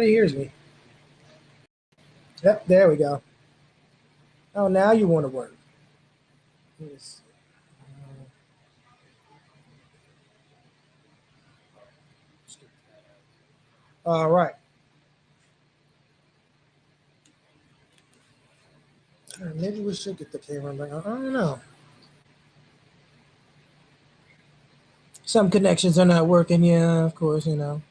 hears me. Yep, there we go. Oh, now you want to work. Yes. All right. Maybe we should get the camera back. I don't know. Some connections are not working. Yeah, of course, you know.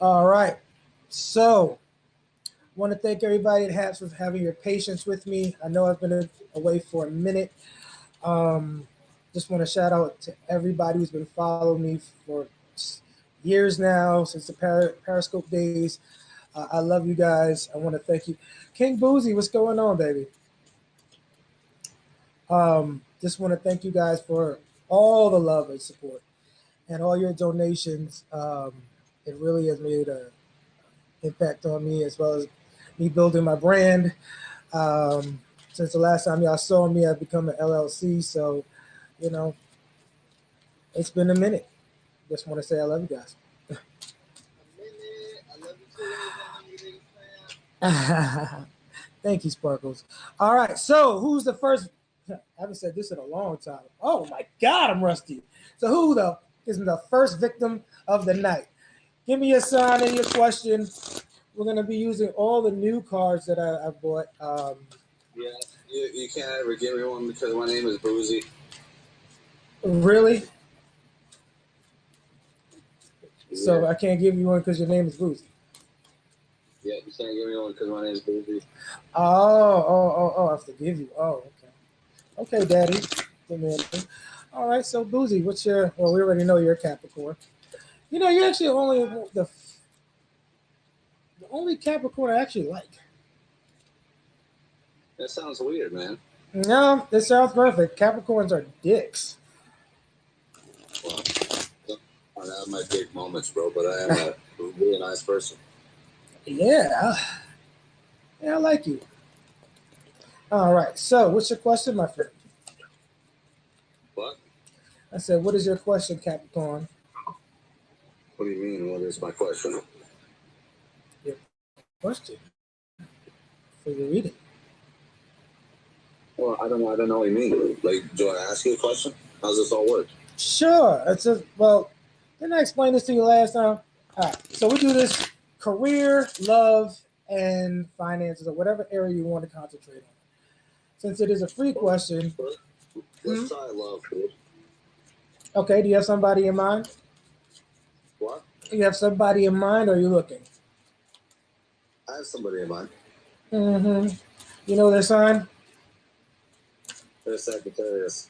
All right. So, want to thank everybody that has for having your patience with me. I know I've been away for a minute. Just want to shout out to everybody who's been following me for years now, since the Periscope days. I love you guys. I want to thank you. King Boozy, what's going on, baby? Just want to thank you guys for all the love and support and all your donations. It really has made an impact on me, as well as me building my brand. Since the last time y'all saw me, I've become an LLC. So, you know, it's been a minute. Just want to say I love you guys. Thank you, Sparkles. All right, so who's the first? I haven't said this in a long time. Oh my God, I'm rusty. So who is the first victim of the night? Give me a sign and your question. We're gonna be using all the new cards that I bought. Yeah, you can't ever give me one because my name is Boozy. Really? Yeah. So I can't give you one because your name is Boozy. Yeah, you can't give me one because my name is Boozy. Oh, I have to give you. Oh, okay. Okay, Daddy. All right, so Boozy, what's your, well, we already know you're a Capricorn. You know, you're actually only the only Capricorn I actually like. That sounds weird, man. No, it sounds perfect. Capricorns are dicks. Well, I have my dick moments, bro, but I am a really nice person. Yeah. Yeah, I like you. All right, so what's your question, my friend? What? I said, what is your question, Capricorn? What do you mean? What is my question? Your question for your reading. Well, I don't know what you mean. Like, do I ask you a question? How's this all work? Sure. It's just, well, didn't I explain this to you last time? All right, so we do this career, love, and finances, or whatever area you want to concentrate on. Since it is a free question. Let's try love, dude. Okay, do you have somebody in mind? What? Do you have somebody in mind, or are you looking? I have somebody in mind. You know their sign? They're Sagittarius.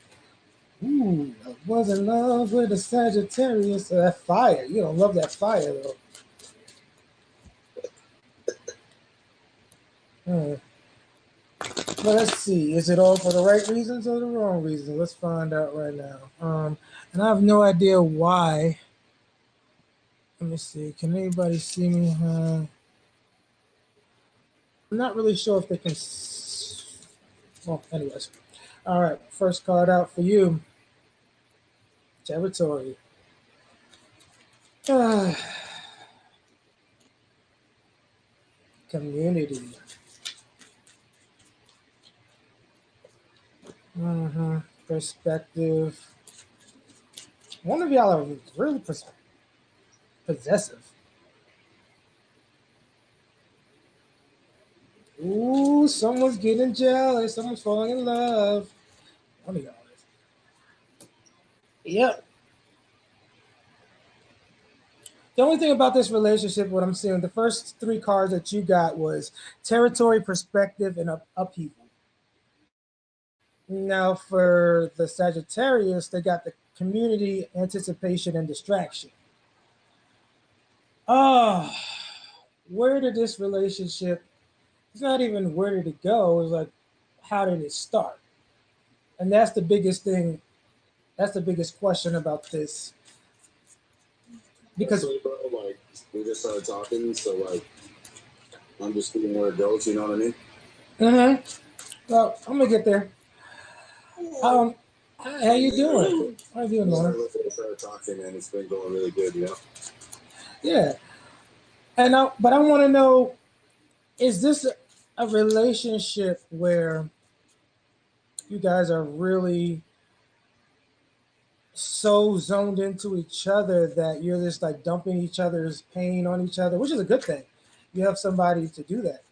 Ooh, I was in love with a Sagittarius. That fire. You don't love that fire, though. Well, let's see. Is it all for the right reasons or the wrong reasons? Let's find out right now. And I have no idea why. Let me see. Can anybody see me? I'm not really sure if they can. Well, anyways. All right. First card out for you. Territory. Community. Perspective. One of y'all are really possessive. Ooh, someone's getting jealous. Someone's falling in love. One of y'all is. Yep. The only thing about this relationship, what I'm seeing, the first three cards that you got was territory, perspective, and upheaval. Now, for the Sagittarius, they got the community, anticipation, and distraction. Oh, where did this relationship, it's not even where did it go, it's like, how did it start? And that's the biggest thing, that's the biggest question about this. Because bro, like, we just started talking, so like I'm just feeling where it goes, you know what I mean? Well, I'm gonna get there. How you doing? How you doing, Lauren? started talking, and it's been going really good, you know? Yeah. But I want to know, is this a relationship where you guys are really so zoned into each other that you're just like dumping each other's pain on each other, which is a good thing. You have somebody to do that.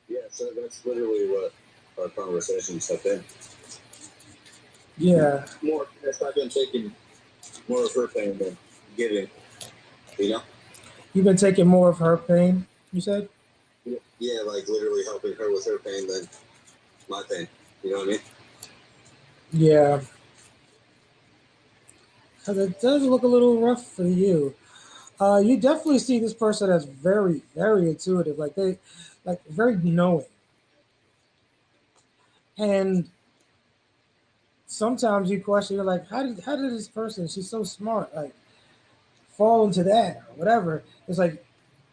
Yeah, so that's literally what our conversations have been. Yeah. More, I've been taking more of her pain than giving, you know? You've been taking more of her pain, you said? Yeah, like literally helping her with her pain than my pain. You know what I mean? Yeah. Because it does look a little rough for you. You definitely see this person as very, very intuitive. Like very knowing. And sometimes you question, you're like, how did this person? She's so smart, like fall into that or whatever. It's like,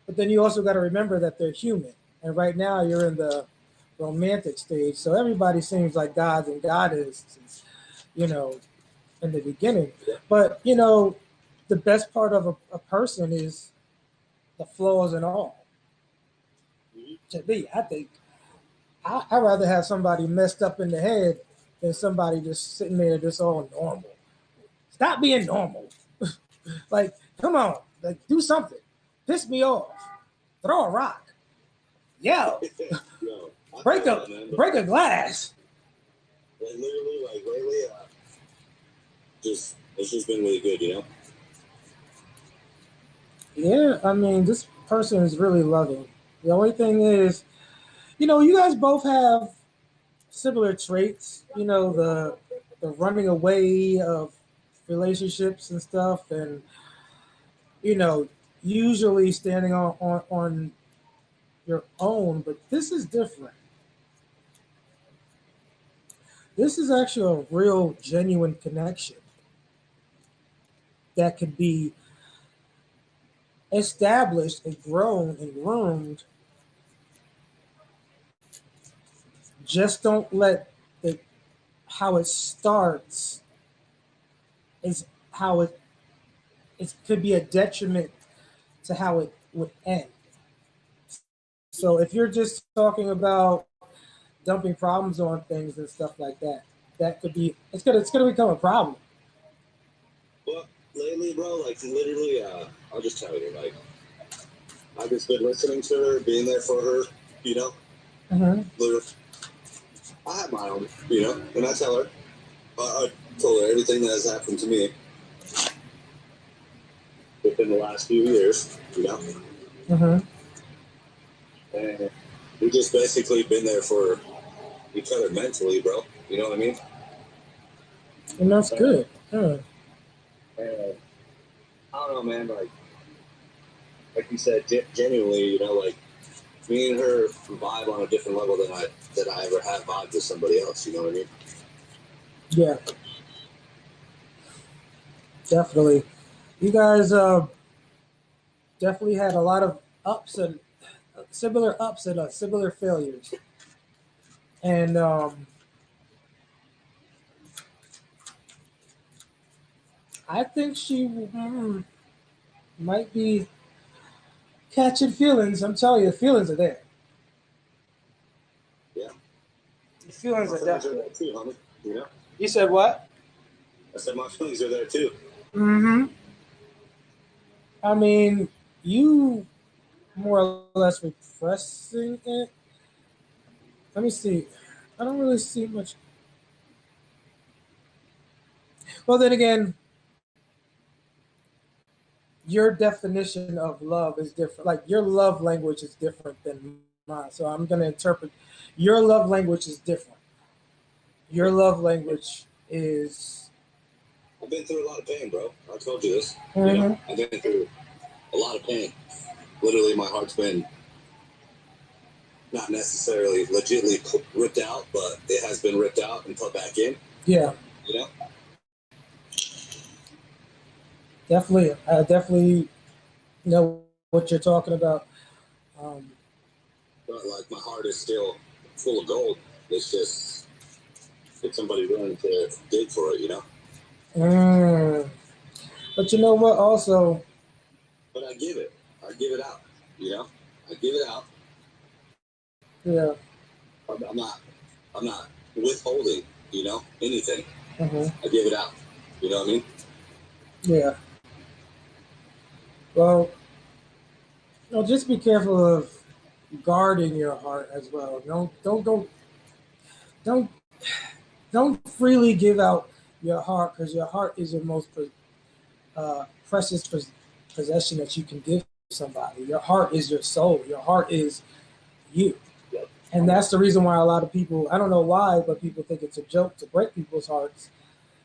but then you also got to remember that they're human. And right now you're in the romantic stage, so everybody seems like gods and goddesses, you know, in the beginning. But the best part of a person is the flaws and all. To me, I think I'd rather have somebody messed up in the head than somebody just sitting there just all normal. Stop being normal. Like, come on, like do something. Piss me off. Throw a rock. Yo, Yo, break a glass. Like literally, like lately, it's just been really good, you know. Yeah, I mean, this person is really loving. The only thing is, you guys both have similar traits. The running away of relationships and stuff, and usually standing on your own. But this is different. This is actually a real, genuine connection that could be established and grown and groomed. Just don't let the how it starts is how it could be a detriment to how it would end. So if you're just talking about dumping problems on things and stuff like that, that could be it's gonna become a problem. Well, lately, bro, like literally, I'll just tell you, like I've just been listening to her, being there for her, you know. Mm-hmm. Literally, I have my own, you know, and I tell her, I told her everything that has happened to me within the last few years, you know. Mm-hmm. And we've just basically been there for each other mentally, bro. You know what I mean? And that's good. Yeah. And I don't know, man. Like you said, genuinely, you know, like me and her vibe on a different level than I ever have vibed with somebody else. You know what I mean? Yeah, definitely. You guys definitely had a lot of ups and similar failures. And I think she might be catching feelings. I'm telling you, the feelings are there. Yeah. The feelings My are feelings are definitely. there too, homie. You know? You said what? I said my feelings are there too. Mm-hmm. I mean, you more or less repressing it. Let me see. I don't really see much. Well, then again, your definition of love is different. Like your love language is different than mine. So I'm going to interpret your love language is different. Your love language is. I've been through a lot of pain, bro. I told you this. Mm-hmm. You know, I've been through a lot of pain. Literally, my heart's been not necessarily legitly ripped out, but it has been ripped out and put back in. Yeah. You know? Definitely. I definitely know what you're talking about. Um, But like my heart is still full of gold. It's just it's somebody willing to dig for it, you know? mm, But you know what? Also, but I give it out. You know, I give it out. Yeah. I'm not withholding. You know, anything. Mm-hmm. I give it out. You know what I mean? Yeah. Well, just be careful of guarding your heart as well. Don't don't freely give out your heart, because your heart is your most precious possession that you can give somebody. Your heart is your soul. Your heart is you. Yep. And that's the reason why a lot of people, I don't know why, but people think it's a joke to break people's hearts,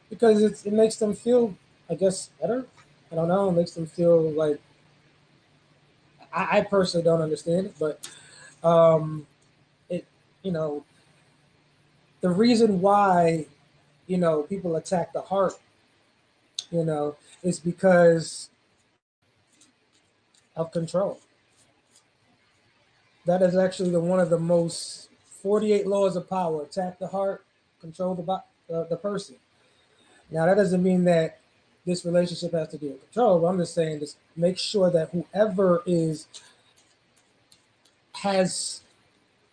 because it makes them feel, I guess, better. I don't know. It makes them feel like, I personally don't understand it, but it, you know, the reason why, people attack the heart, is because of control. That is actually one of the most 48 laws of power. Attack the heart, control the person. Now, that doesn't mean that this relationship has to be in control, but I'm just saying, just make sure that whoever has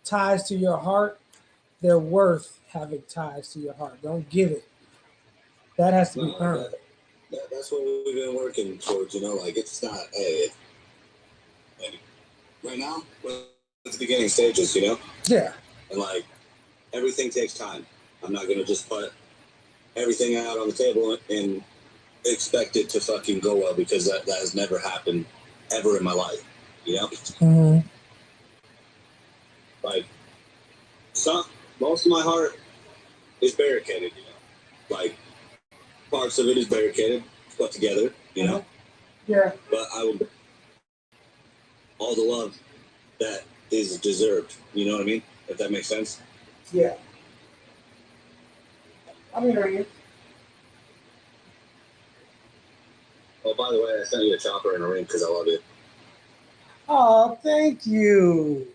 ties to your heart, they're worth having ties to your heart. Don't give it. That has to be earned. That's what we've been working towards. You know, like it's not right now we're at the beginning stages. You know. Yeah. And like everything takes time. I'm not gonna just put everything out on the table and expect it to fucking go well, because that has never happened ever in my life. You know. Mm-hmm. Like most of my heart is barricaded. You know. Like parts of it is barricaded, put together. You know. Yeah. But I would all the love that is deserved. You know what I mean? If that makes sense. Yeah. I'm hearing you. Oh, by the way, I sent you a chopper and a ring because I love you. Oh, thank you.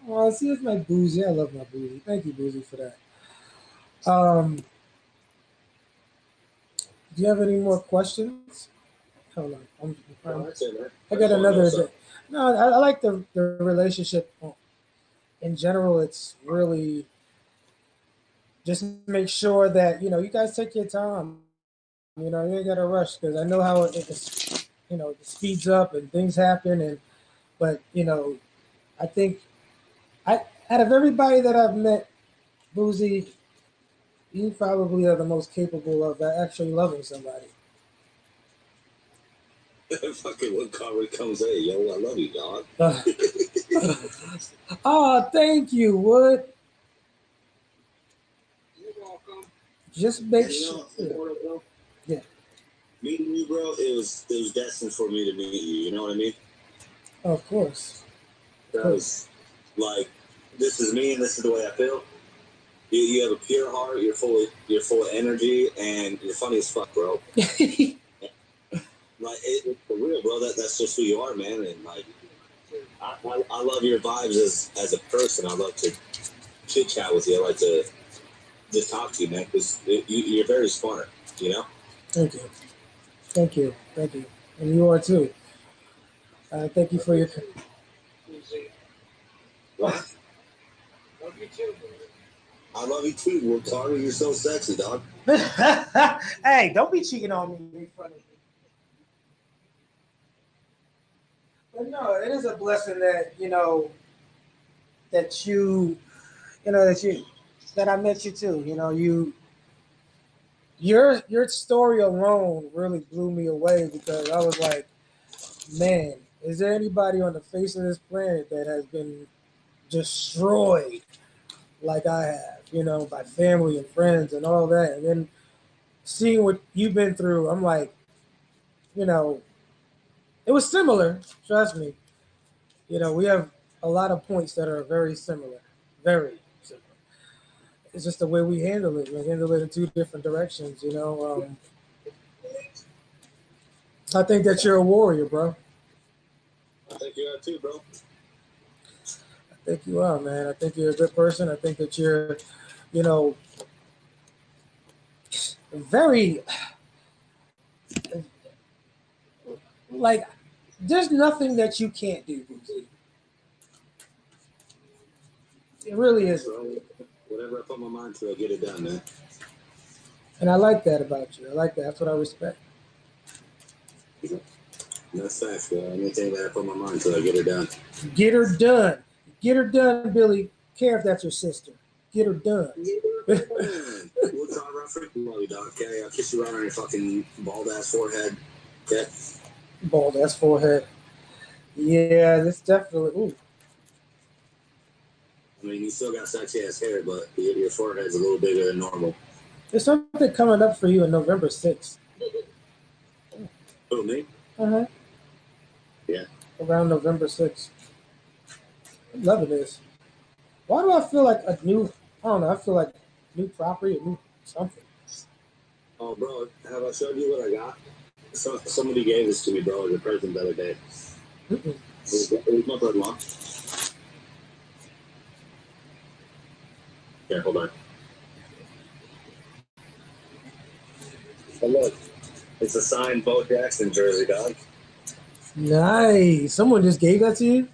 Oh, see, it's my boozy. I love my boozy. Thank you, boozy, for that. Do you have any more questions? Hold on. That's it, man. I got another. No, I like the relationship in general. It's really just make sure that you guys take your time. You ain't got to rush, because I know how it speeds up and things happen, but I think out of everybody that I've met, Boozy, you probably are the most capable of actually loving somebody. Fucking when Conway comes in, yo, I love you, dog. Oh, thank you, Wood. You're welcome. Just make sure. Yeah. Meeting you, bro, it was destined for me to meet you. You know what I mean? Of course. Because, like, this is me and this is the way I feel. You have a pure heart. You're full of energy, and you're funny as fuck, bro. Like, for real, bro. That's just who you are, man. And like, I love your vibes as a person. I love to chit chat with you. I like to just talk to you, man, because you're very smart. You know. Thank you. Thank you. Thank you. And you are too. Thank you for your. What? Love you too, bro. I love you too, Will Carter. You're so sexy, dog. Hey, don't be cheating on me in front of me. But no, it is a blessing that that you that I met you too. Your story alone really blew me away, because I was like, man, is there anybody on the face of this planet that has been destroyed like I have, by family and friends and all that? And then seeing what you've been through, I'm like, you know, it was similar, trust me. We have a lot of points that are very similar, very similar. It's just the way we handle it. We handle it in two different directions. I think that you're a warrior, bro. I think you are too, bro. I think you are, man. I think you're a good person. I think that you're, you know, very. Like, there's nothing that you can't do, Boozy. It really is. Whatever I put my mind to, I get it done, man. And I like that about you. I like that. That's what I respect. That's facts, bro. Anything that I put my mind to, I get it done. Get her done. Get her done, Billy. Care if that's your sister. Get her done. We'll try around freaking love you, dog. Okay, I'll kiss you right on your fucking bald ass forehead. Okay. Bald ass forehead. Yeah, this definitely. Ooh. I mean, you still got sexy ass hair, but your forehead's a little bigger than normal. There's something coming up for you on November 6th. Who, me? Uh-huh. Yeah. Around November 6th. I'm loving this. Why do I feel like I don't know, I feel like new property, a new something. Oh, bro, have I showed you what I got? Somebody gave this to me, bro, as a present the other day. It was my brother-in-law. Yeah, hold on. Oh, look. It's a signed Bo Jackson jersey, dog. Nice. Someone just gave that to you?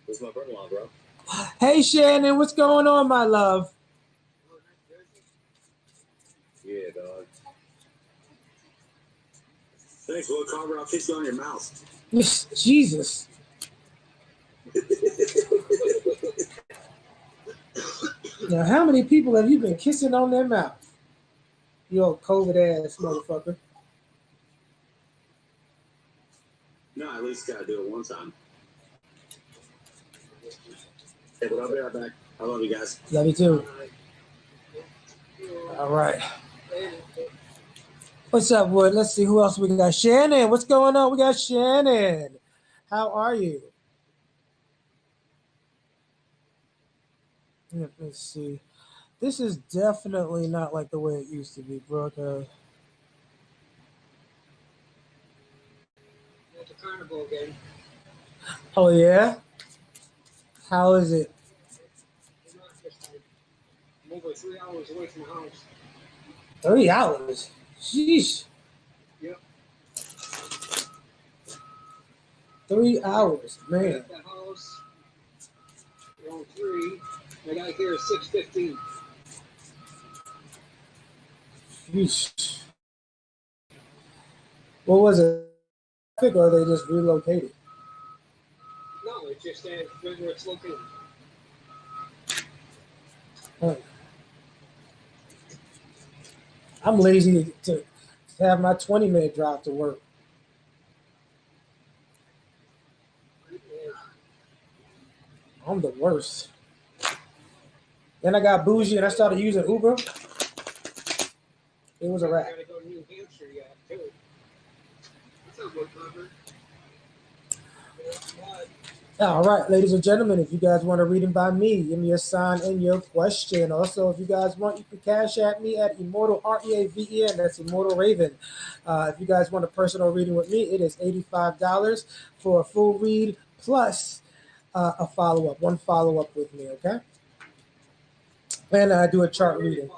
This is my brother-in-law, bro. Hey, Shannon, what's going on, my love? Yeah, dog. Thanks, Will Carver. I'll kiss you on your mouth. Jesus. Now, how many people have you been kissing on their mouth? You old COVID ass motherfucker. No, at least gotta do it one time. Hey, but I'll be right back. I love you guys. Love you too. All right. What's up, Wood? Let's see who else we got. Shannon, what's going on? We got Shannon. How are you? Let's see. This is definitely not like the way it used to be, bro. The carnival again. Oh, yeah? How is it? I'm over 3 hours away from the house. 3 hours? Sheesh. Yep. 3 hours, I man. left the house around 3. I got here at 6:15. Sheesh. What was it? Or they just relocated? No, it's just that where it's located. I'm lazy to have my 20-minute drive to work. I'm the worst. Then I got bougie and I started using Uber. It was a wrap. I gotta go to New Hampshire yet, too. That's not good, cover. All right, ladies and gentlemen, if you guys want a reading by me, give me a sign and your question. Also, if you guys want, you can cash at me at Immortal, Reaven. That's Immortal Raven. If you guys want a personal reading with me, it is $85 for a full read plus a follow-up, one follow-up with me, okay? And I do a chart reading.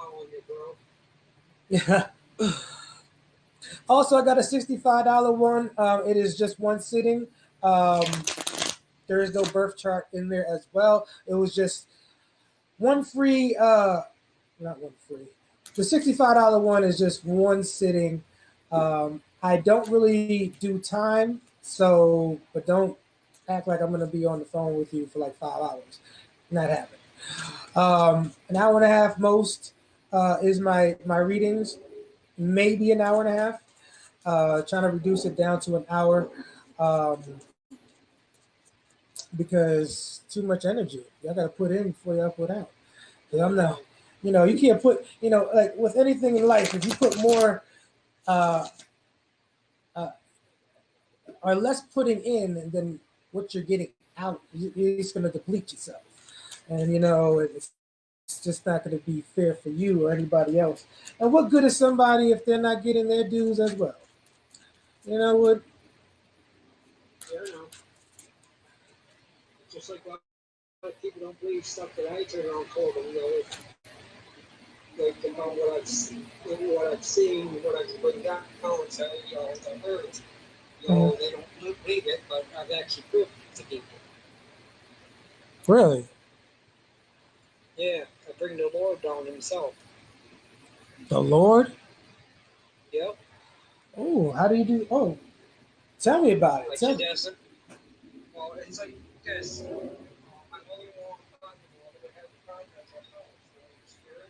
Yeah. Also, I got a $65 one. It is just one sitting. There is no birth chart in there as well. It was just one free, not one free. The $65 one is just one sitting. I don't really do time, but don't act like I'm going to be on the phone with you for like 5 hours. Not happening. An hour and a half most is my readings, maybe an hour and a half. Trying to reduce it down to an hour. Because too much energy. Y'all got to put in before y'all put out. Because I'm not, you can't put, like with anything in life, if you put more or less putting in than what you're getting out, you're just going to deplete yourself. And, it's just not going to be fair for you or anybody else. And what good is somebody if they're not getting their dues as well? You know what? Yeah, I know. Just like people don't believe stuff that I turn around and told them, like about what I've seen, what I've put down, I've heard. know, they don't believe it, but I've actually proved it to people. Really? Yeah, I bring the Lord down himself. The Lord? Yep. Oh, how do you do? Oh, tell me about it. Like Tell she me. doesn't. Well, it's like this. I'm only one God in the world that have the contact ourselves. The Holy Spirit.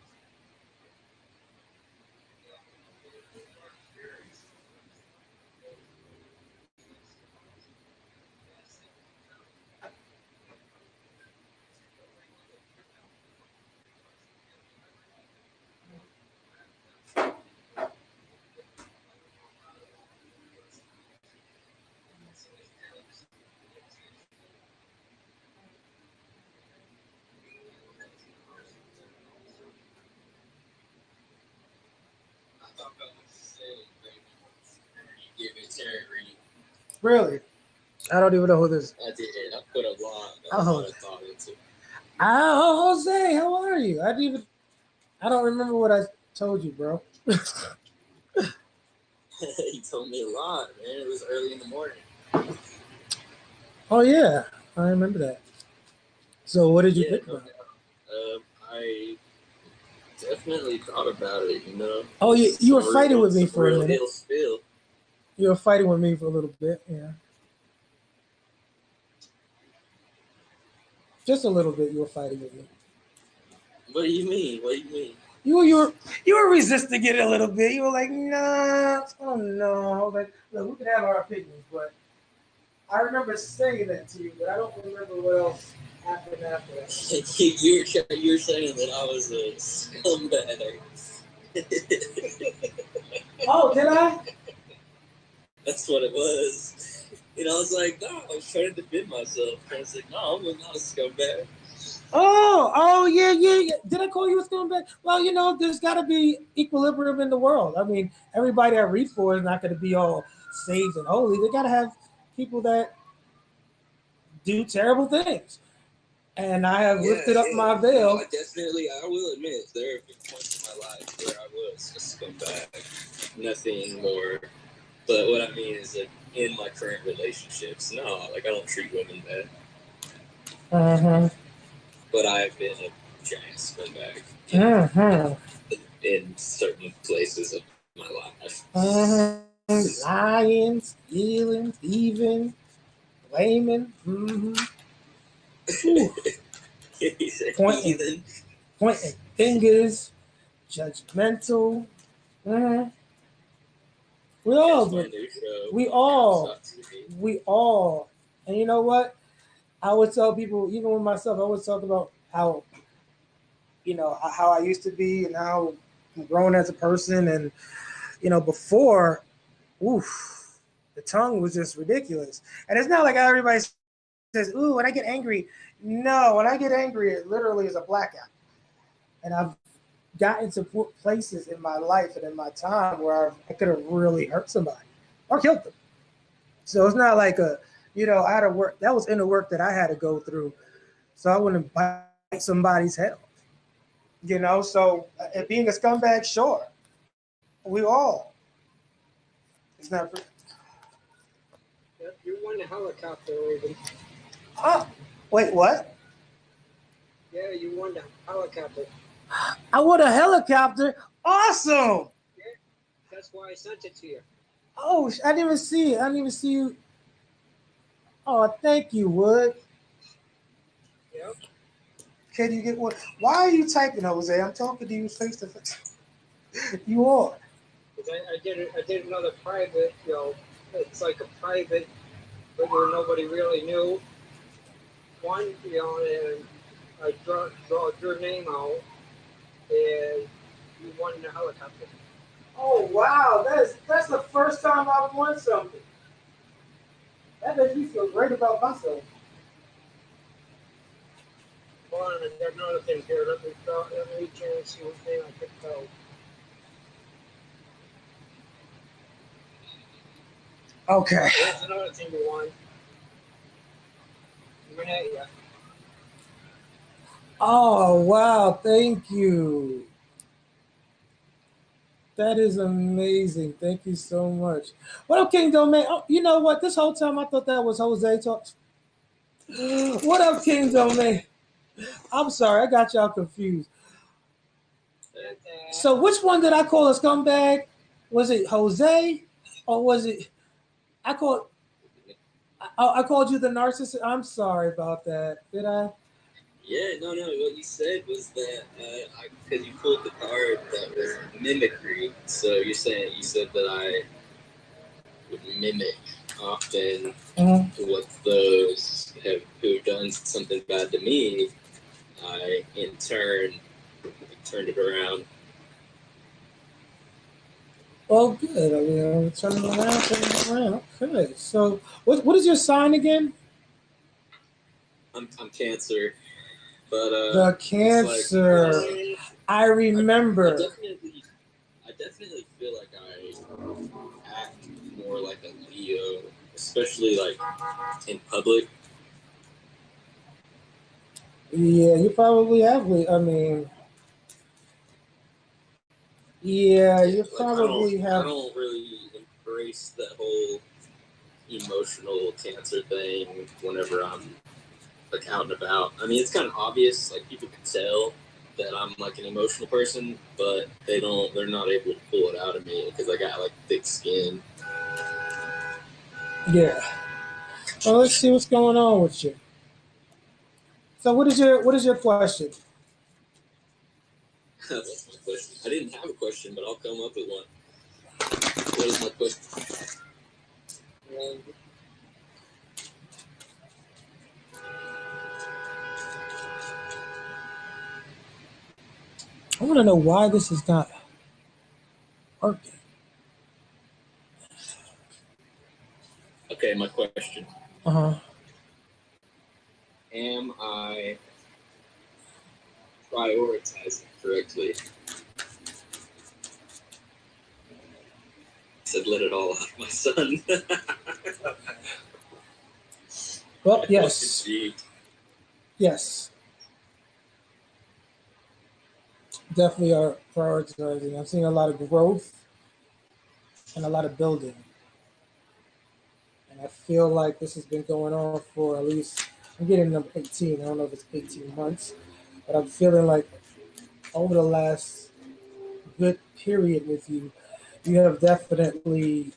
Really? I don't even know who this. I did. I put a lot Oh. of thought into it. Oh, Jose, how are you? I don't remember what I told you, bro. He told me a lot, man. It was early in the morning. Oh yeah, I remember that. So what did you think about? I definitely thought about it, you know. Oh, you were fighting with me for a real minute. ill spill. You were fighting with me for a little bit, yeah. Just a little bit. You were fighting with me. What do you mean? What do you mean? You were resisting it a little bit. You were like, nah, oh no. Like, look, we can have our opinions, but I remember saying that to you, but I don't remember what else happened after that. You're saying that I was a scumbag. Oh, did I? That's what it was. You know, I was like, no, I was trying to defend myself. I was like, no, I'm not a scumbag. Oh, yeah. Did I call you a scumbag? Well, you know, there's got to be equilibrium in the world. I mean, everybody I read for is not going to be all saved and holy. They got to have people that do terrible things. And I have lifted up my veil. No, I will admit, there have been points in my life where I was a scumbag. Nothing more. But what I mean is, like, in my current relationships, no, like, I don't treat women bad. But I have been a giant scumbag in certain places of my life. Lying, stealing, thieving, blaming. Pointing fingers, judgmental. We all, and you know what? I would tell people, even with myself, I would talk about how, you know, how I used to be and how I'm grown as a person. And, you know, before, oof, the tongue was just ridiculous. And it's not like everybody says, ooh, when I get angry. No, when I get angry, it literally is a blackout. And I've gotten to places in my life and in my time where I could have really hurt somebody or killed them. So it's not like I had to work. That was inner work that I had to go through. So I wouldn't bite somebody's head off. You know, so being a scumbag, sure. We all. It's not. Yep, you won the helicopter, Reaven. Oh, wait, what? Yeah, you won the helicopter. I want a helicopter. Awesome. Yeah, that's why I sent it to you. Oh, I didn't even see it. I didn't even see you. Oh, thank you, Wood. Yep. Can you get one? Why are you typing, Jose? I'm talking to you face to face. You are. Because I did another private, you know, it's like a private, but where nobody really knew. One, you know, and I draw your name out, and you won the helicopter. Oh wow, that's the first time I've won something. That makes me feel great about myself. Hold on, I got another thing here. Let me check and see what name I picked out. Okay. Here's another thing you won. Yeah. Oh wow, thank you. That is amazing. Thank you so much. What up, King Domain? Oh, you know what? This whole time I thought that was Jose talk. What up, King Domain? I'm sorry, I got y'all confused. So which one did I call a scumbag? Was it Jose, or was it? I called. I called you the narcissist. I'm sorry about that. Did I? Yeah, no. What you said was that because you pulled the card that was mimicry. So you said that I would mimic often what those who've done something bad to me. I in turn turned it around. Oh, good. I mean, I'm turning around. Okay. So, what is your sign again? I'm Cancer, but The Cancer. Like, I remember. I definitely feel like I act more like a Leo, especially like in public. Yeah, you probably have. I mean, yeah, you probably have. I don't really embrace that whole emotional Cancer thing whenever I'm like out and about. I mean, it's kind of obvious. Like people can tell that I'm like an emotional person, but they're not able to pull it out of me because I got like thick skin. Yeah. Well, let's see what's going on with you. So, what is your question? That's my question. I didn't have a question, but I'll come up with one. What is my question? I want to know why this is not working. Okay, my question. Uh-huh. Am I prioritizing correctly? I said, let it all out, my son. Well, yes. Yes. Definitely are prioritizing. I'm seeing a lot of growth and a lot of building. And I feel like this has been going on for at least, I'm getting number 18. I don't know if it's 18 months, but I'm feeling like over the last good period with you, you have definitely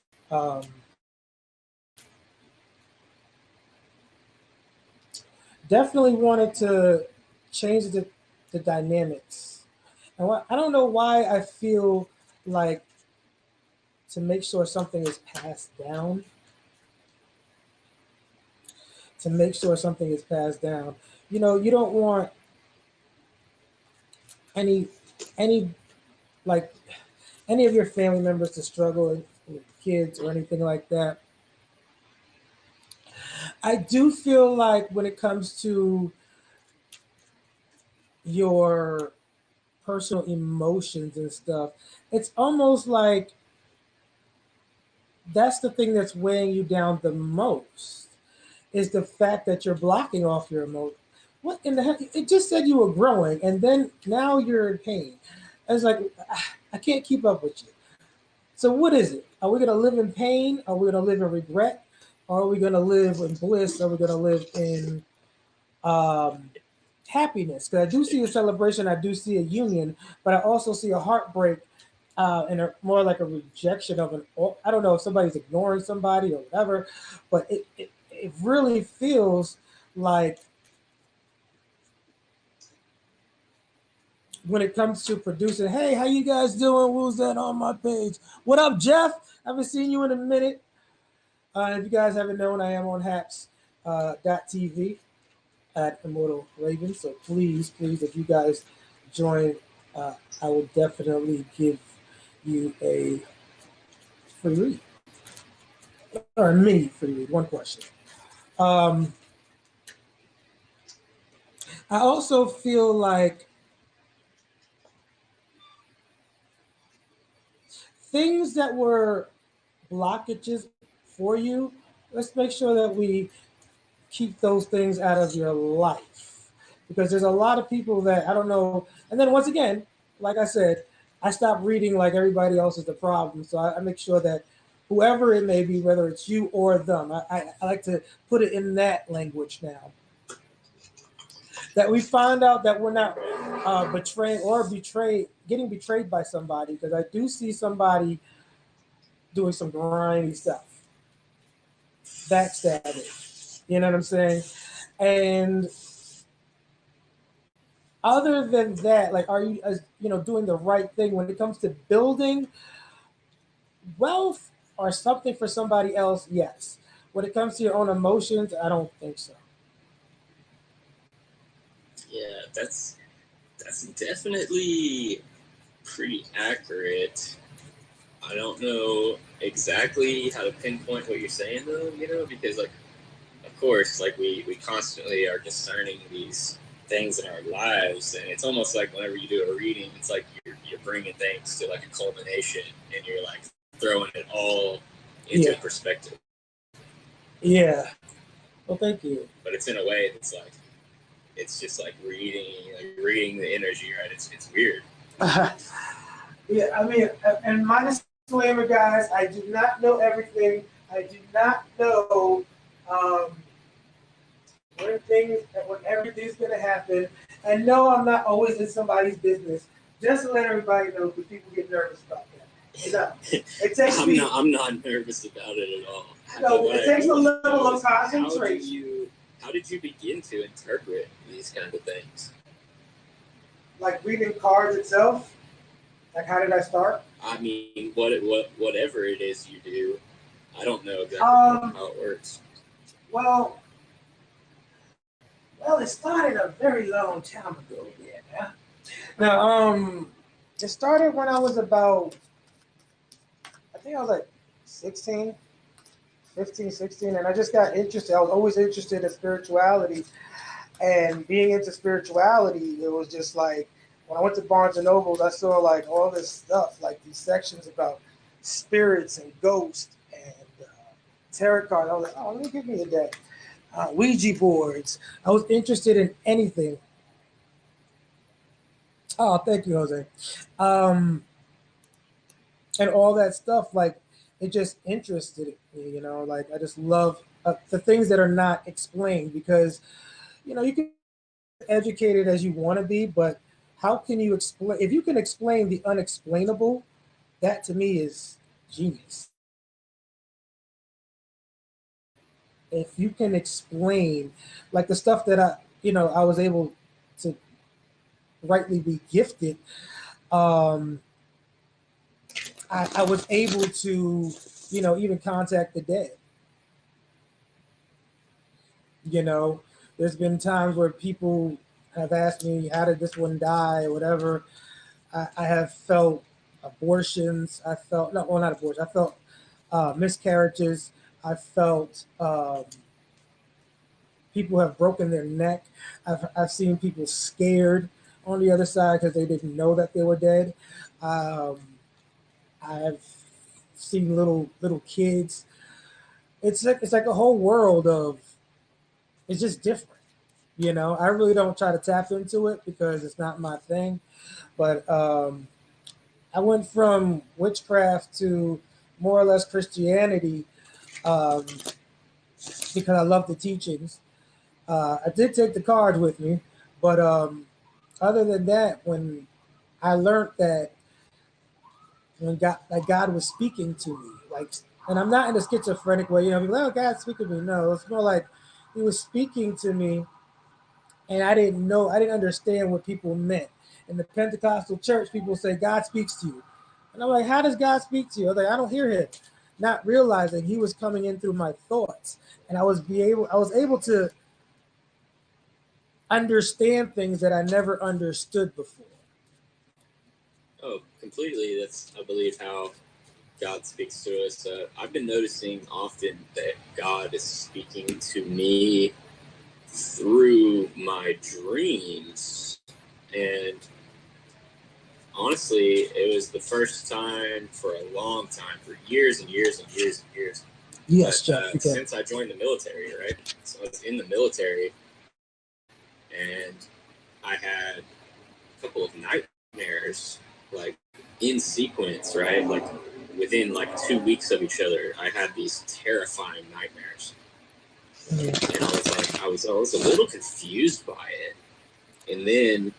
definitely wanted to change the dynamics. And I don't know why I feel like to make sure something is passed down, to make sure something is passed down. You know, you don't want any any like any of your family members to struggle with kids or anything like that. I do feel like when it comes to your personal emotions and stuff, it's almost like that's the thing that's weighing you down the most is the fact that you're blocking off your emotion. What in the heck? It just said you were growing, and then now you're in pain. It's like I can't keep up with you. So what is it? Are we going to live in pain? Are we going to live in regret? Or are we going to live in bliss? Are we going to live in happiness? Because I do see a celebration, I do see a union, but I also see a heartbreak and more like a rejection of an. I don't know if somebody's ignoring somebody or whatever, but it really feels like when it comes to producing, hey, how you guys doing? Who's that on my page? What up, Jeff? I haven't seen you in a minute. If you guys haven't known, I am on Haps .tv at Immortal Raven. So please, if you guys join, I will definitely give you a free read or a mini free read. One question. Um, I also feel like things that were blockages for you, let's make sure that we keep those things out of your life because there's a lot of people that I don't know. And then once again, like I said, I stop reading like everybody else is the problem. So I make sure that whoever it may be, whether it's you or them, I like to put it in that language now. That we find out that we're not getting betrayed by somebody. Because I do see somebody doing some grimy stuff, backstabbing. You know what I'm saying? And other than that, like, are you, doing the right thing when it comes to building wealth or something for somebody else? Yes. When it comes to your own emotions, I don't think so. Yeah, that's definitely pretty accurate. I don't know exactly how to pinpoint what you're saying though, because like, of course, like we constantly are discerning these things in our lives, and it's almost like whenever you do a reading, it's like you're bringing things to like a culmination, and you're like throwing it all into perspective. Yeah. Well, thank you. But it's in a way that's like, it's just like reading the energy, right? It's weird. Yeah, I mean, and my disclaimer, guys, I do not know everything. I do not know when everything's going to happen. And no, I'm not always in somebody's business. Just to let everybody know, because people get nervous about that. You know, it takes I'm not nervous about it at all. No, it takes a level of concentration. How did you begin to interpret these kind of things? Like reading cards itself? Like, how did I start? I mean, whatever it is you do, I don't know exactly how it works. Well, it started a very long time ago. Yeah. Now, it started when I was about, I think I was like 16, 15, 16, and I just got interested. I was always interested in spirituality, and being into spirituality, it was just like, when I went to Barnes and Nobles, I saw like all this stuff, like these sections about spirits and ghosts and tarot cards. I was like, oh, let me give me a day. Ouija boards. I was interested in anything. Oh, thank you, Jose. And all that stuff, like, it just interested me, like, I just love the things that are not explained, because, you can be educated as you want to be, but how can you explain, if you can explain the unexplainable, that to me is genius. If you can explain, like, the stuff that I was able to rightly be gifted, um, I was able to, even contact the dead. There's been times where people have asked me, how did this one die or whatever. I have felt abortions. I felt, no, well, not abortion. I felt miscarriages. I felt people have broken their neck. I've seen people scared on the other side because they didn't know that they were dead. I've seen little kids. It's like a whole world of, it's just different. I really don't try to tap into it because it's not my thing. But I went from witchcraft to more or less Christianity because I love the teachings. I did take the cards with me, but other than that, when I learned that God was speaking to me, like, and I'm not in a schizophrenic way, people, oh, God's speaking to me. No, it's more like He was speaking to me, and I didn't understand what people meant. In the Pentecostal church, people say God speaks to you, and I'm like, how does God speak to you? I'm like, I don't hear Him, not realizing He was coming in through my thoughts, and I was able to understand things that I never understood before. Oh, completely. That's, I believe, how God speaks to us. I've been noticing often that God is speaking to me through my dreams. And honestly, it was the first time for a long time, for years and years and years and years. Yes, but, Jeff. since I joined the military, right? So I was in the military, and I had a couple of nightmares, like in sequence, right? Like within like 2 weeks of each other, I had these terrifying nightmares. Mm-hmm. And I was like, I was a little confused by it. And then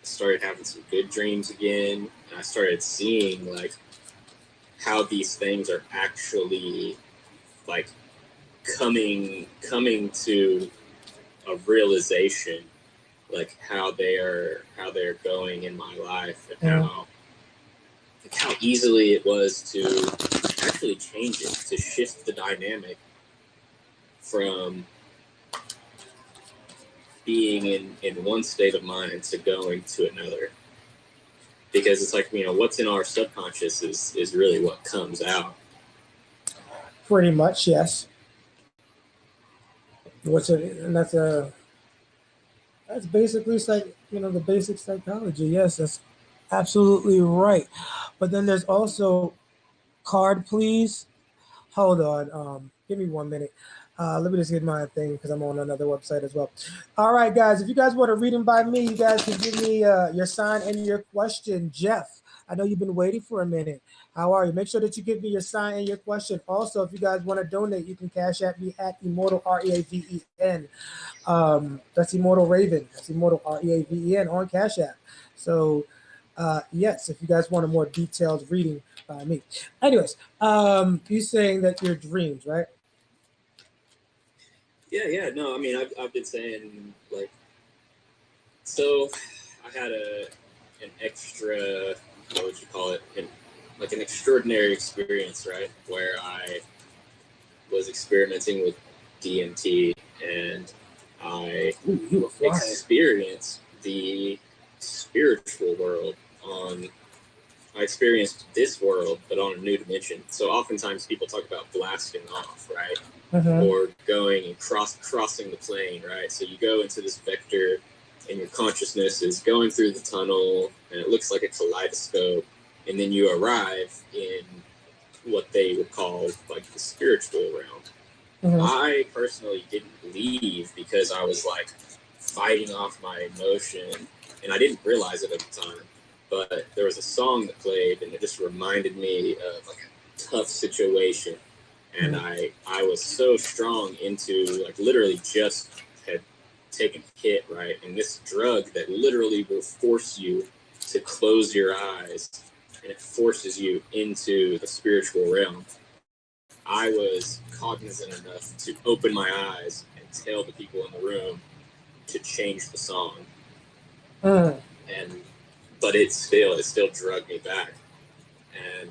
I started having some good dreams again. And I started seeing like how these things are actually like coming to a realization, like how they're going in my life, and how easily it was to actually change it, to shift the dynamic from being in one state of mind to going to another. Because it's like, you know, what's in our subconscious is really what comes out. Pretty much, yes. That's basically the basic psychology. Yes, that's absolutely right. But then there's also card, please. Hold on. Give me 1 minute. Let me just get my thing because I'm on another website as well. All right, guys. If you guys want a reading by me, you guys can give me your sign and your question. Jeff, I know you've been waiting for a minute. How are you? Make sure that you give me your sign and your question. Also, if you guys want to donate, you can cash at me at Immortal Reaven. That's Immortal Raven. That's Immortal Reaven on Cash App. So, yes, if you guys want a more detailed reading by me. Anyways, you're saying that your dreams, right? Yeah. No, I mean, I've been saying like, so I had an extra, what would you call it? Like an extraordinary experience, right? Where I was experimenting with DMT, and I experienced the spiritual world I experienced this world, but on a new dimension. So oftentimes people talk about blasting off, right? Mm-hmm. Or going and crossing the plane, right? So you go into this vector, and your consciousness is going through the tunnel, and it looks like a kaleidoscope, and then you arrive in what they would call like the spiritual realm. Mm-hmm. I personally didn't leave because I was like fighting off my emotion, and I didn't realize it at the time. But there was a song that played, and it just reminded me of like a tough situation. And I was so strong into like literally just had taken a hit, right? And this drug that literally will force you to close your eyes, and it forces you into the spiritual realm. I was cognizant enough to open my eyes and tell the people in the room to change the song. But it still drugged me back. And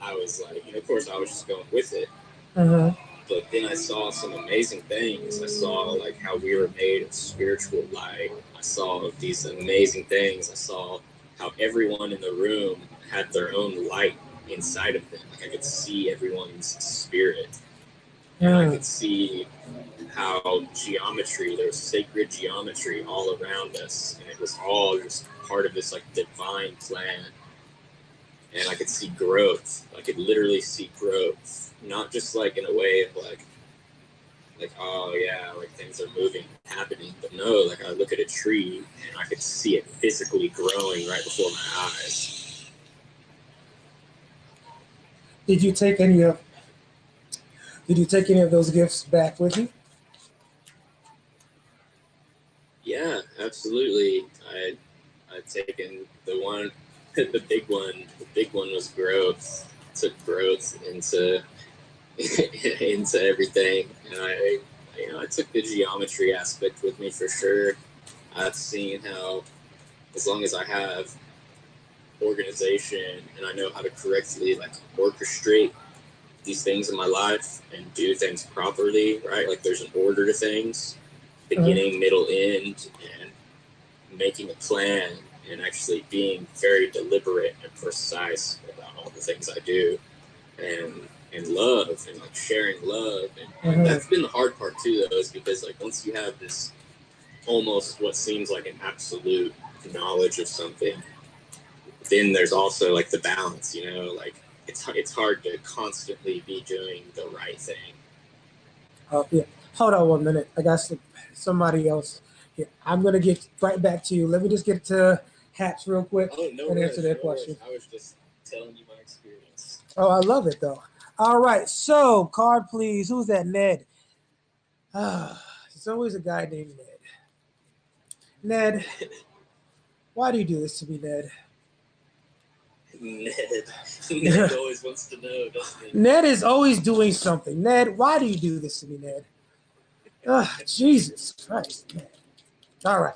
I was like, of course I was just going with it. But then I saw some amazing things. I saw like how we were made of spiritual light. I saw these amazing things. I saw how everyone in the room had their own light inside of them. Like I could see everyone's spirit. And I could see how there was sacred geometry all around us. And it was all just part of this like divine plan. And I could see growth. I could literally see growth. Not just like in a way of like, oh yeah, like things are moving, happening. But no, like I look at a tree and I could see it physically growing right before my eyes. Did you take any of those gifts back with you? Yeah, absolutely. I'd taken the one, the big one. The big one was growth. Took growth into everything, and I took the geometry aspect with me for sure. I've seen how, as long as I have organization and I know how to correctly like orchestrate these things in my life and do things properly, right? Like there's an order to things, beginning, middle, end, and making a plan and actually being very deliberate and precise about all the things I do, and love and like sharing love. And that's been the hard part too, though, is because like once you have this almost what seems like an absolute knowledge of something, then there's also like the balance, like it's hard to constantly be doing the right thing. Yeah. Hold on 1 minute. I got somebody else here. I'm going to get right back to you. Let me just get to Hatch real quick and answer their question. I was just telling you my experience. Oh, I love it though. All right, so card, please. Who's that? Ned. It's always a guy named Ned. Ned, why do you do this to me, Ned? Ned always wants to know, doesn't he? Ned is always doing something. Ned, why do you do this to me, Ned? Jesus Christ, Ned. All right.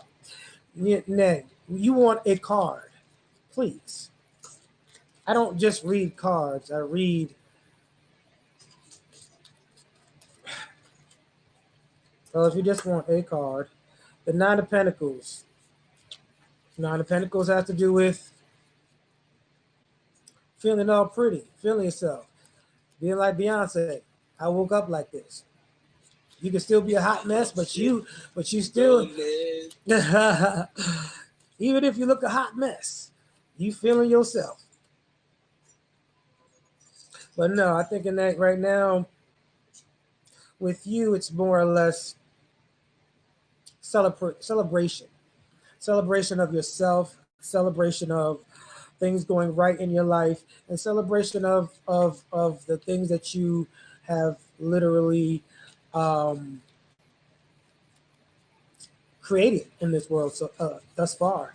Ned, you want a card, please. I don't just read cards. I read. Well, if you just want a card, the Nine of Pentacles. Nine of Pentacles has to do with feeling all pretty, feeling yourself, being like Beyonce. I woke up like this. You can still be a hot mess, but you still, even if you look a hot mess, you feeling yourself. But no, I think in that right now, with you, it's more or less celebration of yourself, celebration of things going right in your life, and celebration of the things that you have literally created in this world thus far.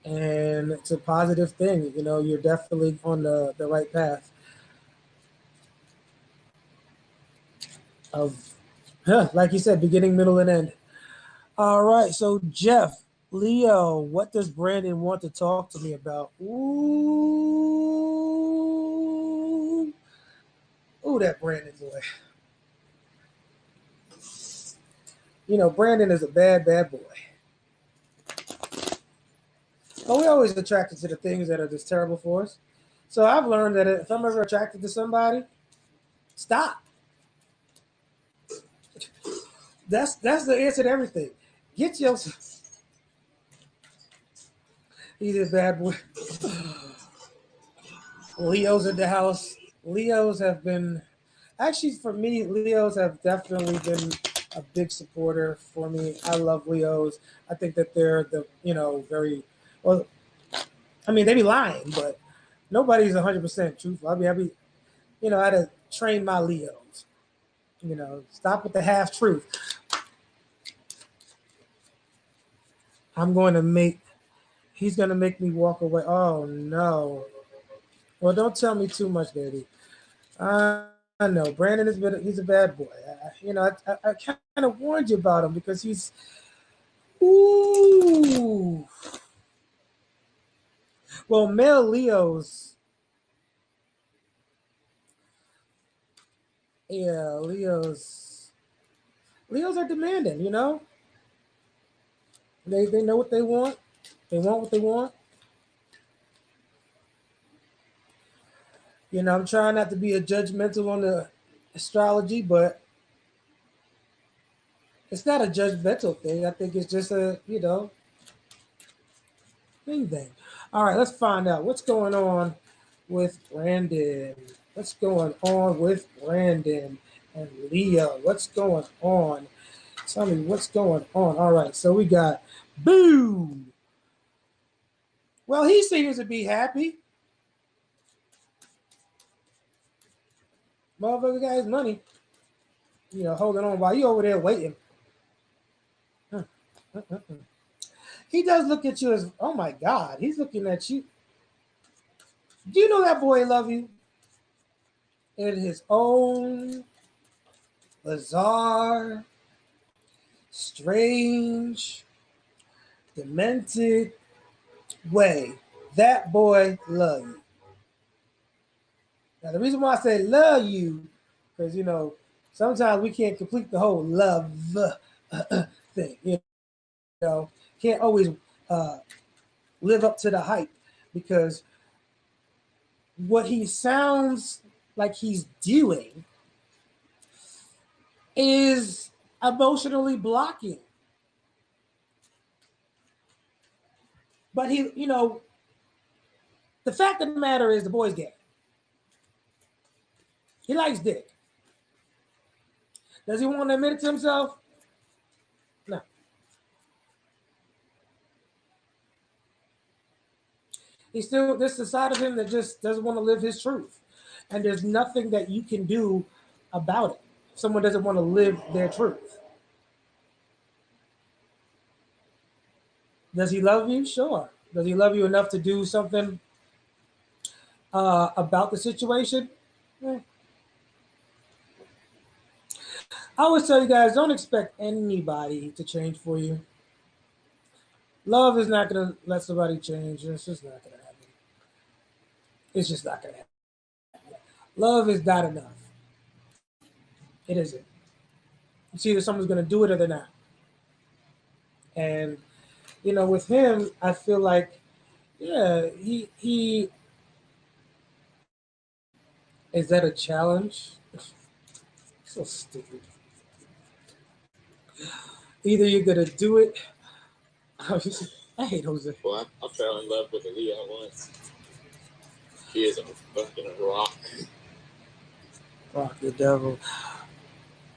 And it's a positive thing. You know, you're definitely on the right path of, like you said, beginning, middle, and end. All right, so Jeff, Leo, what does Brandon want to talk to me about? Ooh, that Brandon boy. You know, Brandon is a bad boy. But we're always attracted to the things that are just terrible for us. So I've learned that if I'm ever attracted to somebody, stop. That's the answer to everything. Get yourself. He's a bad boy. Leo's in the house. Leos have been, actually for me, Leos have definitely been a big supporter for me. I love Leos. I think that they're very, well, I mean, they be lying, but nobody's 100% truthful. I had to train my Leos. Stop with the half truth. He's going to make me walk away. Oh, no. Well, don't tell me too much, baby. I know. Brandon he's a bad boy. I kind of warned you about him because he's, ooh. Well, male Leos, yeah, Leos are demanding, They know what they want. They want what they want. I'm trying not to be a judgmental on the astrology, but it's not a judgmental thing. I think it's just a, thing. All right, let's find out what's going on with Brandon. What's going on with Brandon and Leo? What's going on? Tell me what's going on. All right, so we got boom. Well, he seems to be happy. Motherfucker got his money. Holding on while you over there waiting. He does look at you as, oh my God, he's looking at you. Do you know that boy love you? In his own bizarre, strange, demented way. That boy love you. Now the reason why I say love you, because sometimes we can't complete the whole love thing. Can't always live up to the hype, because what he sounds like he's doing is emotionally blocking. But the fact of the matter is the boy's gay. He likes dick. Does he want to admit it to himself? No. there's the side of him that just doesn't want to live his truth. And there's nothing that you can do about it. Someone doesn't want to live their truth. Does he love you? Sure. Does he love you enough to do something about the situation? Eh. I always tell you guys, don't expect anybody to change for you. Love is not going to let somebody change. It's just not going to happen. It's just not going to happen. Love is not enough. It isn't. It's either someone's going to do it or they're not. And, with him, I feel like, yeah, he is that a challenge? So stupid. Either you're going to do it. I hate Jose. Well, I fell in love with Aaliyah once. She is a fucking rock. Rock the devil.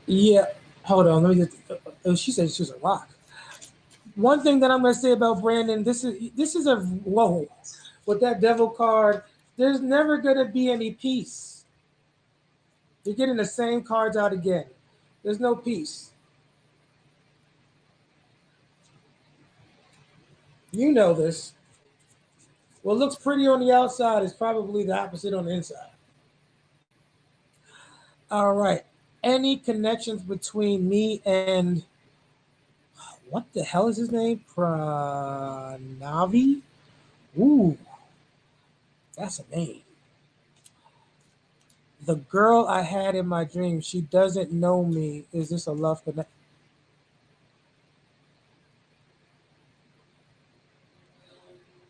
Yeah. Hold on. Let me get. She said she was a rock. One thing that I'm going to say about Brandon, this is a whoa. With that devil card, there's never going to be any peace. You're getting the same cards out again. There's no peace. You know this. What looks pretty on the outside is probably the opposite on the inside. All right. Any connections between me and what the hell is his name? Pranavi? Ooh, that's a name. The girl I had in my dream, she doesn't know me. Is this a love connection?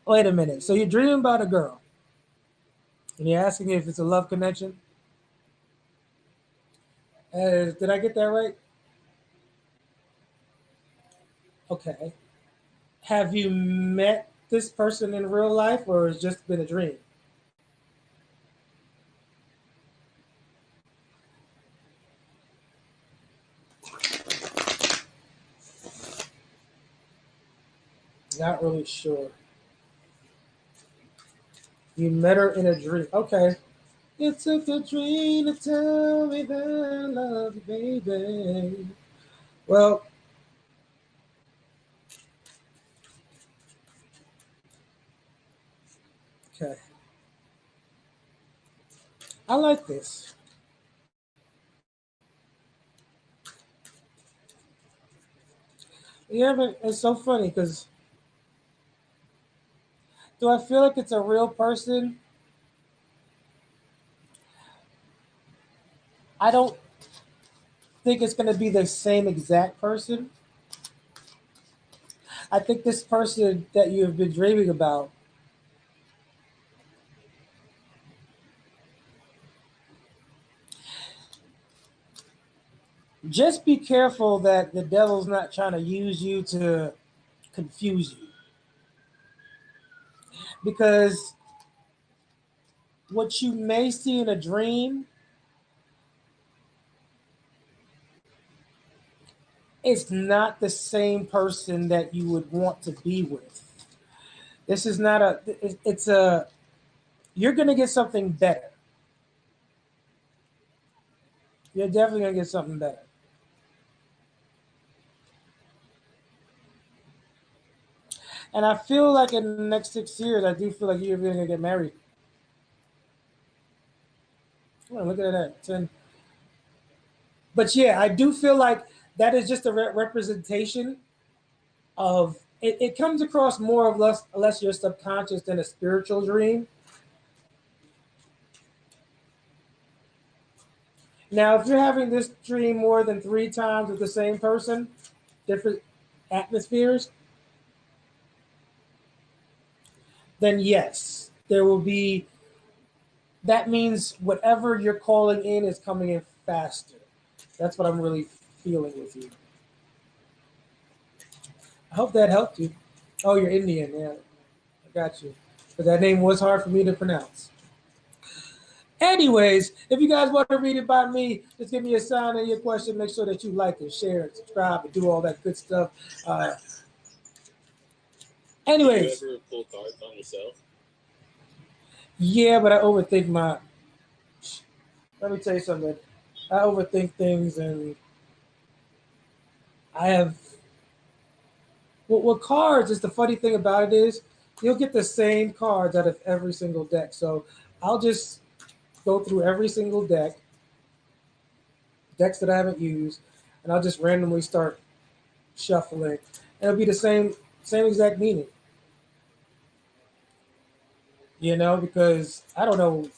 Wait a minute. So you're dreaming about a girl, and you're asking if it's a love connection? Did I get that right? Okay. Have you met this person in real life, or has it just been a dream? Not really sure. You met her in a dream. Okay. It took a dream to tell me that I love you, baby. Well, okay. I like this. Yeah, but it's so funny because do I feel like it's a real person? I don't think it's going to be the same exact person. I think this person that you have been dreaming about, just be careful that the devil's not trying to use you to confuse you. Because what you may see in a dream is not the same person that you would want to be with. This is not you're going to get something better. You're definitely going to get something better. And I feel like in the next 6 years, I do feel like you're going to get married. Oh, look at that. 10. But yeah, I do feel like that is just a representation of it comes across more or less your subconscious than a spiritual dream. Now, if you're having this dream more than 3 times with the same person, different atmospheres, then yes, there will be. That means whatever you're calling in is coming in faster. That's what I'm really feeling with you. I hope that helped you. Oh, you're Indian, yeah. I got you. But that name was hard for me to pronounce. Anyways, if you guys want to read about me, just give me a sign and your question. Make sure that you like and share and subscribe and do all that good stuff. Anyways. Do you ever pull cards on yourself? Yeah, but I overthink my. Let me tell you something. I overthink things, and I have. Well, with cards, is the funny thing about it is you'll get the same cards out of every single deck. So I'll just go through every single decks that I haven't used, and I'll just randomly start shuffling. And it'll be the same exact meaning. Because I don't know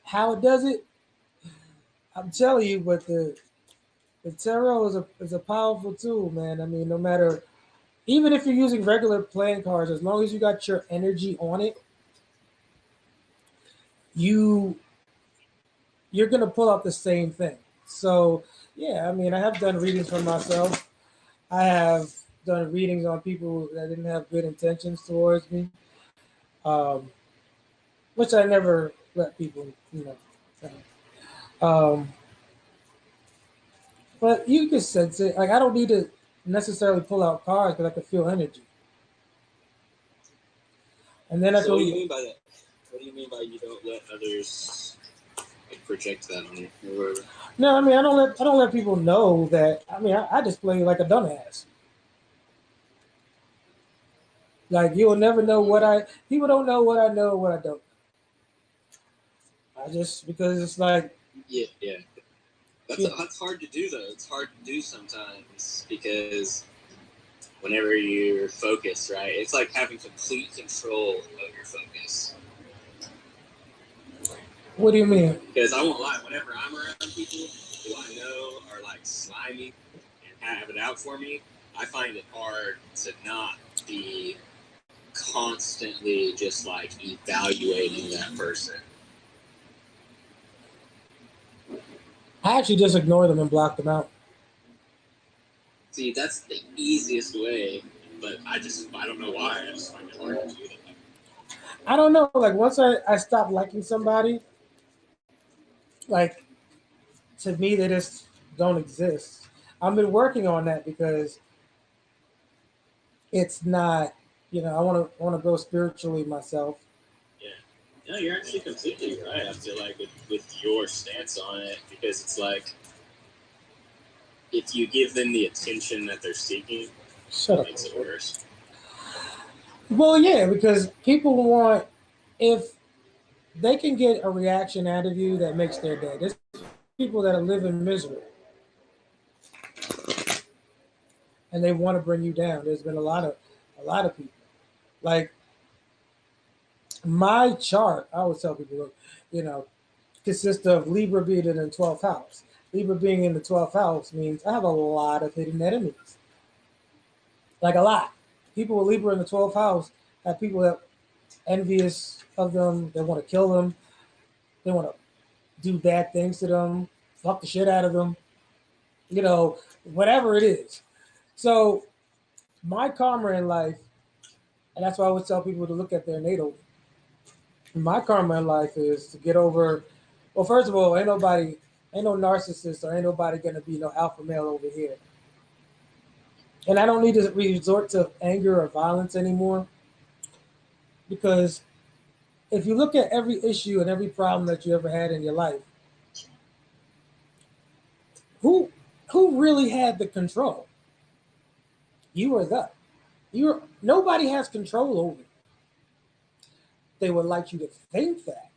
how it does it. I'm telling you, but the tarot is a powerful tool, man. I mean, no matter even if you're using regular playing cards, as long as you got your energy on it, you you're gonna pull out the same thing. So yeah, I mean, I have done readings for myself. I have done readings on people that didn't have good intentions towards me, um, which I never let people, know. Um, but you can sense it. Like I don't need to necessarily pull out cards because I can feel energy, and then I So what do you can. mean by that? What do you mean by you don't let others like project that on you or whatever? No, I mean I don't let people know that. I mean I just play like a dumbass. Like you'll never know what I. People don't know what I know, what I don't. I just because it's like Yeah, yeah. yeah, That's hard to do though. It's hard to do sometimes because whenever you're focused, right? It's like having complete control of your focus. what do you mean? Because I won't lie, whenever I'm around people who I know are like slimy and have it out for me, I find it hard to not be constantly just like evaluating that person. I actually just ignore them and block them out. See, that's the easiest way, but I don't know why. I just find it hard to do that. I don't know. Like once I stop liking somebody, like to me they just don't exist. I've been working on that because it's not. I want to grow spiritually myself. Yeah. No, you're actually completely right. I feel like with your stance on it, because it's like if you give them the attention that they're seeking, Shut it up. makes it worse. Well, yeah, because people want if they can get a reaction out of you that makes their day. There's people that are living misery and they want to bring you down. There's been a lot of people. Like my chart, I always tell people, look, you know, consists of Libra being in the 12th house. Libra being in the 12th house means I have a lot of hidden enemies. Like a lot. People with Libra in the 12th house have people that envious of them, they want to kill them, they want to do bad things to them, fuck the shit out of them, whatever it is. So my karma in life, and that's why I always tell people to look at their natal. My karma in life is to get over. Well, first of all, ain't no narcissist, or ain't nobody gonna be no alpha male over here. And I don't need to resort to anger or violence anymore because if you look at every issue and every problem that you ever had in your life, who who really had the control? You or them. Nobody has control over it. They would like you to think that,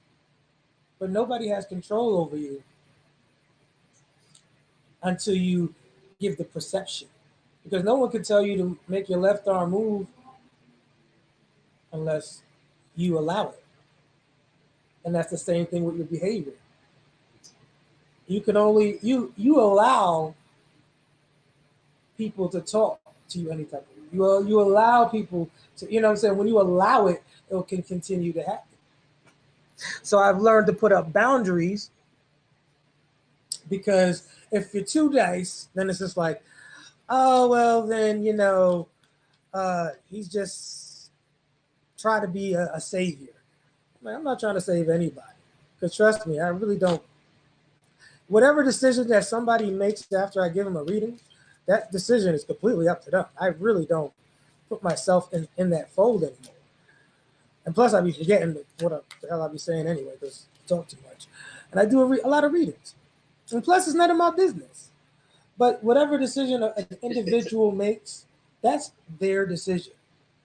but nobody has control over you until you give the perception. Because no one can tell you to make your left arm move unless you allow it. And that's the same thing with your behavior. You can only you allow people to talk to you any type of way. You allow people to, what I'm saying? When you allow it, it can continue to happen. So I've learned to put up boundaries because if you're too nice, then it's just like, oh well, then he's just trying to be a savior. Man, I'm not trying to save anybody. Because trust me, I really don't. Whatever decision that somebody makes after I give them a reading, that decision is completely up to them. I really don't put myself in that fold anymore. And plus, I be forgetting what the hell I be saying anyway because I talk too much. And I do a lot of readings. And plus, it's none of my business. But whatever decision an individual makes, that's their decision.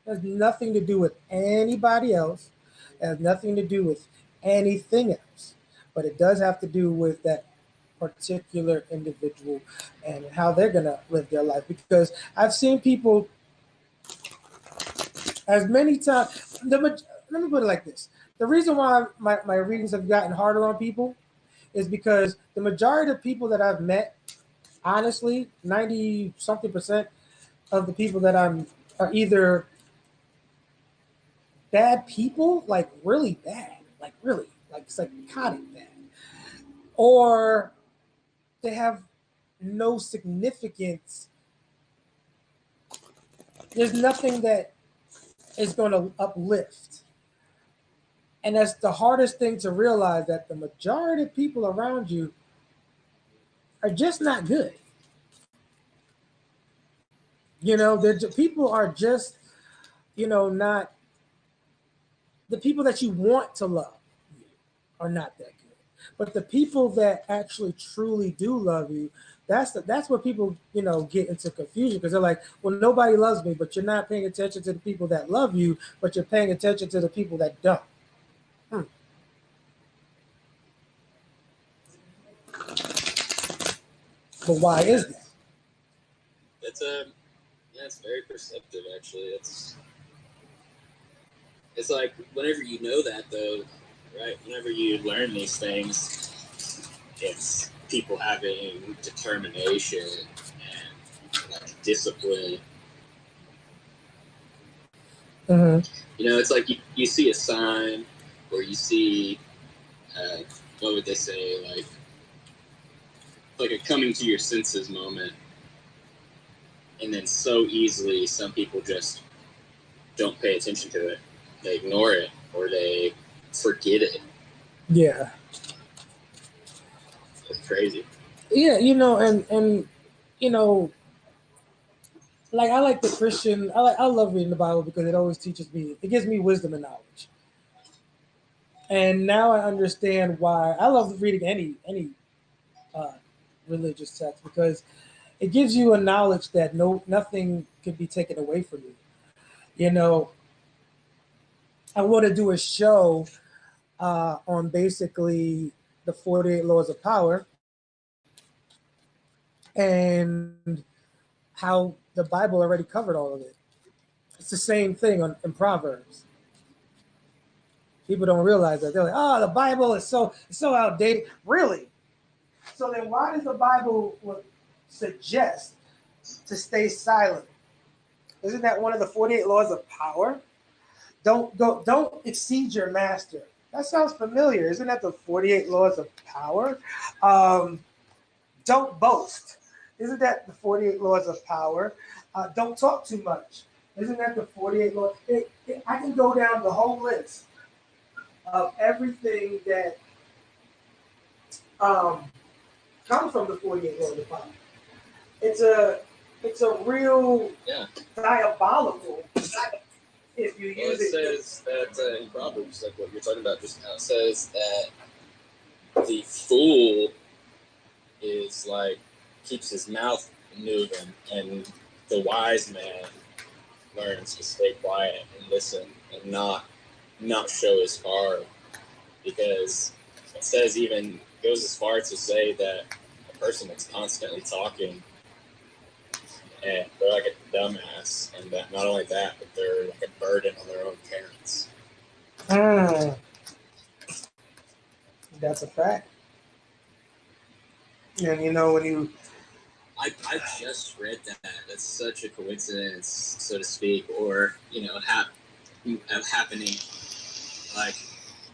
It has nothing to do with anybody else. It has nothing to do with anything else. But it does have to do with that particular individual and how they're going to live their life. Because I've seen people as many times. Let me put it like this. The reason why my readings have gotten harder on people is because the majority of people that I've met, honestly, 90 something percent of the people that are either bad people, like really bad, like really, like psychotic bad, or they have no significance. There's nothing that is going to uplift. And that's the hardest thing to realize, that the majority of people around you are just not good. People are just, not the people that you want to love you are not that good. But the people that actually truly do love you, that's where people, get into confusion because they're like, well, nobody loves me, but you're not paying attention to the people that love you, but you're paying attention to the people that don't. But why is that? That's very perceptive, actually. It's like whenever you know that, though, right? Whenever you learn these things, it's people having determination and like discipline. It's like you see a sign, or you see, what would they say, like a coming to your senses moment, and then so easily some people just don't pay attention to it. They ignore it, or they forget it. Yeah. It's crazy. Yeah, and like I like the Christian. I love reading the Bible because it always teaches me. It gives me wisdom and knowledge. And now I understand why I love reading any religious text, because it gives you a knowledge that nothing can be taken away from you. I want to do a show on basically the 48 laws of power and how the Bible already covered all of it. It's the same thing in Proverbs. People don't realize that. They're like, "Oh, the Bible is so outdated." Really? So then, why does the Bible suggest to stay silent? Isn't that one of the 48 laws of power? Don't exceed your master. That sounds familiar. Isn't that the 48 laws of power? Don't boast. Isn't that the 48 laws of power? Don't talk too much. Isn't that the 48 laws? I can go down the whole list of everything that comes from the 48 laws of power. It's a real diabolical if you use it. It says that in Proverbs, like what you're talking about just now, it says that the fool is like keeps his mouth moving, and the wise man learns to stay quiet and listen and not show his card, because it says, even goes as far to say that a person that's constantly talking, and they're like a dumbass, and that not only that, but they're like a burden on their own parents. That's a fact. And when you I just read that. That's such a coincidence, so to speak, or happening. Like,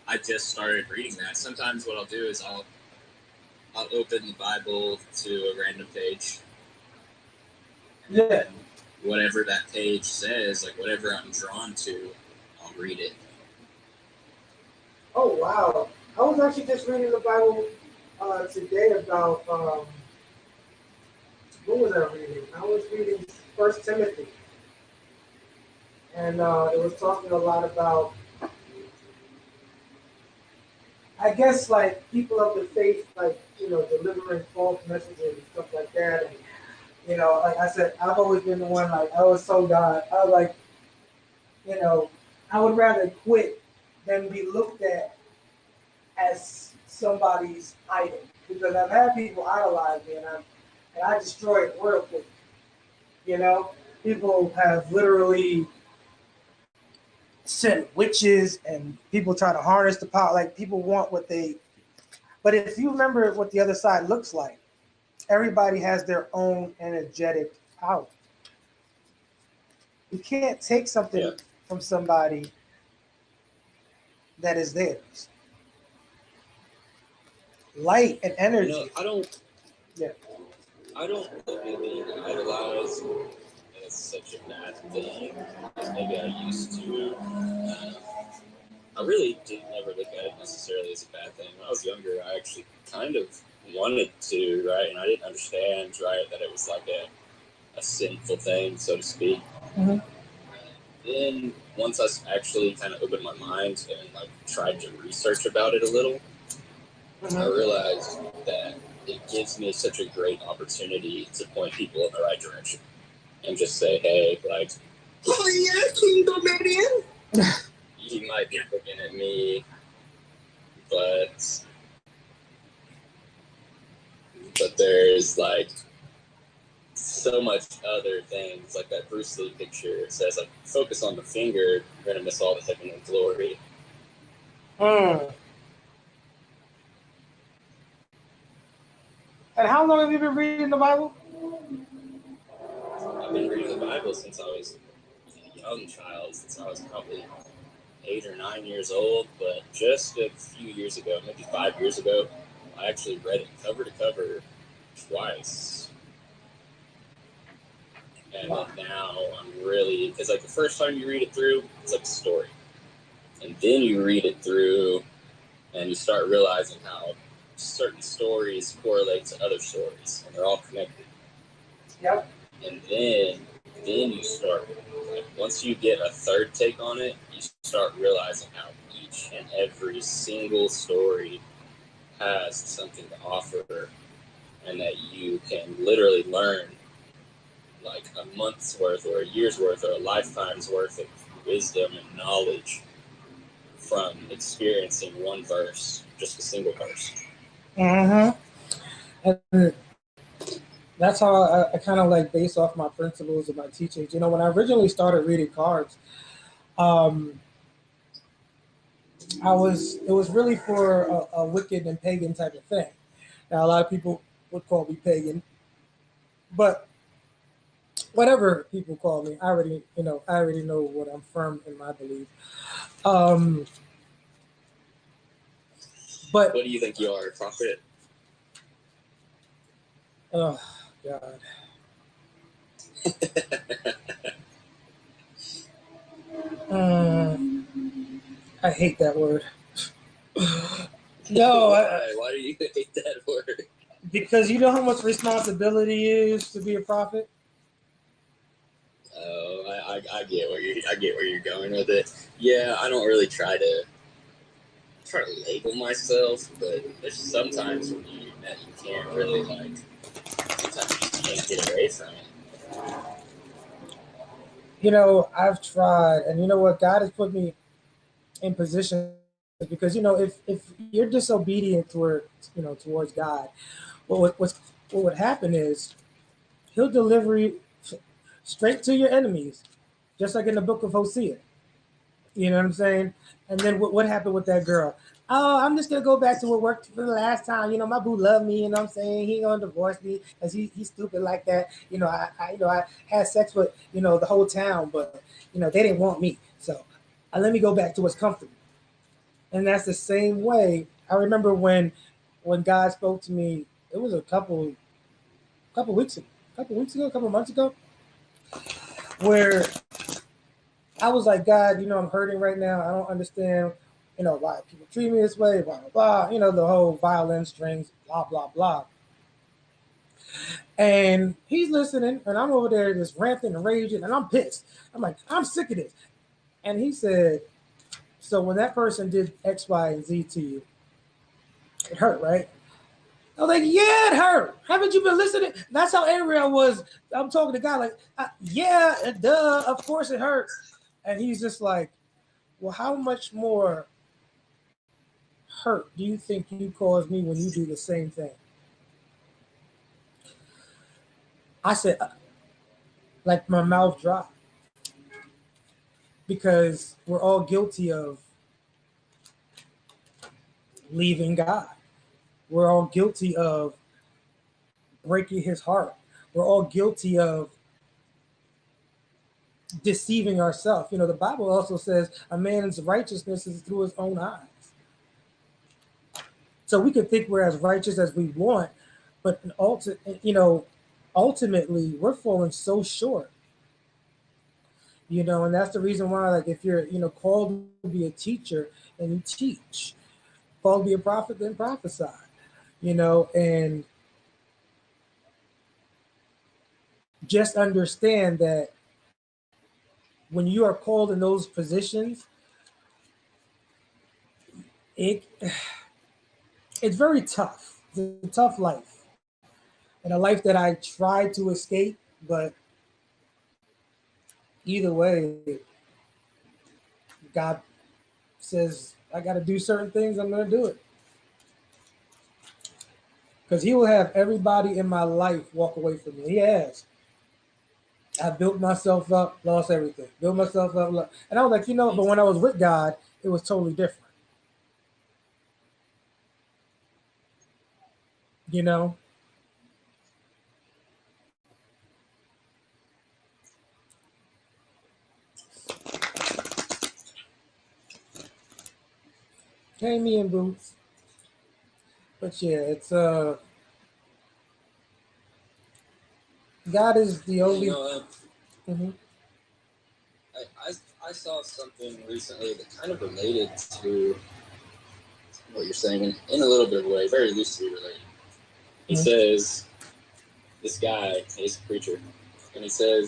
I just started reading that. Sometimes what I'll do is I'll open the Bible to a random page. And whatever that page says, like whatever I'm drawn to, I'll read it. Oh wow! I was actually just reading the Bible today about what was I reading? I was reading 1 Timothy, and it was talking a lot about I guess like people of the faith, like delivering false messages and stuff like that. And like I said, I've always been the one like I always told God, I was like, I would rather quit than be looked at as somebody's idol because I've had people idolize me and I destroy it real quick. You know, people have literally sent witches and people try to harness the power. Like people want what they. But if you remember what the other side looks like, everybody has their own energetic power. You can't take something from somebody that is theirs. Light and energy. I don't. Yeah. I don't look at being idolized as such a bad thing as maybe I used to. I really did never look at it necessarily as a bad thing. When I was younger, I actually kind of wanted to, right? And I didn't understand, right, that it was like a sinful thing, so to speak. Mm-hmm. Then once I actually kind of opened my mind and like tried to research about it a little, I realized that it gives me such a great opportunity to point people in the right direction and just say, hey, like, oh yeah, Kingdom Man. You might be looking at me, but there's like so much other things, like that Bruce Lee picture. It says like, focus on the finger, you're gonna miss all the heaven and glory. And how long have you been reading the Bible? I've been reading the Bible since I was a young child, since I was probably 8 or 9 years old, but just a few years ago, maybe 5 years ago, I actually read it cover to cover twice. And now I'm really, because like the first time you read it through, it's like a story. And then you read it through and you start realizing how certain stories correlate to other stories and they're all connected. Yep. And then you start, like, once you get a third take on it, you start realizing how each and every single story has something to offer and that you can literally learn like a month's worth or a year's worth or a lifetime's worth of wisdom and knowledge from experiencing one verse, just a single verse. And that's how I kind of like base off my principles and my teachings. When I originally started reading cards, it was really for a wicked and pagan type of thing. Now a lot of people would call me pagan, but whatever people call me, I already know what I'm firm in my belief. But what do you think you are, a prophet? Oh God. I hate that word. No, why do you hate that word? Because you know how much responsibility it is to be a prophet. Oh, I get where you're going with it. Yeah, I don't really try to label myself, but there's sometimes when you can't really like. Sometimes you can't get away from it. I've tried, and you know what? God has put me in position because if you're disobedient towards God, what would happen is He'll deliver you straight to your enemies, just like in the book of Hosea. You know what I'm saying? And then what happened with that girl? Oh, I'm just gonna go back to what worked for the last time. My boo loved me. You know what I'm saying? He gonna divorce me because he's stupid like that. I had sex with the whole town, but they didn't want me. So let me go back to what's comfortable. And that's the same way. I remember when God spoke to me. It was a couple months ago, where I was like, God, I'm hurting right now. I don't understand, why people treat me this way, blah, blah, blah, the whole violin strings, blah, blah, blah. And he's listening, and I'm over there just ranting and raging, and I'm pissed. I'm like, I'm sick of this. And he said, so when that person did X, Y, and Z to you, It hurt, right? I was like, yeah, it hurt. Haven't you been listening? That's how angry I was. I'm talking to God like, yeah, duh, of course it hurt. And he's just like, well, how much more hurt do you think you cause me when you do the same thing? I said, like my mouth dropped because we're all guilty of leaving God. We're all guilty of breaking his heart. We're all guilty of deceiving ourselves. You know, the Bible also says a man's righteousness is through his own eyes. So we can think we're as righteous as we want, but ultimately we're falling so short. And that's the reason why, like, if you're, called to be a teacher, and you teach, called to be a prophet, then prophesy, and just understand that when you are called in those positions, it it's very tough. It's a tough life, and a life that I tried to escape, but either way, God says I got to do certain things. I'm going to do it because He will have everybody in my life walk away from me. He has. I built myself up, lost everything. Built myself up, and I was like, but when I was with God, it was totally different. You know. Hey, me and Boots. But yeah, it's God is the only. Mm-hmm. I saw something recently that kind of related to what you're saying in a little bit of a way, very loosely related. He says, this guy, he's a preacher, and he said,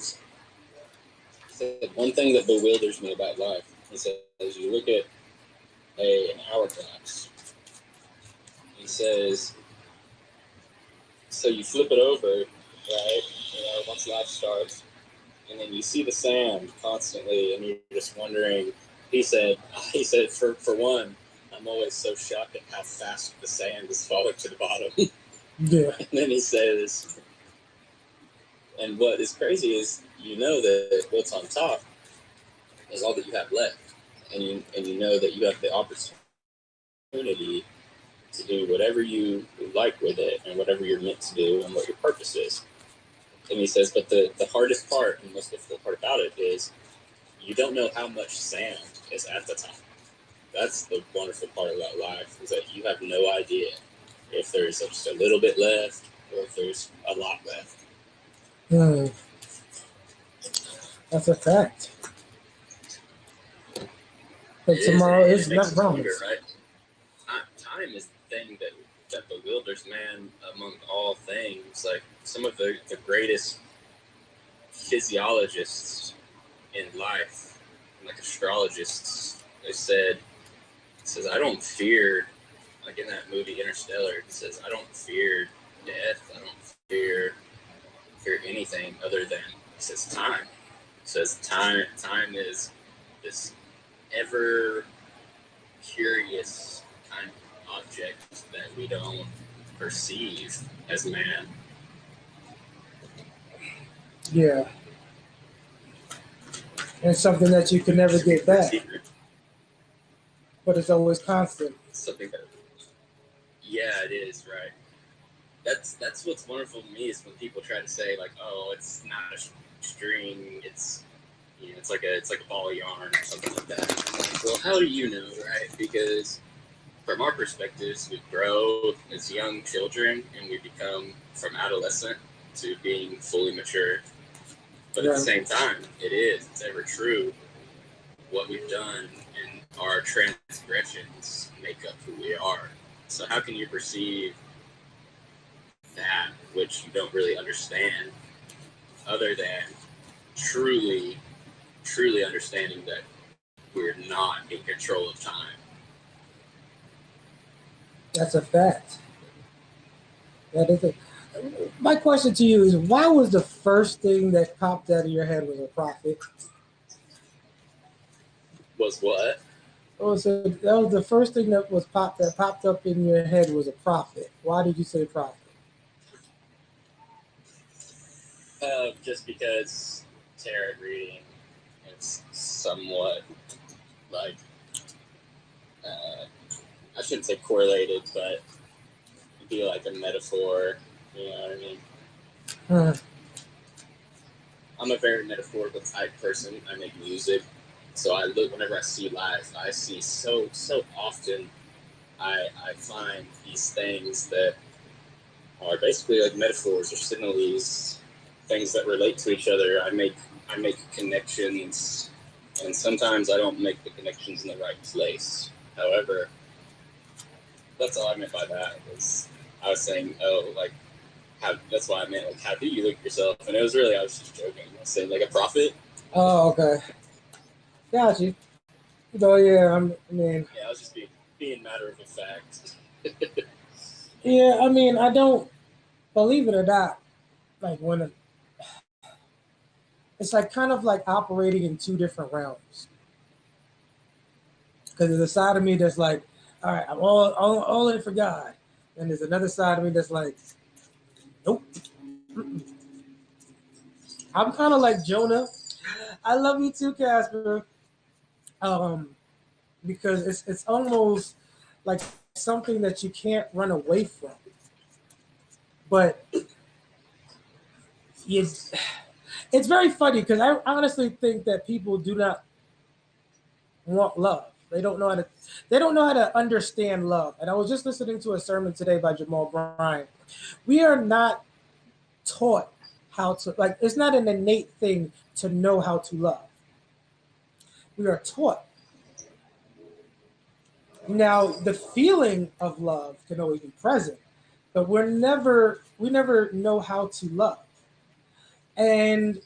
one thing that bewilders me about life, he says, you look at an hourglass, he says, so you flip it over, right, once life starts, and then you see the sand constantly, and you're just wondering, he said, for one, I'm always so shocked at how fast the sand is falling to the bottom. Yeah. And then he says, and what is crazy is, that what's on top is all that you have left. And you know that you have the opportunity to do whatever you like with it and whatever you're meant to do and what your purpose is. And he says, but the hardest part and most difficult part about it is you don't know how much sand is at the top. That's the wonderful part about life, is that you have no idea if there's just a little bit left or if there's a lot left. That's a fact. But tomorrow is not promised. Right? Time is the thing that bewilders man among all things. Like some of the greatest physiologists in life, like astrologists, they says, I don't fear, like in that movie Interstellar, it says, I don't fear death, I don't fear anything other than, it says, time. It says time is this ever curious kind of object that we don't perceive as man. Yeah. And something that you can never get back. But it's always constant. Something that, yeah, it is, right. That's what's wonderful to me is when people try to say like, oh, it's not a string, it's it's like a ball of yarn or something like that. Well, how do you know, right? Because from our perspectives, we grow as young children and we become from adolescent to being fully mature. But at the same time, it's ever true. What we've done and our transgressions make up who we are. So how can you perceive that which you don't really understand other than truly understanding that we're not in control of time? That's a fact. That is it. My question to you is, why was the first thing that popped out of your head was a prophet? Was what? That was the first thing that popped up in your head was a prophet. Why did you say prophet? Just because tarot reading is somewhat like I shouldn't say correlated, but it'd be like a metaphor. You know what I mean? Hmm. I'm a very metaphorical type person. I make music, so I look whenever I see life. I see so often. I find these things that are basically like metaphors or similes, things that relate to each other. I make connections, and sometimes I don't make the connections in the right place. However, that's all I meant by that. Was I was saying, oh, like that's why I meant like, how do you look at yourself? And it was really, I was just joking. I was saying like a prophet. Oh, okay. Got you. Oh yeah, I mean, Yeah, I was just being matter of fact. yeah, I mean, I don't believe it or not. Like it's like kind of like operating in two different realms. Because there's a side of me that's like, all right, I'm all in for God, and there's another side of me that's like, nope. Mm-mm. I'm kind of like Jonah. I love you too, Casper. Um, because it's almost like something that you can't run away from. But it's very funny because I honestly think that people do not want love. They don't know how to understand love. And I was just listening to a sermon today by Jamal Bryant. We are not taught how to, like, it's not an innate thing to know how to love. We are taught. Now, the feeling of love can always be present, but we never know how to love. And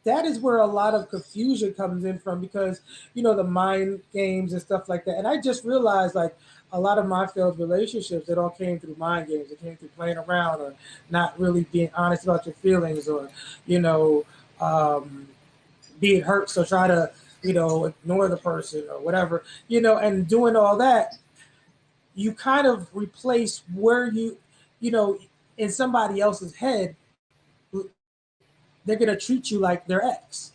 that is where a lot of confusion comes in from because, the mind games and stuff like that. And I just realized, like, a lot of my failed relationships, it all came through mind games. It came through playing around or not really being honest about your feelings or, you know, um, being hurt. So try to, ignore the person or whatever, and doing all that, you kind of replace where you know, in somebody else's head, they're going to treat you like their ex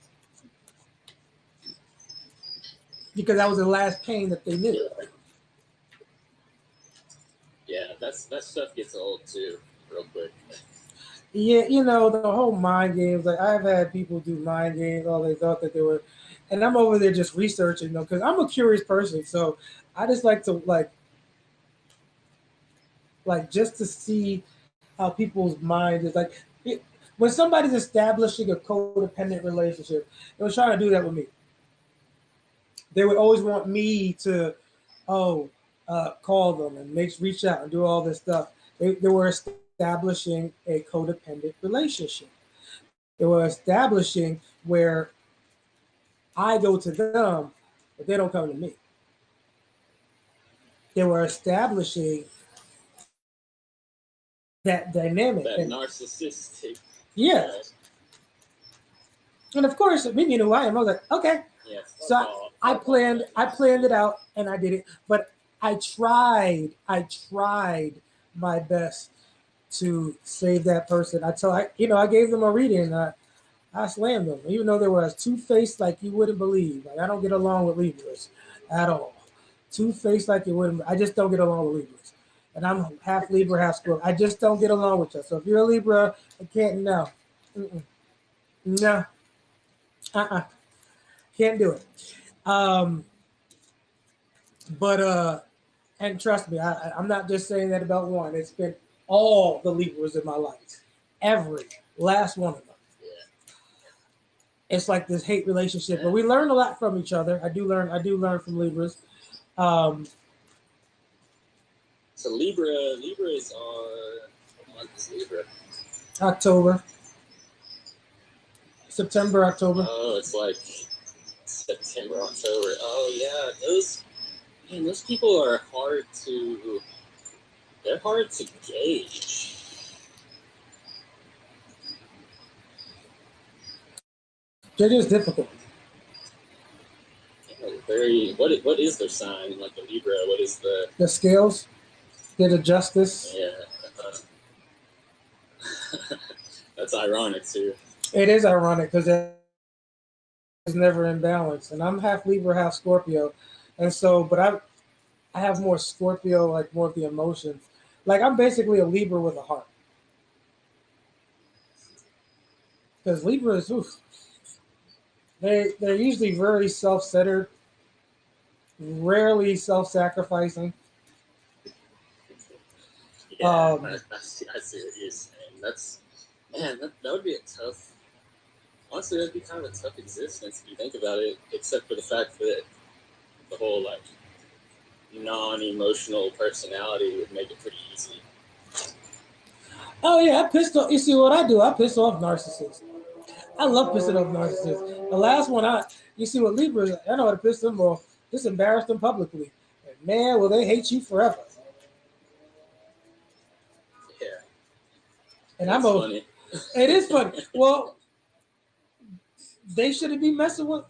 because that was the last pain that they knew. Yeah, that stuff gets old too, real quick. Yeah, the whole mind games. Like I've had people do mind games. All they thought that they were, and I'm over there just researching them because I'm a curious person. So I just like to like just to see how people's mind is like. When somebody's establishing a codependent relationship, they were trying to do that with me. They would always want me to, oh, call them and reach out and do all this stuff. They were establishing a codependent relationship. They were establishing where I go to them, but they don't come to me. They were establishing that dynamic. That narcissistic. Yeah. And of course, me being who I am, I was like, okay. Yeah. So I planned it out and I did it. But I tried my best to save that person. I gave them a reading. I slammed them, even though they were as two-faced like you wouldn't believe. Like I don't get along with Libras at all. Two-faced like you wouldn't. I just don't get along with Libras, and I'm half Libra, half Scorpio. I just don't get along with you. So if you're a Libra, I can't. No, no, can't do it. Um, but and trust me, I'm not just saying that about one. It's been all the Libras in my life, every last one of them. It's like this hate relationship, but we learn a lot from each other. I do learn from Libras. So Libra is on what month is Libra? October, September, October. Oh, it's like September, October. Oh yeah, those people are hard to They're hard to gauge. They're just difficult. Very. What is their sign? Like the Libra. What is the scales? They're the justice. Yeah. That's ironic too. It is ironic because it's never in balance, and I'm half Libra, half Scorpio, and so, but I have more Scorpio, like more of the emotions. Like I'm basically a Libra with a heart, because Libra is oof. They're usually very self-centered, rarely self-sacrificing. Yeah, Um, I see what you're saying. That's man. That would be a tough. Honestly, that'd be kind of a tough existence if you think about it. Except for the fact that the whole like non-emotional personality would make it pretty easy. Oh yeah, I pissed off. You see what I do? I piss off narcissists. I love pissing off narcissists. The last one, you see what Libra is. I know how to piss them off. Just embarrass them publicly. And man, will they hate you forever? Yeah, And that's I'm funny. It is funny. Well, they shouldn't be messing with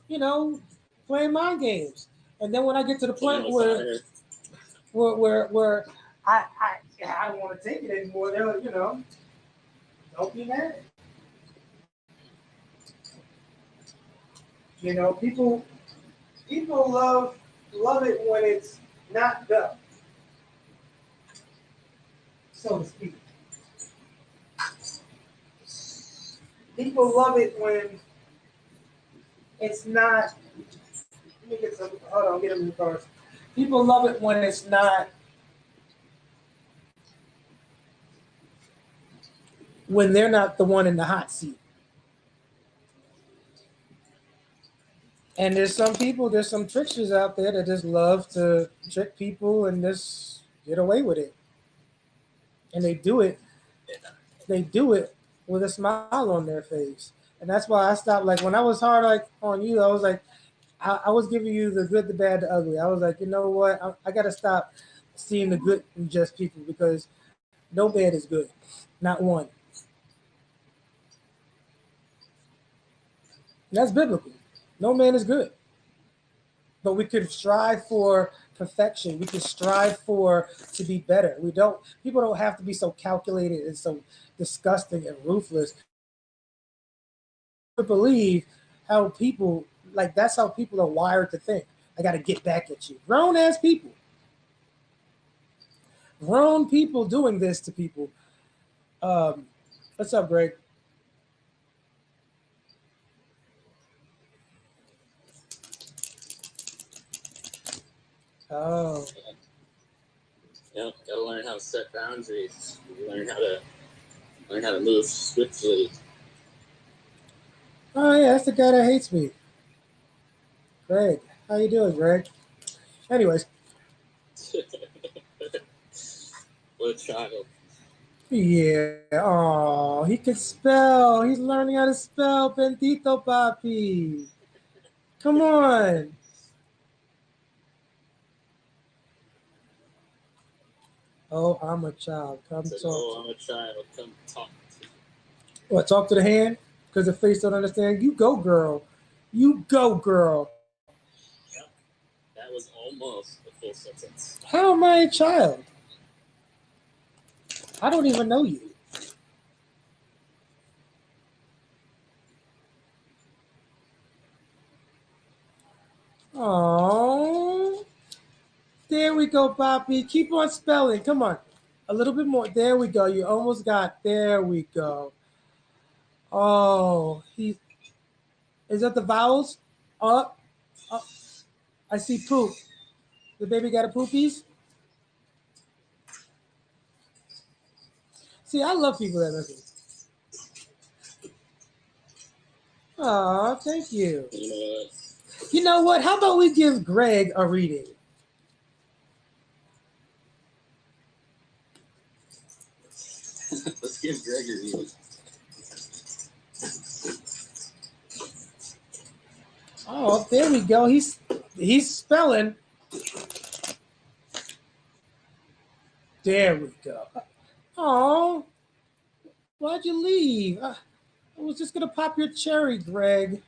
playing mind games. And then when I get to the point where I don't want to take it anymore, they're like, don't be mad. People love it when it's not done, so to speak. People love it when it's not. Let me get some. Hold on, get them in the cars. People love it when it's not. When they're not the one in the hot seat. And there's some tricksters out there that just love to trick people and just get away with it. And they do it with a smile on their face. And that's why I stopped. Like when I was hard like on you, I was like, I was giving you the good, the bad, the ugly. I was like, you know what? I got to stop seeing the good in just people because no bad is good, not one. And that's biblical. No man is good. But we could strive for perfection. We could strive for to be better. People don't have to be so calculated and so disgusting and ruthless. To believe how people that's how people are wired to think. I got to get back at you. Grown people doing this to people. What's up, Greg? Oh. Gotta learn how to set boundaries. Learn how to move swiftly. Oh yeah, that's the guy that hates me. Greg, how you doing, Greg? Anyways, What a child. yeah. Oh, he can spell. He's learning how to spell. Bendito papi. Come on. Oh, I'm a child. Come Said, talk. I'm a child. Come talk to me. What? Talk to the hand because the face don't understand. You go, girl. You go, girl. Yep. That was almost a full sentence. How am I a child? I don't even know you. Oh, there we go, Poppy. Keep on spelling. Come on. A little bit more. There we go. You almost got. There we go. Oh, is that the vowels? Up. Up. I see poop. The baby got a poopies. See, I love people that listen. Oh, thank you. You know what? You know what? How about we give Greg a reading? Let's give Gregory a Oh, there we go. He's spelling. There we go. Oh, why'd you leave? I was just gonna pop your cherry, Greg.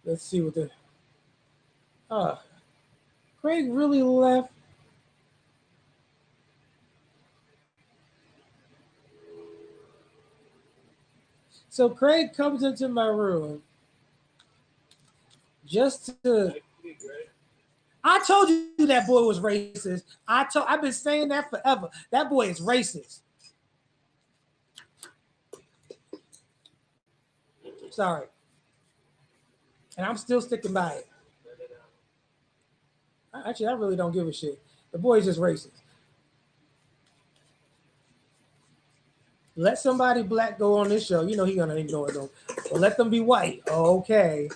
Let's see what the. Greg really left. So Craig comes into my room just to. I told you that boy was racist. I've been saying that forever. That boy is racist. Sorry. And I'm still sticking by it. Actually, I really don't give a shit. The boy's just racist. Let somebody black go on this show. You know he's gonna ignore them. But let them be white. Okay.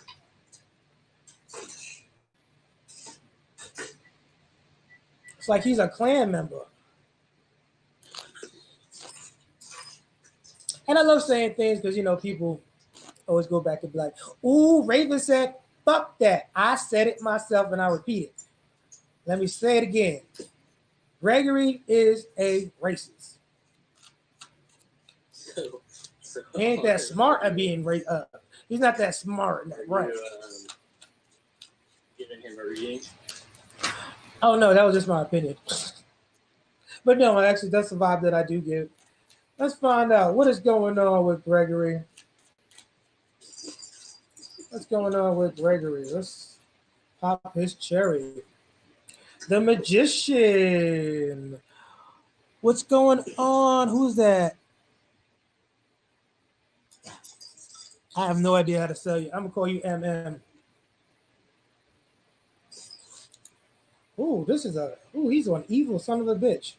It's like he's a Klan member. And I love saying things because, you know, people always go back and be like, ooh, Raven said, fuck that. I said it myself and I repeat it. Let me say it again. Gregory is a racist. He ain't that smart at being racist. He's not that smart in that right. Giving him a reading? Oh, no, that was just my opinion. But no, actually, that's the vibe that I do give. Let's find out what is going on with Gregory. What's going on with Gregory? Let's pop his cherry. The Magician. What's going on? Who's that? I have no idea how to spell you. I'm gonna call you MM. Ooh, he's an evil son of a bitch.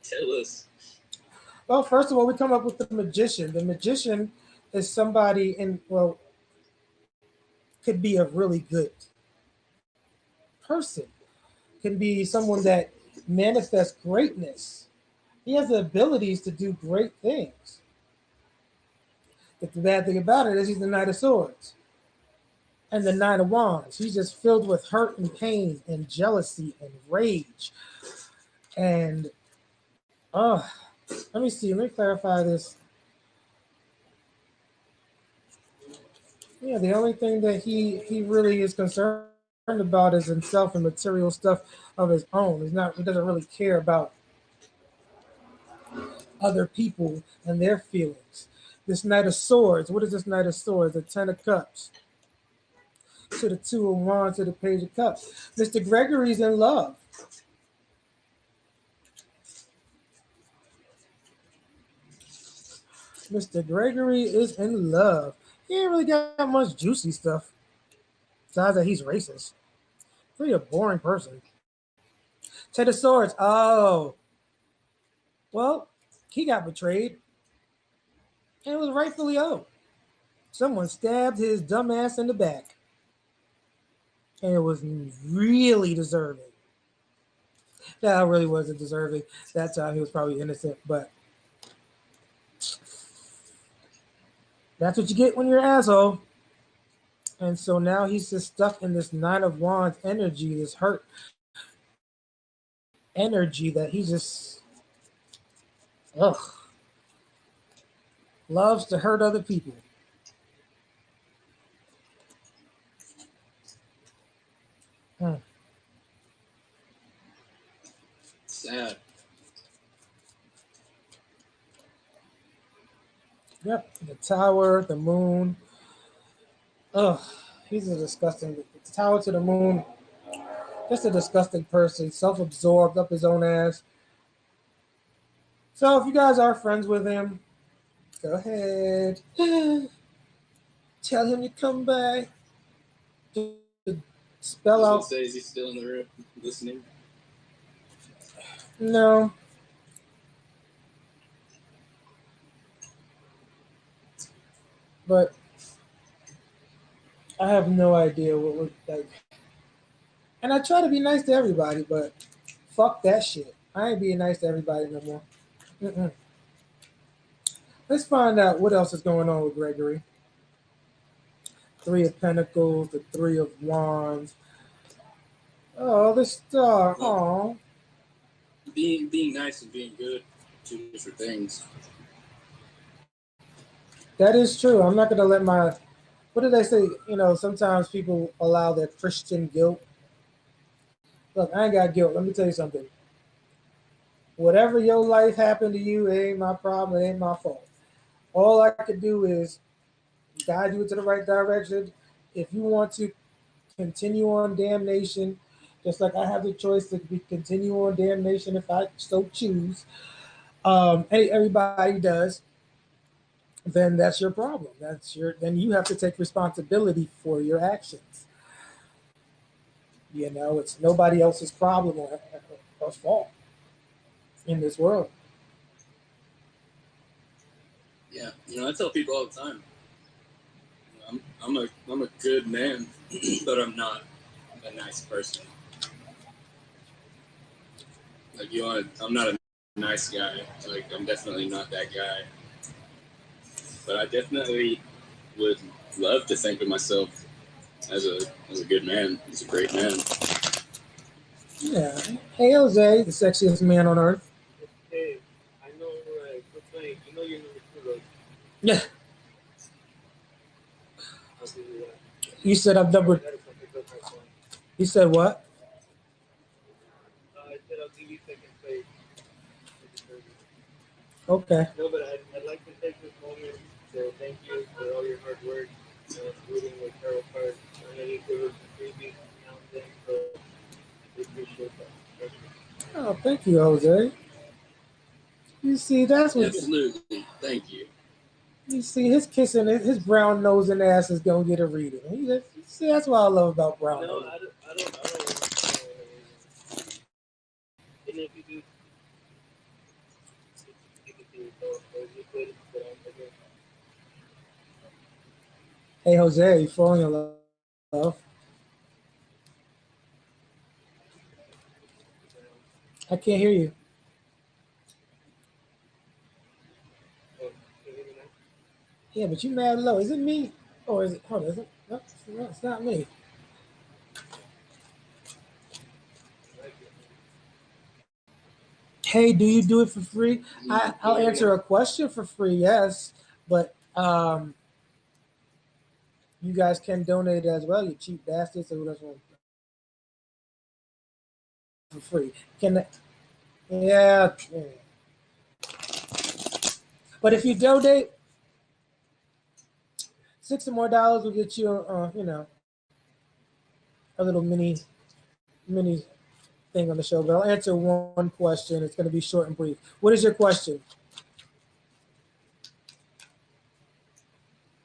Tell us. Well, first of all, we come up with the Magician. The Magician is somebody could be a really good person. Can be someone that manifests greatness. He has the abilities to do great things. But the bad thing about it is he's the Knight of Swords and the Knight of Wands. He's just filled with hurt and pain and jealousy and rage. And let me see. Let me clarify this. Yeah, the only thing that he really is concerned about is himself and material stuff of his own. He doesn't really care about other people and their feelings. This Knight of Swords. What is this Knight of Swords? The Ten of Cups. To the Two of Wands, to the Page of Cups. Mr. Gregory's in love. Mr. Gregory is in love. He ain't really got much juicy stuff. Besides that he's racist. Pretty a boring person. Ten of Swords. Oh. Well, he got betrayed. And it was rightfully owed. Someone stabbed his dumb ass in the back. And it was really deserving. That really wasn't deserving. That time he was probably innocent, but that's what you get when you're an asshole. And so now he's just stuck in this Nine of Wands energy, this hurt energy that he just loves to hurt other people. Sad. Yep, the Tower, the Moon. He's a disgusting. The Tower to the Moon. Just a disgusting person, self-absorbed, up his own ass. So if you guys are friends with him, go ahead. Tell him to come back. Spell out. Say, is he still in the room listening? No. But I have no idea what would like. And I try to be nice to everybody, but fuck that shit. I ain't being nice to everybody no more. Let's find out what else is going on with Gregory. Three of Pentacles, the Three of Wands. Oh, the Star. Oh, Being nice and being good, two different things. that is true. I'm not going to let my. What do they say? You know, sometimes people allow their Christian guilt. Look, I ain't got guilt. Let me tell you something. Whatever your life happened to you, it ain't my problem. It ain't my fault. All I could do is guide you into the right direction. If you want to continue on damnation, just like I have the choice to continue on damnation if I so choose. Everybody does. Then that's your problem. Then you have to take responsibility for your actions. You know, it's nobody else's problem or fault in this world. Yeah, I tell people all the time, I'm a good man, but I'm not a nice person. Like I'm not a nice guy. Like I'm definitely not that guy. But I definitely would love to think of myself as a good man, as a great man. Yeah. Hey, Jose, the sexiest man on earth. Hey, I know, good thing. You know you're number two, right? Yeah. I'll give you that. You said I'm number. That is something good, my son. You said what? I said I'll give you second place. Okay. No, but I'd like to take this moment to thank you for all your hard work, including with tarot cards. I know you give us some freebies now and then, so we appreciate that. Thank you. Oh, thank you, Jose. You see, that's what. Absolutely, thank you. You see, his kissing, his brown nose and ass is gonna get a reading. See, that's what I love about brown No, nose. I don't. And if you do, you can do it. So you could, but I'm again. Hey, Jose, you falling in love? I can't hear you. Yeah, but you mad low. Is it me? Or is it? Hold on, is it? No, it's not me. Hey, do you do it for free? I'll answer a question for free, yes, but you guys can donate as well. You cheap bastards, so who doesn't want for free? Yeah. But if you donate $6 or more will get you, a little mini thing on the show. But I'll answer one question. It's going to be short and brief. What is your question?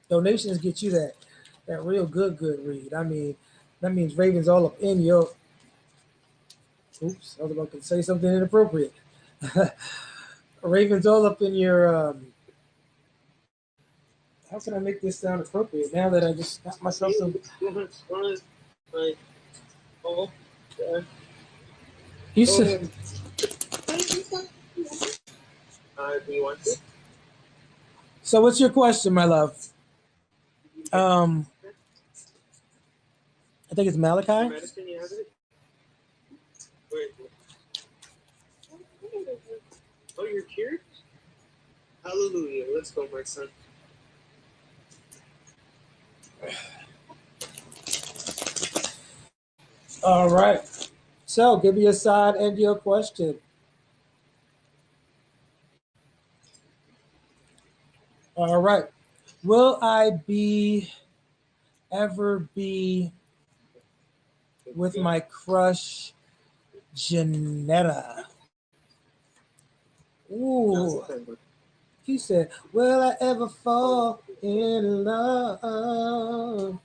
Donations get you that real good read. I mean, that means Raven's all up in your. Oops, I was about to say something inappropriate. Raven's all up in your. How can I make this sound appropriate now that I just got myself some? You said. Do you want to? So, what's your question, my love? I think it's Malachi. Medicine, you have it? Wait. Oh, you're cured? Hallelujah. Let's go, my son. All right. So, give me your side and your question. All right. Will I ever be with my crush, Janetta? Ooh. He said, will I ever fall in love?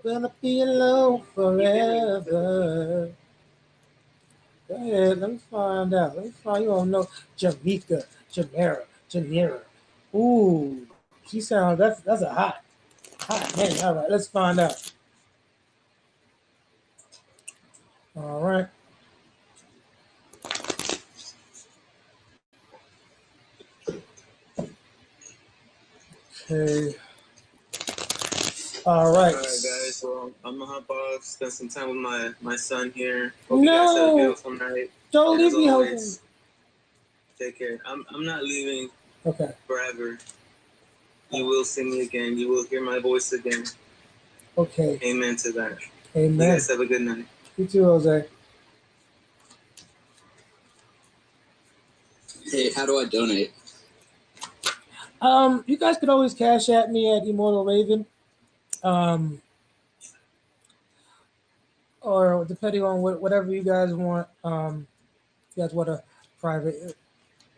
Will I be alone forever? Go ahead, let me find out. Let me find you don't know Jamaica, Janera. Ooh, she sounds that's a hot name. All right, let's find out. All right. Okay. All right. All right, guys. Well, I'm gonna hop off, spend some time with my son here. Hope you guys have a beautiful night. Don't And leave as me always, take care. I'm not leaving Okay. forever. You will see me again. You will hear my voice again. Okay. Amen to that. Amen. You guys have a good night. You too, Jose. Hey, how do I donate? You guys could always cash at me at Immortal Raven. Or depending on whatever you guys want. You guys want a private.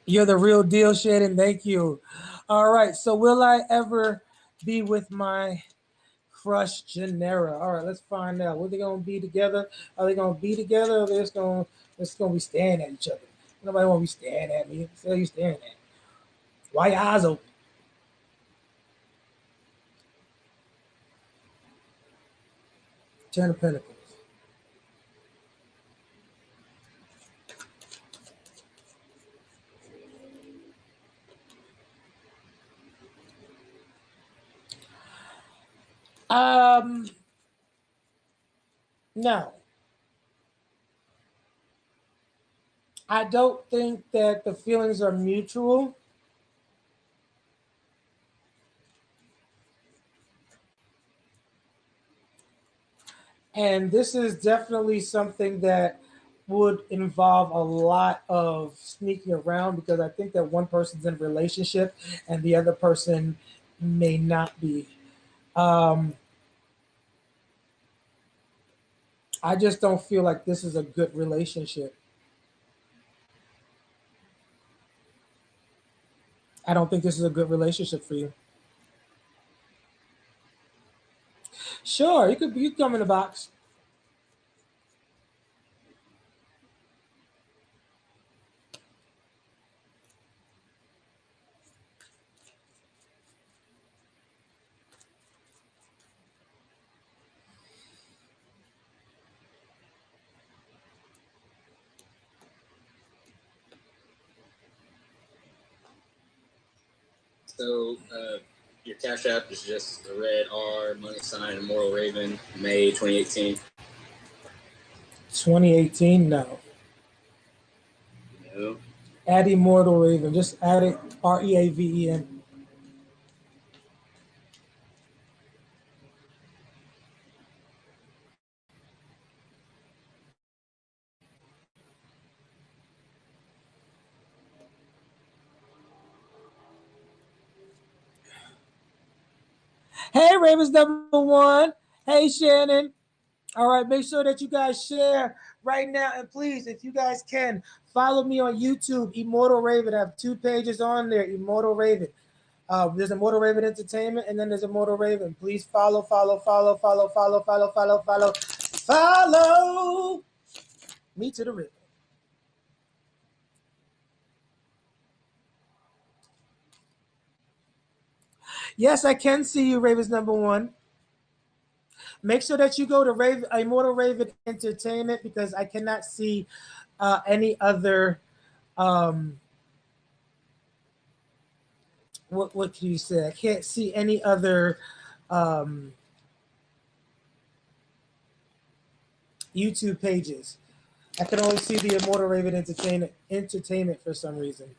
You're the real deal, Shannon. Thank you. All right. So will I ever be with my crush, Genera? All right, let's find out. Were they gonna be together? Are they gonna be together, or they're just gonna be staring at each other? Nobody wanna be staring at me. What are you staring at? Why your eyes open? Ten of Pentacles. No. I don't think that the feelings are mutual. And this is definitely something that would involve a lot of sneaking around, because I think that one person's in a relationship and the other person may not be. I just don't feel like this is a good relationship. I don't think this is a good relationship for you. Sure, you could come in the box. So, your Cash App is just the red R, money sign, Immortal Raven, May 2018. 2018, no. No. Add Immortal Raven. Just add it Reaven. Hey, Ravens #1. Hey, Shannon. All right, make sure that you guys share right now. And please, if you guys can, follow me on YouTube, Immortal Raven. I have 2 pages on there, Immortal Raven. There's Immortal Raven Entertainment, and then there's Immortal Raven. Please follow me to the river. Yes, I can see you, Ravens #1. Make sure that you go to Immortal Raven Entertainment, because I cannot see any other. What can you say? I can't see any other YouTube pages. I can only see the Immortal Raven Entertainment for some reason.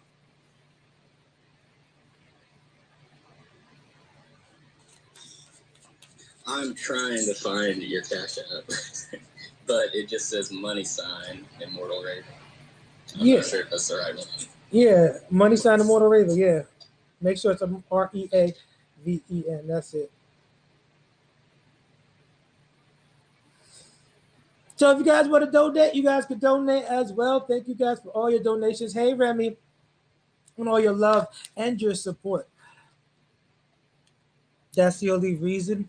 I'm trying to find your Cash App, but it just says money sign, Immortal Raven. I'm not sure if that's the right one. Yeah, money sign Immortal Raven. Yeah, make sure it's Reaven. That's it. So if you guys want to donate, you guys can donate as well. Thank you guys for all your donations. Hey, Remy, and all your love and your support. That's the only reason.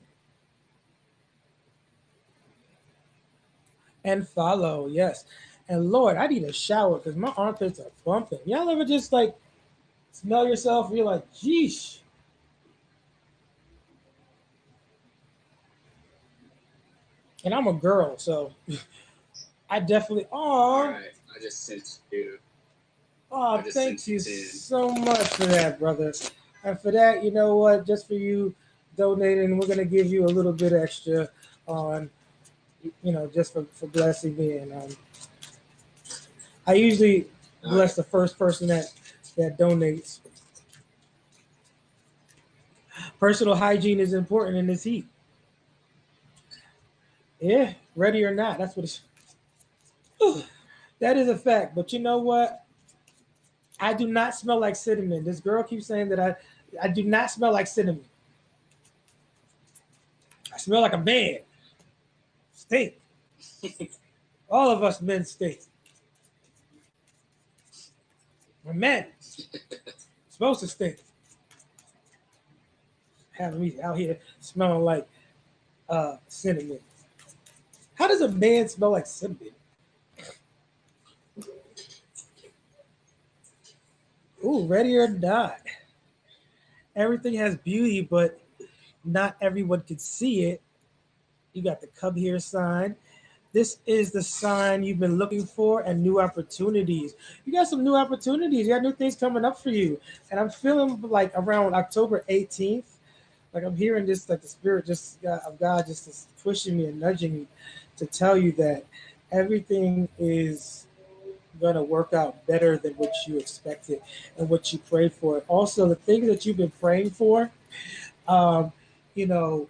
And follow, yes. And Lord, I need a shower because my armpits are bumping. Y'all ever just like smell yourself and you're like, geesh. And I'm a girl, so I definitely. All right, I just sent you. Oh, thank you so much for that, brother. And for that, you know what? Just for you donating, we're gonna give you a little bit extra on, just for blessing me. And I usually bless the first person that donates. Personal hygiene is important in this heat. Yeah, ready or not, that's what it's. That is a fact. But you know what? I do not smell like cinnamon. This girl keeps saying that I do not smell like cinnamon. I smell like a man. Stink. All of us men stink. We're men. Supposed to stink. Having me out here smelling like cinnamon. How does a man smell like cinnamon? Ooh, ready or not. Everything has beauty, but not everyone can see it. You got the come here sign. This is the sign you've been looking for and new opportunities. You got some new opportunities. You got new things coming up for you. And I'm feeling like around October 18th, like I'm hearing this, like the spirit of God just is pushing me and nudging me to tell you that everything is going to work out better than what you expected and what you prayed for. Also, the things that you've been praying for, um, you know,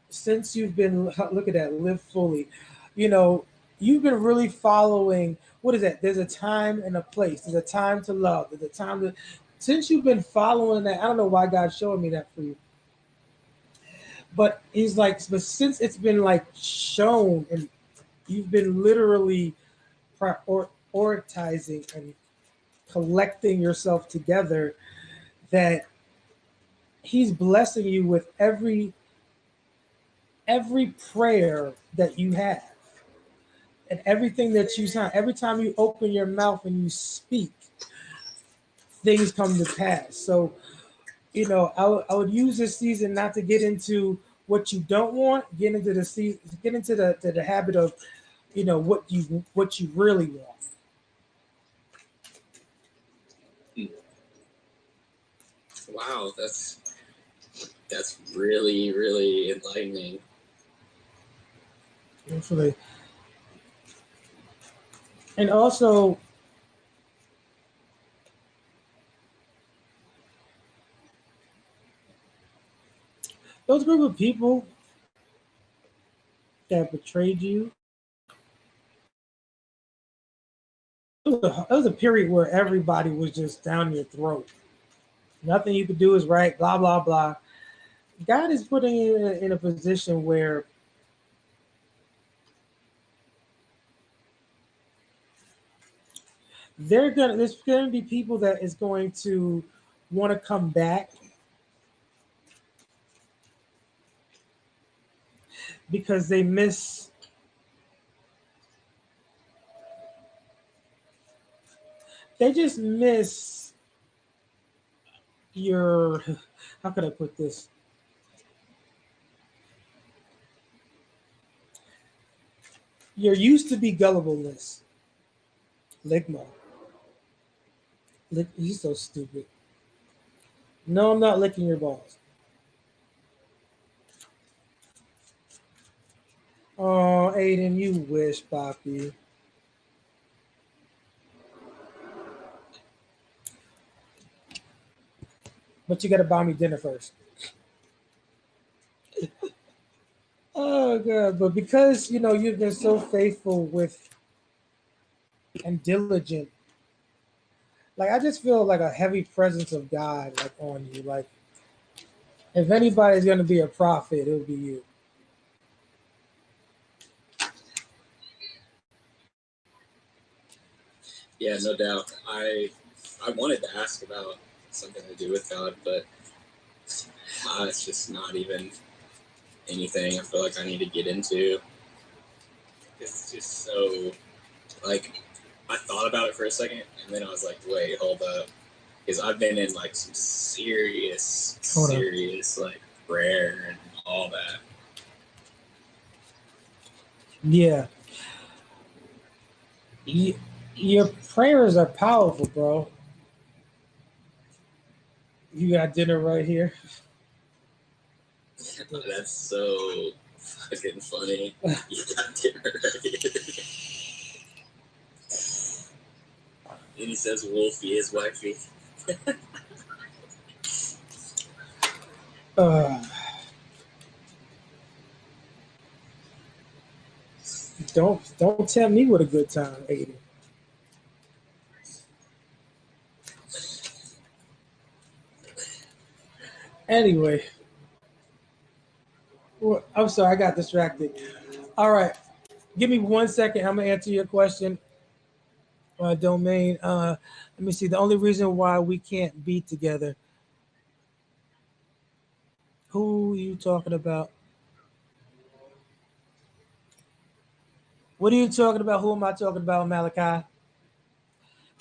since you've been look at that, live fully, you know, you've been really following. What is that? There's a time and a place. There's a time to love. There's a time to. Since you've been following that, I don't know why God's showing me that for you, but He's like, but since it's been like shown and you've been literally prioritizing and collecting yourself together, that He's blessing you with every prayer that you have and everything that you sign. Every time you open your mouth and you speak, things come to pass. So, I would use this season not to get into what you don't want, get into the habit of, what you really want. Wow, that's really, really enlightening. Actually. And also, those group of people that betrayed you, it was a period where everybody was just down your throat. Nothing you could do is right, blah, blah, blah. God is putting you in a position where there's gonna be people that is going to want to come back because they just miss your, how could I put this? Your used to be gullibleness. Ligma. He's so stupid. No, I'm not licking your balls. Oh, Aiden, you wish, Poppy. But you gotta buy me dinner first. Oh god, but because you've been so faithful with and diligent, like I just feel like a heavy presence of God like on you. Like if anybody's gonna be a prophet, it'll be you. Yeah, no doubt. I wanted to ask about something to do with God, but it's just not even anything I feel like I need to get into. It's just so, like, I thought about it for a second, and then I was like, wait, hold up. Because I've been in, like, some serious, like, prayer and all that. Yeah. Your prayers are powerful, bro. You got dinner right here. That's so fucking funny. You got dinner right here. And he says Wolfie is wifey. Don't tell me what a good time, Aiden. Anyway, well, I'm sorry, I got distracted. All right, give me 1 second. I'm gonna answer your question, Domain. Let me see. The only reason why we can't be together. Who are you talking about? What are you talking about? Who am I talking about, Malachi? I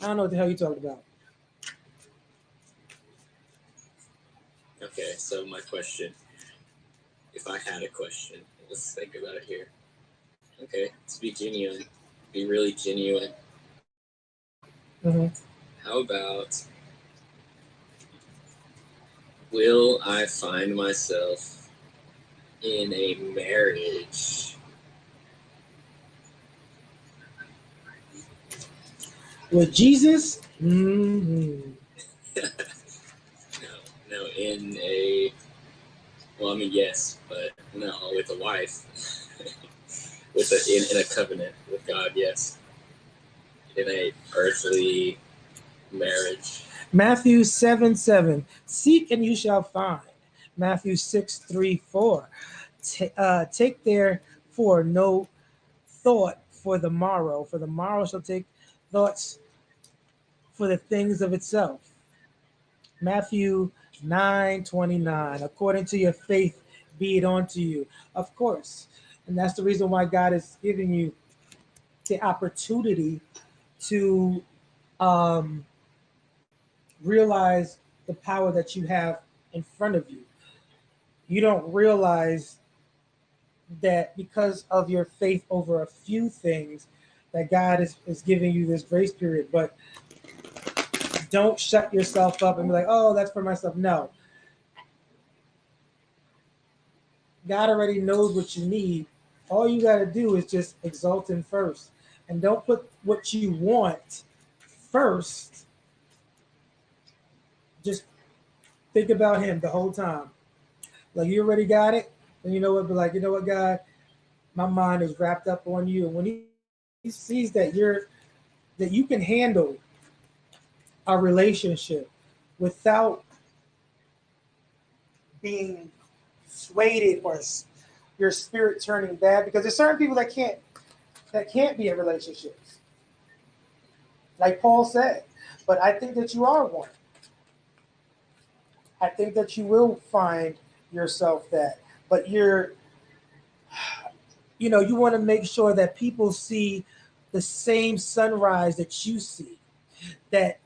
don't know what the hell you're talking about. Okay, so my question, if I had a question, let's think about it here. Okay, let's be genuine. Be really genuine. Mm-hmm. How about, will I find myself in a marriage? With Jesus? Mm-hmm. No, in a, well, I mean, yes, but no, with a wife. In a covenant with God, yes. In a earthly marriage. Matthew 7:7. Seek and you shall find. Matthew 6:3-4. Take therefore no thought for the morrow, for the morrow shall take thoughts for the things of itself. Matthew 9:29. According to your faith be it unto you. Of course. And that's the reason why God is giving you the opportunity to um, realize the power that you have in front of you. You don't realize that because of your faith over a few things, that God is giving you this grace period. But don't shut yourself up and be like, oh, that's for myself. No. God already knows what you need. All you got to do is just exalt Him first. And don't put what you want first. Just think about Him the whole time. Like you already got it. And you know what? Be like, you know what, God? My mind is wrapped up on you. And when He sees that you can handle a relationship without being swayed or your spirit turning bad, because there's certain people that can't be in relationships, like Paul said. But I think that you are one. I think that you will find yourself that, but you want to make sure that people see the same sunrise that you see, that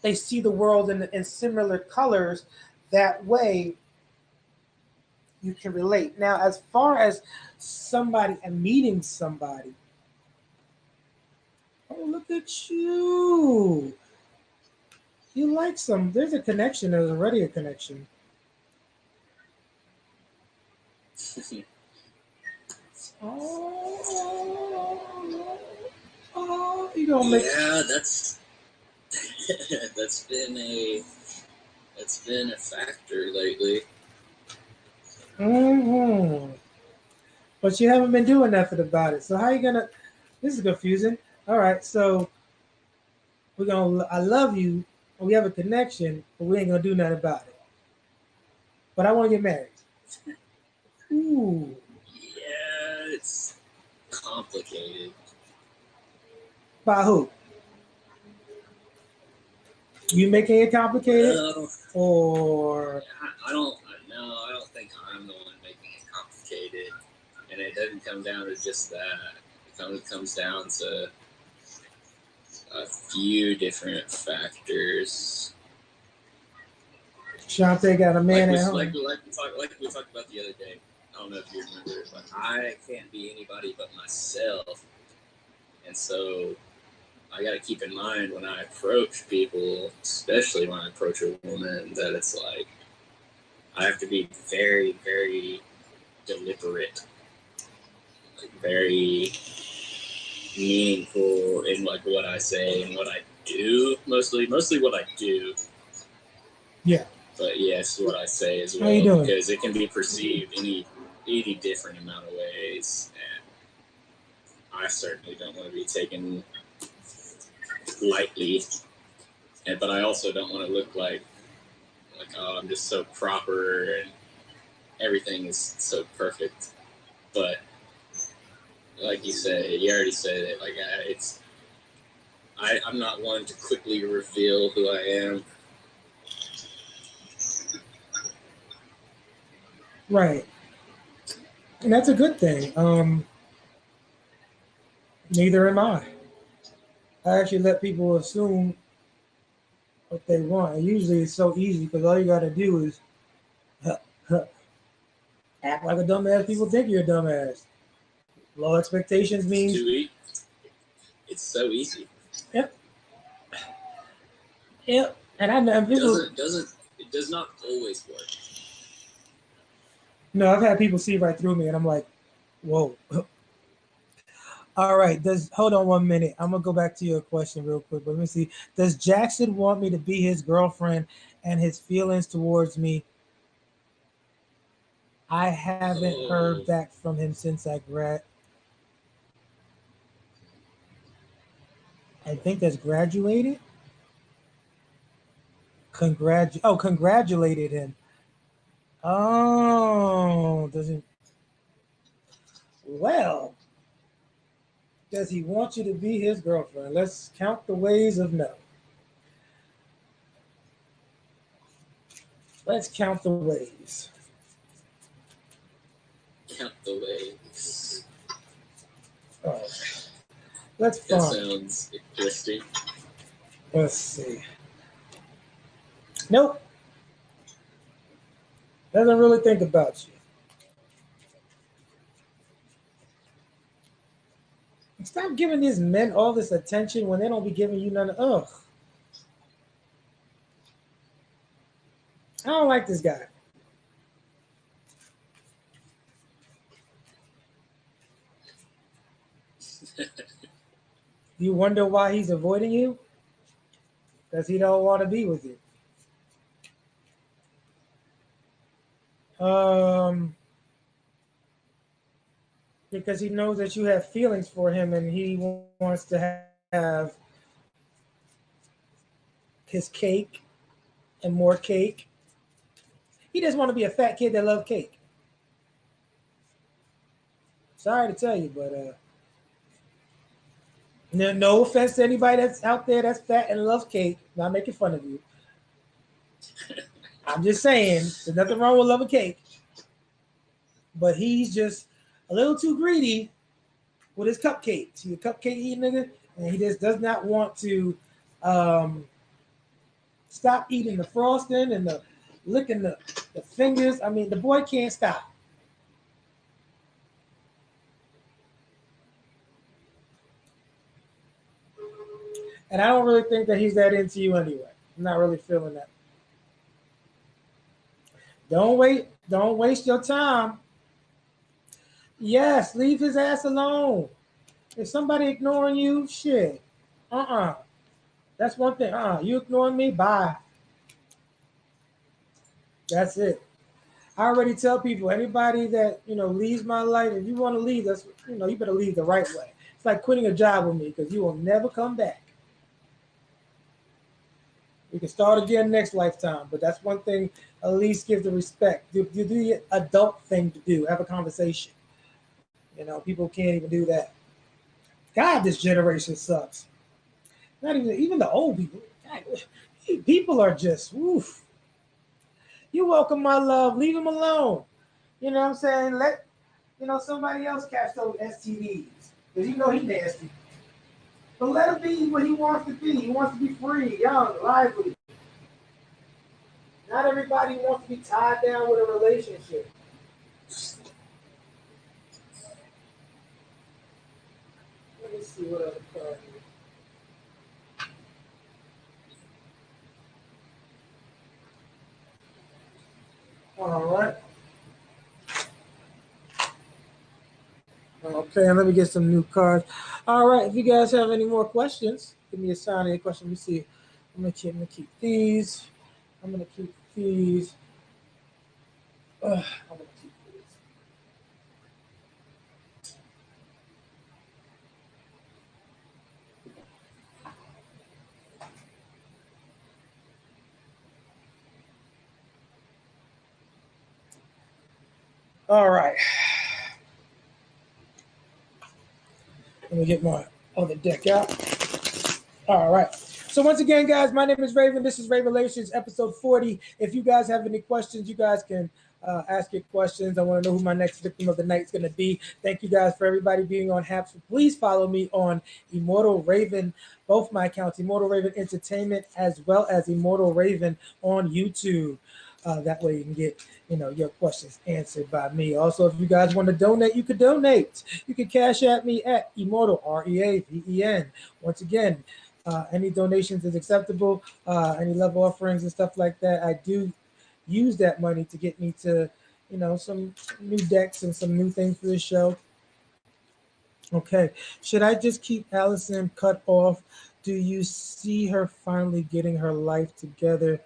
they see the world in similar colors. That way you can relate. Now, as far as somebody and meeting somebody, oh, look at you. You like there's a connection. There's already a connection. Oh, you gonna make. Yeah, that's that's been a factor lately. Mm-hmm. But you haven't been doing nothing about it. So how you gonna? This is confusing. All right, so I love you, and we have a connection, but we ain't gonna do nothing about it. But I want to get married. Ooh. Yeah, it's complicated. By who? You making it complicated, Well, or I don't. No, I don't think I'm the one making it complicated, and it doesn't come down to just that. It comes down to a few different factors. Shante got a man at home? Like we talked about the other day. I don't know if you remember, but I can't be anybody but myself, and so I got to keep in mind when I approach people, especially when I approach a woman, that it's like I have to be very, very deliberate, like very meaningful in like what I say and what I do. Mostly what I do. Yeah. But yes, what I say as How you well, doing? because it can be perceived any different amount of ways, and I certainly don't want to be taken lightly. But I also don't want to look like oh, I'm just so proper and everything is so perfect. But like you said, you already said it. Like I'm not one to quickly reveal who I am. Right. And that's a good thing. Neither am I. I actually let people assume what they want. And usually it's so easy because all you got to do is act like a dumbass. People think you're a dumbass. Low expectations means. It's so easy. Yep. Yep. And I know people. It does not always work. No, I've had people see right through me, and I'm like, whoa. All right. Hold on 1 minute. I'm gonna go back to your question real quick. But let me see. Does Jackson want me to be his girlfriend and his feelings towards me? I haven't heard back from him since I think that's graduated. Congratulated him. Oh, doesn't. Well, does he want you to be his girlfriend? Let's count the ways of no. Let's count the ways. Count the ways. Oh, let's That find. sounds interesting. Let's see. Nope. Doesn't really think about you. Stop giving these men all this attention when they don't be giving you none. Ugh. I don't like this guy. You wonder why he's avoiding you? Because he don't want to be with you. Because he knows that you have feelings for him and he wants to have his cake and more cake. He just want to be a fat kid that loves cake. Sorry to tell you, but no offense to anybody that's out there that's fat and loves cake. Not making fun of you. I'm just saying there's nothing wrong with loving cake. But he's just a little too greedy with his cupcakes. He's a cupcake eating nigga, and he just does not want to stop eating the frosting and the licking the fingers. I mean, the boy can't stop. And I don't really think that he's that into you anyway. I'm not really feeling that. Don't waste your time. Yes, leave his ass alone. If somebody ignoring you, shit. That's one thing. You ignoring me? Bye. That's it. I already tell people, anybody that leaves my life, if you want to leave, that's you better leave the right way. It's like quitting a job with me because you will never come back. We can start again next lifetime, but that's one thing. At least give the respect. Do the adult thing to do. Have a conversation. People can't even do that. God, this generation sucks. Not even the old people. God, people are just oof. You welcome my love. Leave them alone. You know what I'm saying? Let somebody else catch those STDs. Because he nasty. But let him be what he wants to be. He wants to be free, young, lively. Not everybody wants to be tied down with a relationship. Let me see what other card here. All right. Okay, and let me get some new cards. All right, if you guys have any more questions, give me a sign. Any question? Let me see. I'm gonna keep these. I'm gonna keep these. I'm gonna keep these. All right. Let me get my other deck out. All right. So once again, guys, my name is Raven. This is Rèavén episode 40. If you guys have any questions, you guys can ask your questions. I want to know who my next victim of the night is going to be. Thank you guys for everybody being on Haps. Please follow me on Immortal Raven, both my accounts, Immortal Raven Entertainment, as well as Immortal Raven on YouTube. That way you can get, your questions answered by me. Also, if you guys want to donate, you could donate. You can cash at me at Immortal, Reaven. Once again, any donations is acceptable. Any love offerings and stuff like that, I do use that money to get me to, some new decks and some new things for the show. Okay, should I just keep Allison cut off? Do you see her finally getting her life together?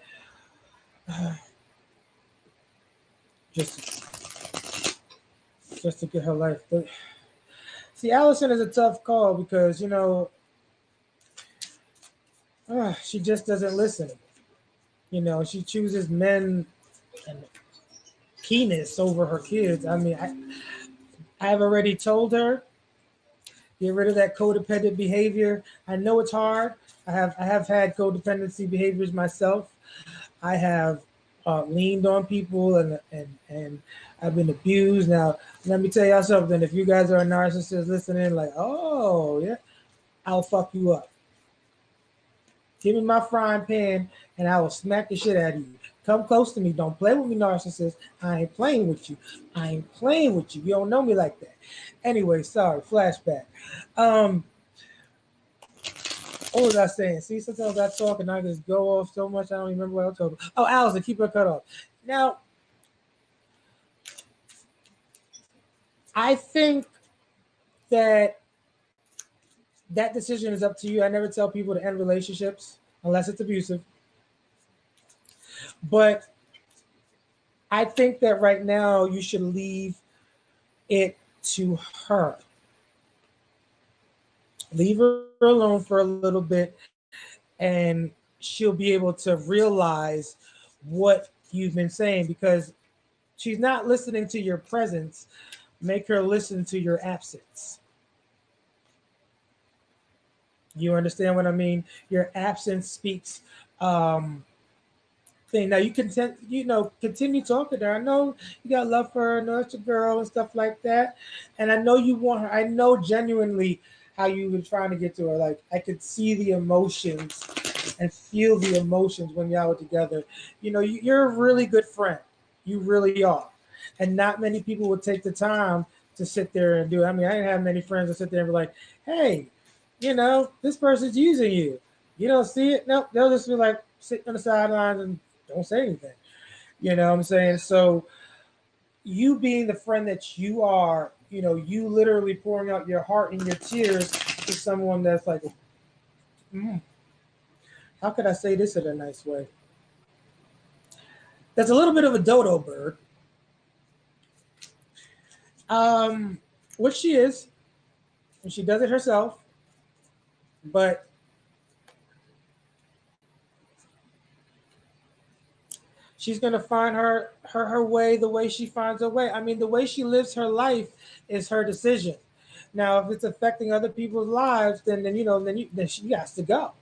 just to get her life. See, Allison is a tough call because she just doesn't listen. She chooses men and penis over her kids. I mean, I've already told her get rid of that codependent behavior. I know it's hard. I have had codependency behaviors myself. I have leaned on people and I've been abused. Now, let me tell y'all something. If you guys are a narcissist listening, like, oh yeah, I'll fuck you up. Give me my frying pan and I will smack the shit out of you. Come close to me. Don't play with me, narcissist. I ain't playing with you. I ain't playing with you. You don't know me like that. Anyway, sorry. Flashback. What was I saying? See, sometimes I talk and I just go off so much I don't remember what I told. Oh, Allison, keep her cut off. Now, I think that decision is up to you. I never tell people to end relationships unless it's abusive. But I think that right now you should leave it to her. Leave her alone for a little bit and she'll be able to realize what you've been saying because she's not listening to your presence. Make her listen to your absence. You understand what I mean? Your absence speaks thing. Now you can continue talking to her. I know you got love for her, I know it's a girl and stuff like that. And I know you want her. I know genuinely how you were trying to get to her. Like I could see the emotions and feel the emotions when y'all were together. You're a really good friend. You really are. And not many people would take the time to sit there and do it. I mean, I didn't have many friends that sit there and be like, hey, this person's using you. You don't see it? Nope. They'll just be like sitting on the sidelines and don't say anything. You know what I'm saying? So you being the friend that you are, you literally pouring out your heart and your tears to someone that's like, how could I say this in a nice way? That's a little bit of a dodo bird. Which she is, and she does it herself, but she's gonna find her way the way she finds her way. I mean, the way she lives her life is her decision. Now, if it's affecting other people's lives, then she has to go,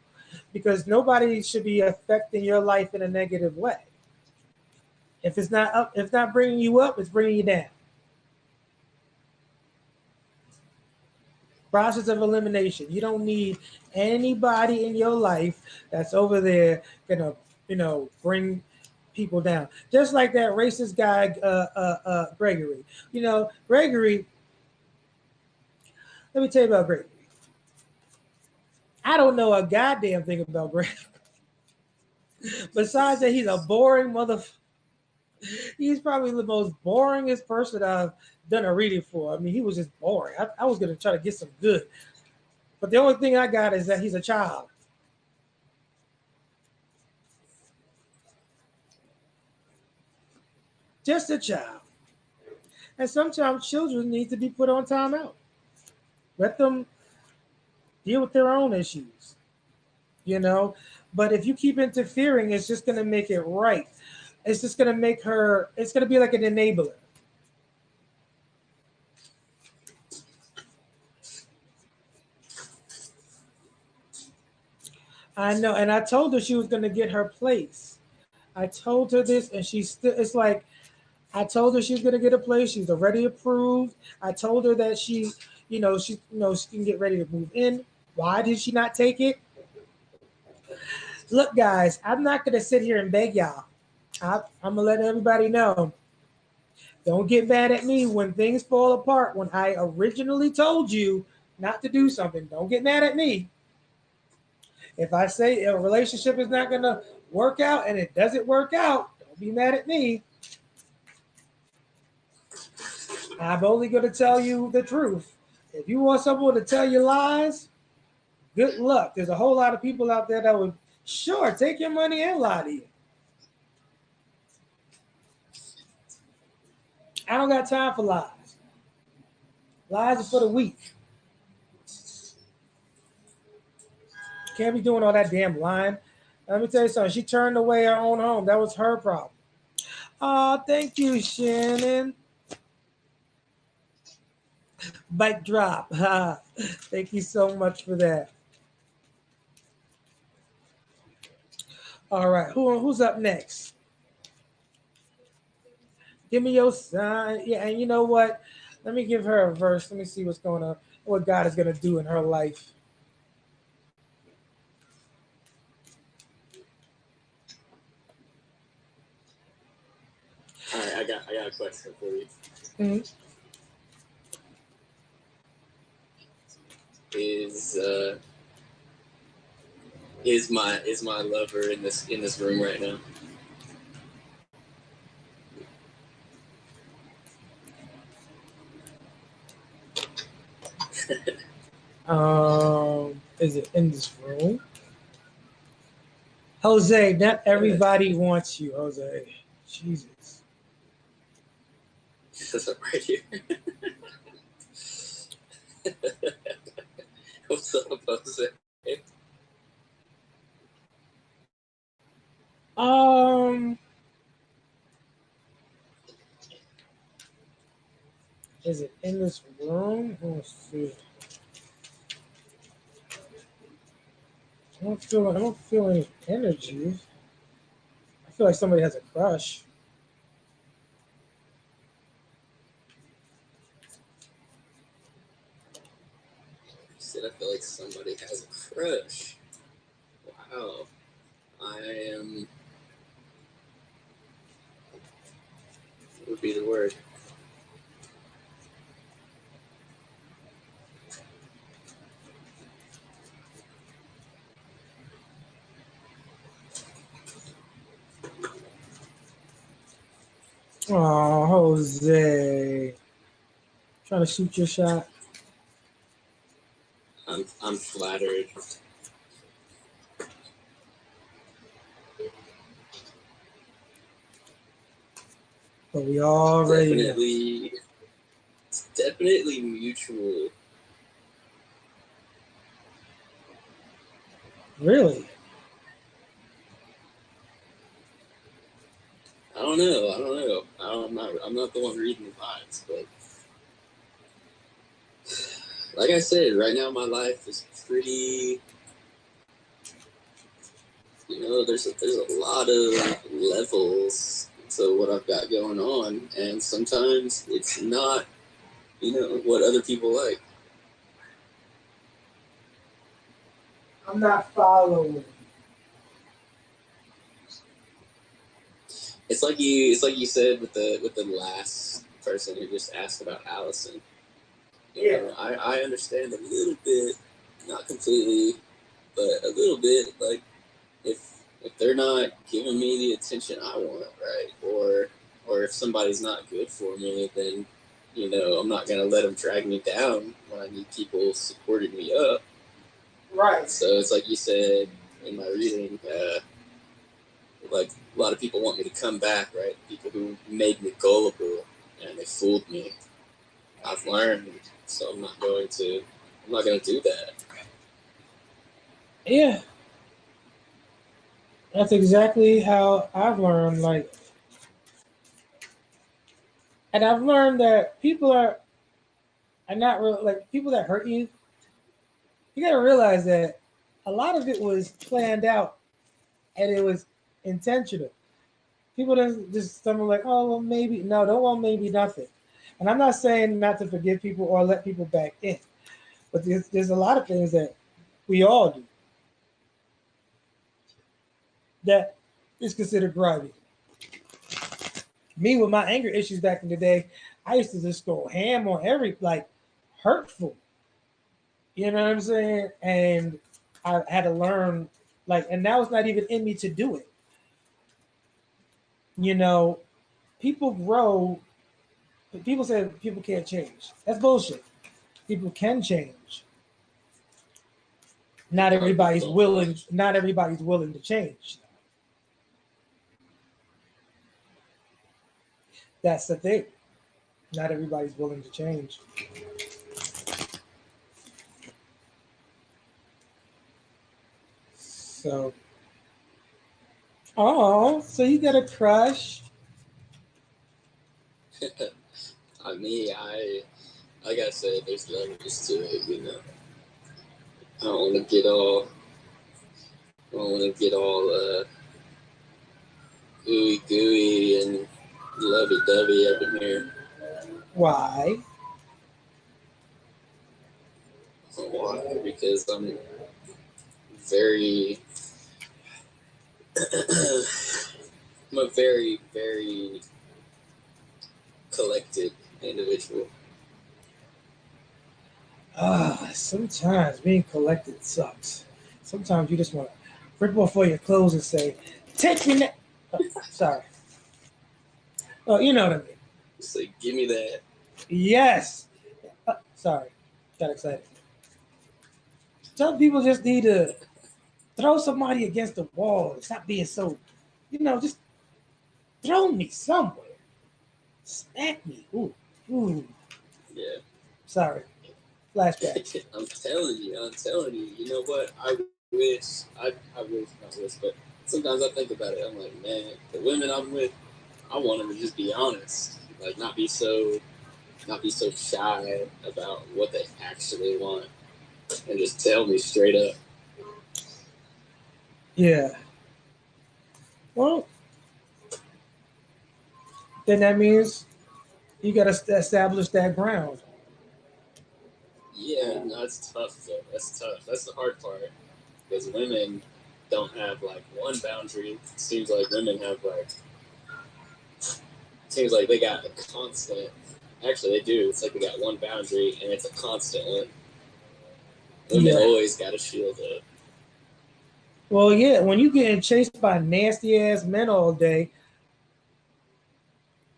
because nobody should be affecting your life in a negative way. If it's not bringing you up, it's bringing you down. Process of elimination. You don't need anybody in your life that's over there gonna, bring people down. Just like that racist guy, Gregory. Gregory. Let me tell you about Gregory. I don't know a goddamn thing about Gregory. Besides that, he's a boring motherfucker. He's probably the most boringest person I've done a reading for. I mean, he was just boring. I was gonna try to get some good, but the only thing I got is that he's a child. Just a child. And sometimes children need to be put on timeout. Let them deal with their own issues, you know. But if you keep interfering, it's just going to make it right. It's just going to make her, it's going to be like an enabler. I know. And I told her she was going to get her place. I told her this, and she's still, it's like, I told her she's going to get a place. She's already approved. I told her that she can get ready to move in. Why did she not take it? Look, guys, I'm not going to sit here and beg y'all. I'm going to let everybody know. Don't get mad at me when things fall apart. When I originally told you not to do something, don't get mad at me. If I say a relationship is not going to work out and it doesn't work out, don't be mad at me. I'm only going to tell you the truth. If you want someone to tell you lies, good luck. There's a whole lot of people out there that would sure take your money and lie to you. I don't got time for lies. Lies are for the weak. Can't be doing all that damn lying. Let me tell you something. She turned away her own home. That was her problem. Oh, thank you, Shannon. Bike drop. Thank you so much for that. All right. Who's up next? Give me your sign. Yeah, and you know what? Let me give her a verse. Let me see what's going on. What God is going to do in her life. All right, I got a question for you. Mm-hmm. Is my lover in this room right now? Is it in this room? Jose, not everybody wants you, Jose. Jesus. Is it right here? What's up, Jose? Is it in this room? Let's see. I don't feel any energy. I feel like somebody has a crush. You said I feel like somebody has a crush. Wow. I am. What would be the word? Oh, Jose. Trying to shoot your shot. I'm flattered. But we already It's definitely mutual. Really? I don't know. I'm not the one reading the vibes, but like I said, right now my life is pretty. There's a lot of levels to what I've got going on, and sometimes it's not, what other people like. I'm not following. It's like you said with the last person who just asked about Allison. I understand a little bit, not completely, but a little bit. Like if they're not giving me the attention I want, right, or or if somebody's not good for me, then, you know, I'm not going to let them drag me down when I need people supporting me up. Right. So it's like you said in my reading, like a lot of people want me to come back, right? People who made me gullible and they fooled me. I've learned, so I'm not going to do that. Yeah. That's exactly how I've learned, like, and I've learned that people are not real, like, people that hurt you, you gotta realize that a lot of it was planned out and it was intentional. People don't just stumble like, oh, well, maybe. No, don't want maybe nothing. And I'm not saying not to forgive people or let people back in, but there's a lot of things that we all do that is considered grimy. Me with my anger issues back in the day, I used to just go ham on every, like, hurtful. You know what I'm saying? And I had to learn, like, and now it's not even in me to do it. You know, people grow. People say people can't change. That's bullshit. People can change. Not everybody's willing. Not everybody's willing to change. That's the thing. Not everybody's willing to change. So, oh, so you got a crush? I mean, like I said, there's levels to it, you know. I don't want to get all ooey gooey and lovey dovey up in here. Why? Why? Because I'm very I'm a very, very collected individual. Sometimes being collected sucks. Sometimes you just want to rip off all your clothes and say, "Take me now." Oh, sorry. Oh, you know what I mean. It's like, give me that. Yes. Sorry. Got excited. Some people just need to throw somebody against the wall and stop being so, just throw me somewhere. Smack me. Ooh. Ooh. Yeah. Sorry. Flashbacks. I'm telling you. You know what? I wish, not wish, but sometimes I think about it. I'm like, man, the women I'm with, I want them to just be honest. Like, not be so shy about what they actually want, and just tell me straight up. Yeah. Well, then that means you got to establish that ground. Yeah, no, that's tough though. That's tough. That's the hard part, because women don't have like one boundary. It seems like women have like. Seems like they got a constant. Actually, they do. It's like they got one boundary, and it's a constant one. Women always got a shield up. Well, yeah, when you getting chased by nasty ass men all day,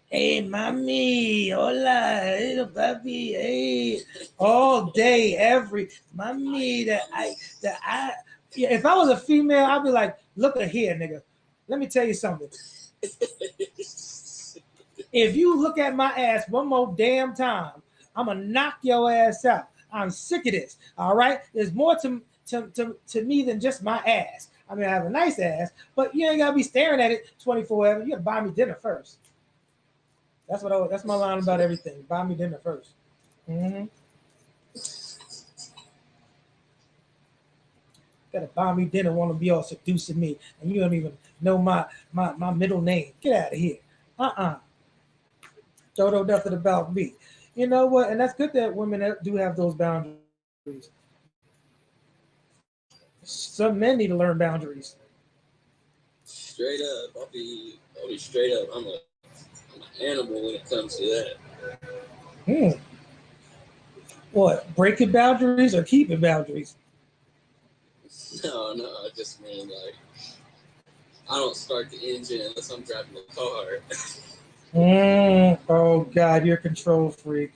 hey, mami, hola, hey, papi, hey, all day, every mami yeah, if I was a female, I'd be like, look at here, nigga. Let me tell you something. If you look at my ass one more damn time, I'm gonna knock your ass out. I'm sick of this. All right, there's more to me than just my ass. I mean, I have a nice ass, but you ain't gotta be staring at it 24/7. You gotta buy me dinner first. That's my line about everything. Buy me dinner 1st. Mm-hmm. Gotta buy me dinner, want to be all seducing me, and you don't even know my middle name. Get out of here. Don't know nothing about me. You know what? And that's good that women do have those boundaries. Some men need to learn boundaries. Straight up, I'll be straight up. I'm an animal when it comes to that. What? Breaking boundaries or keeping boundaries? No, I just mean like I don't start the engine unless I'm driving the car. Oh God, you're a control freak.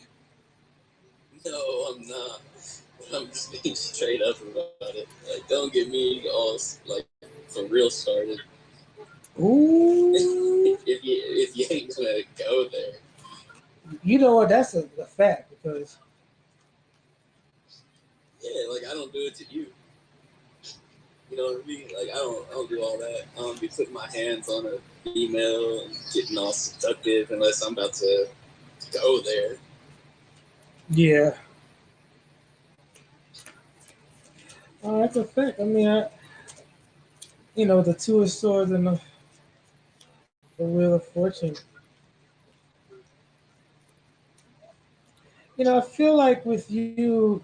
No, I'm not. I'm just being straight up about it. Like, don't get me all like for real started. Ooh. if you ain't gonna go there. You know what? That's a fact because Yeah, like I don't do it to you. You know what I mean? Like I don't do all that. I don't be putting my hands on a female and getting all seductive unless I'm about to go there. yeah. Oh, that's a fact. I mean, the two of swords and the wheel of fortune. I feel like with you,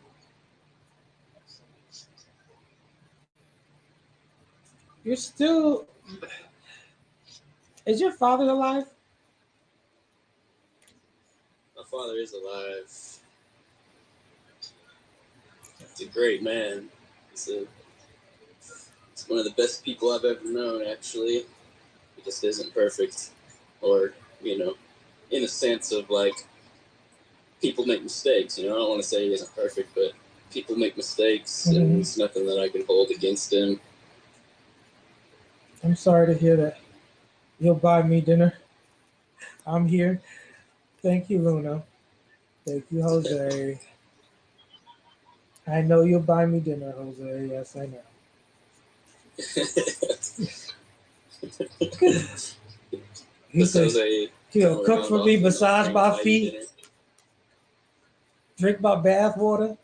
you're still. Is your father alive? My father is alive. He's a great man. He's one of the best people I've ever known, actually. He just isn't perfect. Or, in a sense of like, people make mistakes. I don't want to say he isn't perfect, but people make mistakes, and it's nothing that I can hold against him. I'm sorry to hear that. You'll buy me dinner. I'm here. Thank you, Luna. Thank you, Jose. I know you'll buy me dinner, Jose. Yes, I know. He says he'll cook for me, massage my feet, drink my bath water.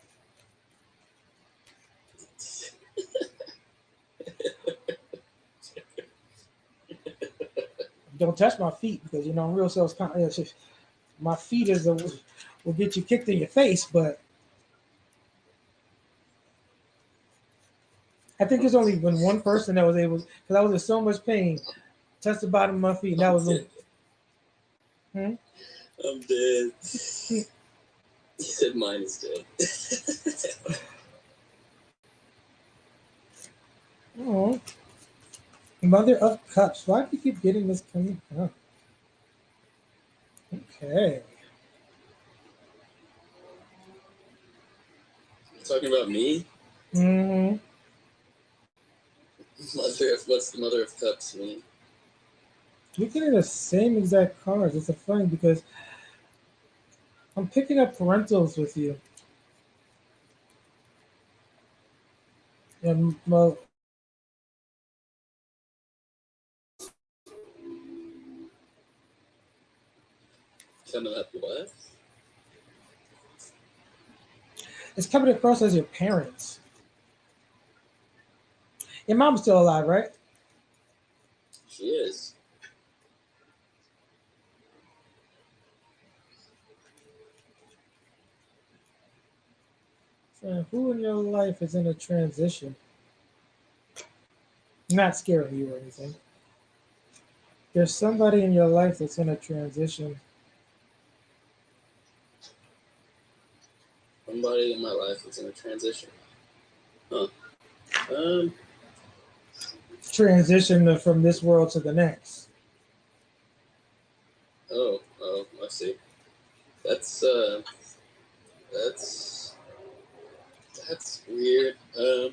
Don't touch my feet because I'm real self-conscious. My feet will get you kicked in your face, but I think there's only been one person that was able, because I was in so much pain, touch the bottom of my feet, and that was Luna. I'm dead. He said mine is dead. Oh, Mother of Cups. Why do you keep getting this coming up? Okay. Talking about me? Mm-hmm. What's the Mother of Cups mean? You're getting the same exact cards. It's a funny because I'm picking up parentals with you. And well, Coming up what? it's coming across as your parents. Your mom's still alive, right? She is. So who in your life is in a transition? Not scaring you or anything. There's somebody in your life that's in a transition. Somebody in my life that's in a transition. Huh. Transition from this world to the next. Oh, I see. That's weird. I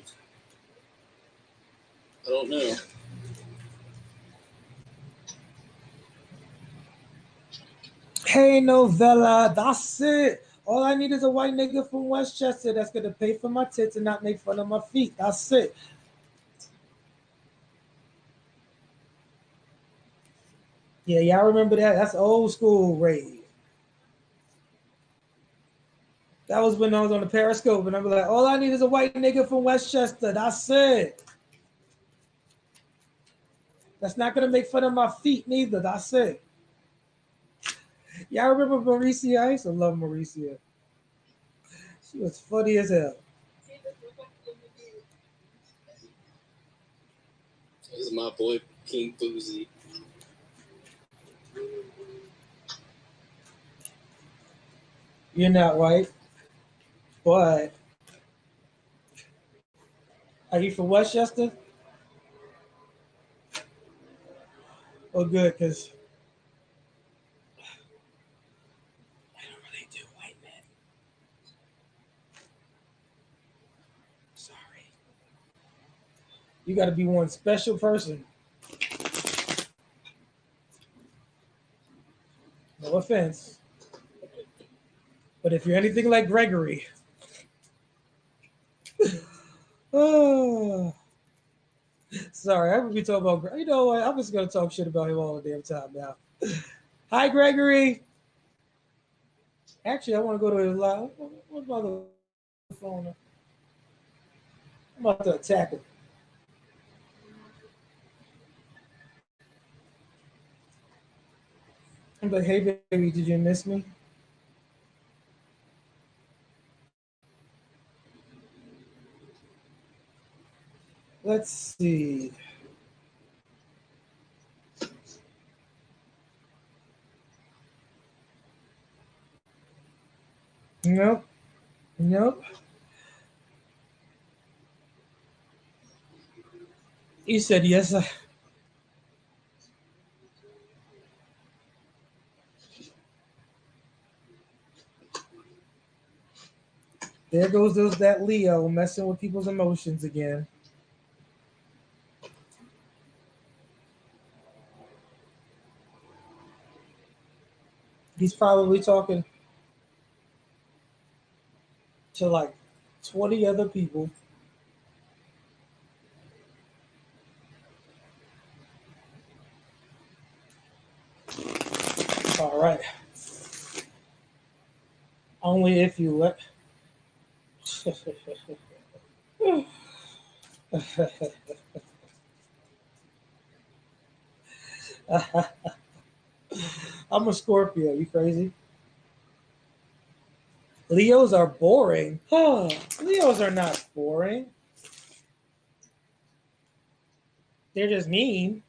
don't know. Hey, novella, that's it. All I need is a white nigga from Westchester that's gonna pay for my tits and not make fun of my feet. That's it. Yeah, y'all remember that? That's old school rave. That was when I was on the Periscope, and I'm like, all I need is a white nigga from Westchester. That's it. That's not gonna make fun of my feet neither. That's it. Y'all remember Mauricia? I used to love Mauricia. She was funny as hell. This is my boy King Boozy. You're not white, but are you from Westchester? Oh, good, because You got to be one special person. No offense. But if you're anything like Gregory, oh, sorry, I'm gonna be talking about. You know what? I'm just gonna talk shit about him all the damn time now. Hi, Gregory. Actually, I want to go to his live. What's my other phone? I'm about to attack him. I'm like, hey, baby, did you miss me? Let's see. Nope. Nope. He said yes. There goes that Leo messing with people's emotions again. He's probably talking to like 20 other people. All right. Only if you let. I'm a Scorpio. You crazy? Leos are boring. Leos are not boring. They're just mean.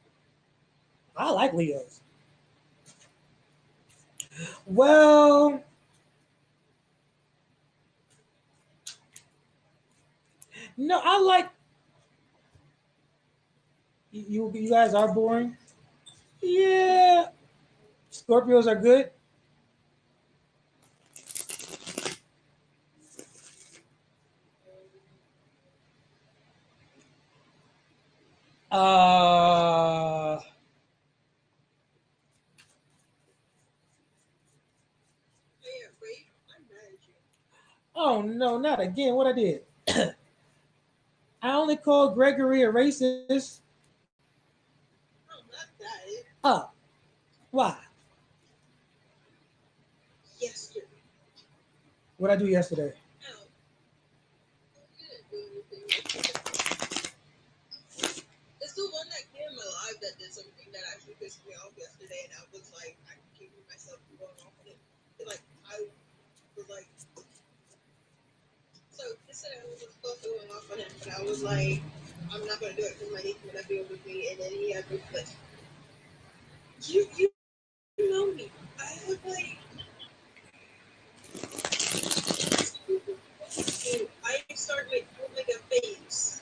I like Leos. Well, no, I like you. You guys are boring. Yeah, Scorpios are good. Uh oh no, not again. What I did? I only called Gregory a racist. Oh, why? Yesterday. What I do yesterday? It's the one that came alive that did something that actually pissed me off yesterday, and I was like, I can't keep myself from going off on it. And like, I was like, so yesterday I was supposed to go off on him, but I was like, I'm not gonna do it because my niece is gonna be with me, and then he had to like, you know me. I have like, I started like moving a face.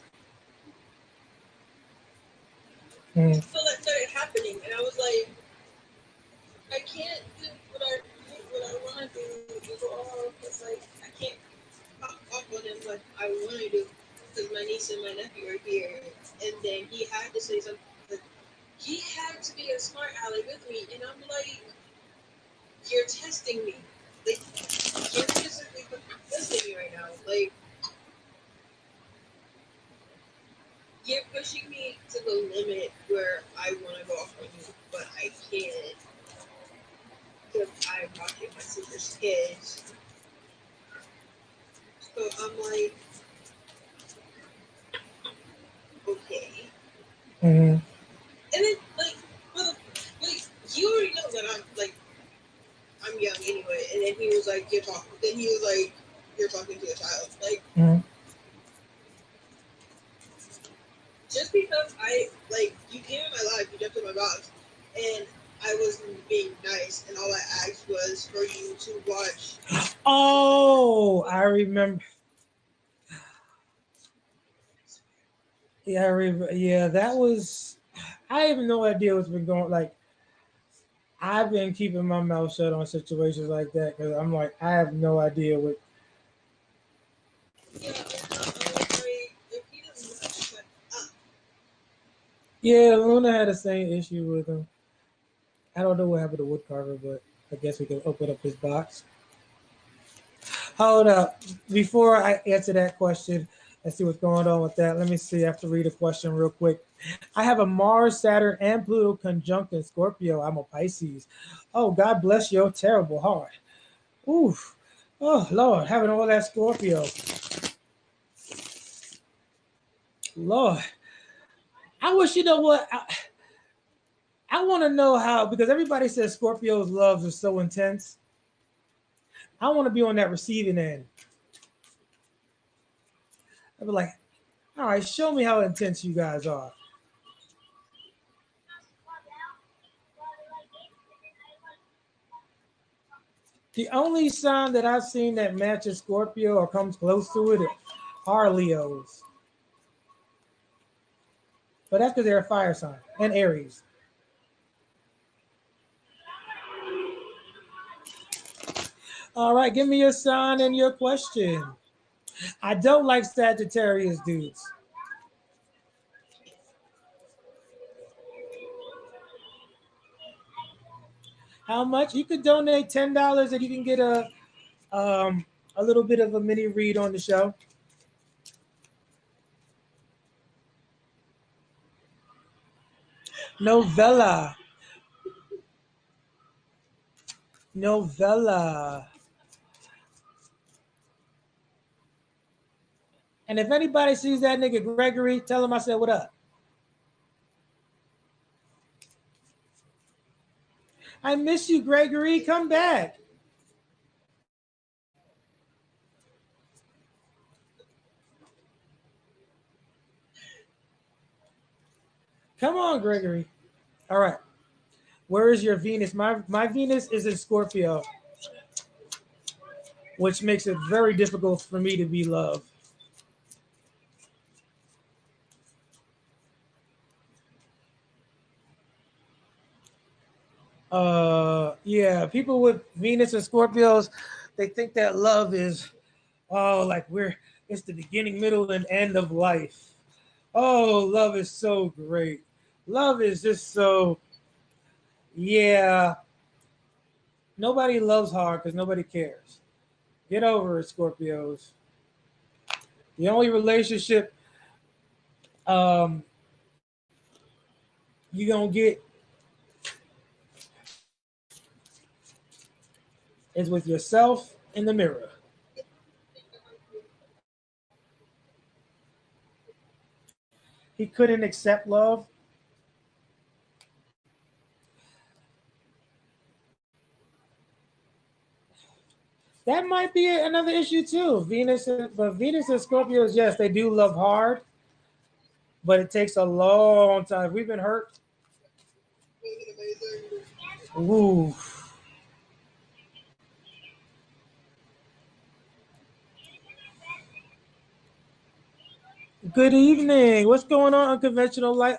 So that started happening, and I was like, I can't do what I want to do. Because like I can't pop up on him like I want to do because my niece and my nephew are here, and then he had to say something. Like, he had to be a smart ally with me, and I'm like, you're testing me. Like you're physically testing me right now. Like you're pushing me to the limit where I want to go off on you, but I can't. Because I'm watching my sister's kids. So I'm like, okay. Mm-hmm. And then, like, well, like, you already know that I'm young anyway. And then he was like, you're talking. Then he was like, you're talking to a child. Like, just because you came in my life, you jumped in my box, and I was being nice, and all I asked was for you to watch. Oh, I remember. Yeah, yeah, that was. I have no idea what's been going. Like, I've been keeping my mouth shut on situations like that because I'm like, I have no idea what. Yeah, I was like, if he doesn't shut up, Yeah, Luna had the same issue with him. I don't know what happened to Woodcarver, but I guess we can open up his box. Hold up. Before I answer that question, let's see what's going on with that. Let me see. I have to read a question real quick. I have a Mars, Saturn, and Pluto conjunct in Scorpio. I'm a Pisces. Oh, God bless your terrible heart. Oof. Oh, Lord, having all that Scorpio. Lord. I wish, you know what? I want to know how, because everybody says Scorpio's loves are so intense. I want to be on that receiving end. I'd be like, all right, show me how intense you guys are. The only sign that I've seen that matches Scorpio or comes close to it are Leos. But that's because they're a fire sign and Aries. All right, give me your sign and your question. I don't like Sagittarius dudes. How much? You could donate $10 and you can get a little bit of a mini read on the show. Novella. Novella. And if anybody sees that nigga Gregory, tell him I said what up. I miss you, Gregory. Come back. Come on, Gregory. All right. Where is your Venus? My Venus is in Scorpio, which makes it very difficult for me to be loved. Yeah, people with Venus and Scorpios, they think that love is like it's the beginning, middle, and end of life. Oh, love is so great. Love is just so yeah. Nobody loves hard because nobody cares. Get over it, Scorpios. The only relationship um you gonna get is with yourself in the mirror. He couldn't accept love. That might be another issue too. But Venus and Scorpios, yes, they do love hard, but it takes a long time. We've been hurt. Ooh. Good evening. What's going on, unconventional life?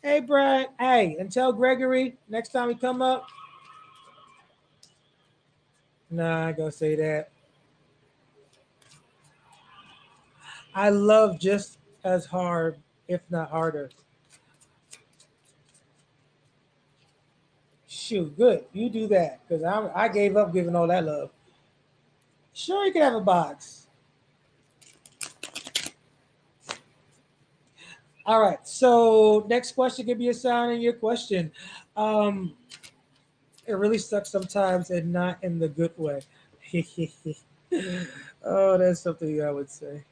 Hey, Brad. Hey, and tell Gregory next time we come up. Nah, I gonna say that. I love just as hard, if not harder. Shoot, good. You do that because I gave up giving all that love. Sure, you can have a box. All right. So next question, give me a sign in your question. Um, it really sucks sometimes and not in the good way. Oh, that's something I would say.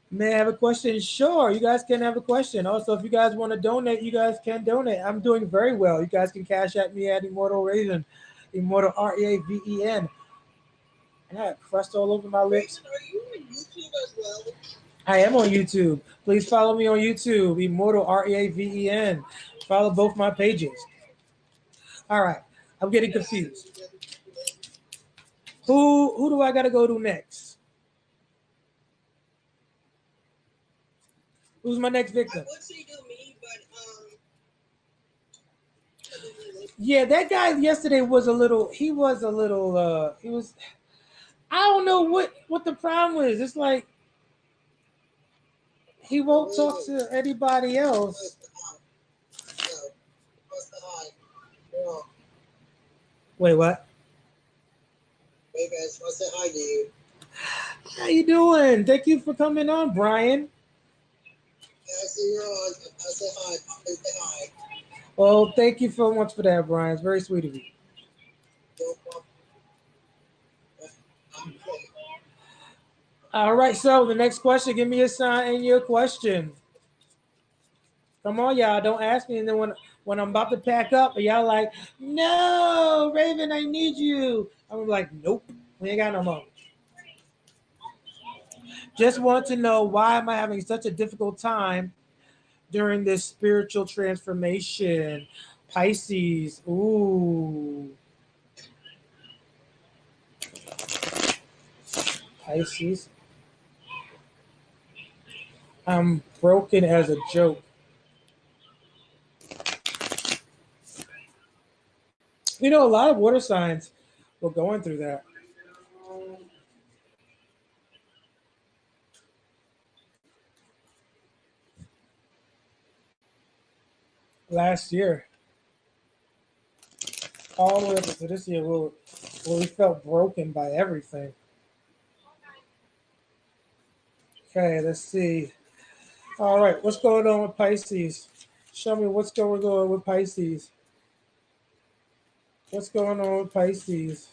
May I have a question? Sure, you guys can have a question. Also, if you guys want to donate, you guys can donate. I'm doing very well. You guys can cash at me at Immortal Raven, Immortal Reaven. And I have crust all over my lips. Are you on YouTube as well? I am on YouTube. Please follow me on YouTube, Immortal Reaven. Follow both my pages. All right, I'm getting confused. Who do I gotta go to next? Who's my next victim? I would say do me, but Yeah, that guy yesterday was a little. He was a little. He was. I don't know what the problem was. It's like He won't talk to anybody else. Wait, what? Maybe I just want to say hi to you. How you doing? Thank you for coming on, Brian. Yeah, I see you're on. I say hi. I say hi. Well, thank you so much for that, Brian. It's very sweet of you. No problem. I'm okay. All right, so the next question, give me a sign and your question. Come on, y'all. Don't ask me. And then when I'm about to pack up, and y'all like, no, Raven, I need you. I'm like, nope, we ain't got no more. Just want to know why am I having such a difficult time during this spiritual transformation? Pisces. Ooh. Pisces. I'm broken as a joke. You know, a lot of water signs were going through that. Last year, all the way up to this year, where we felt broken by everything. Okay, let's see. All right, what's going on with Pisces? Show me what's going on with Pisces. What's going on with Pisces?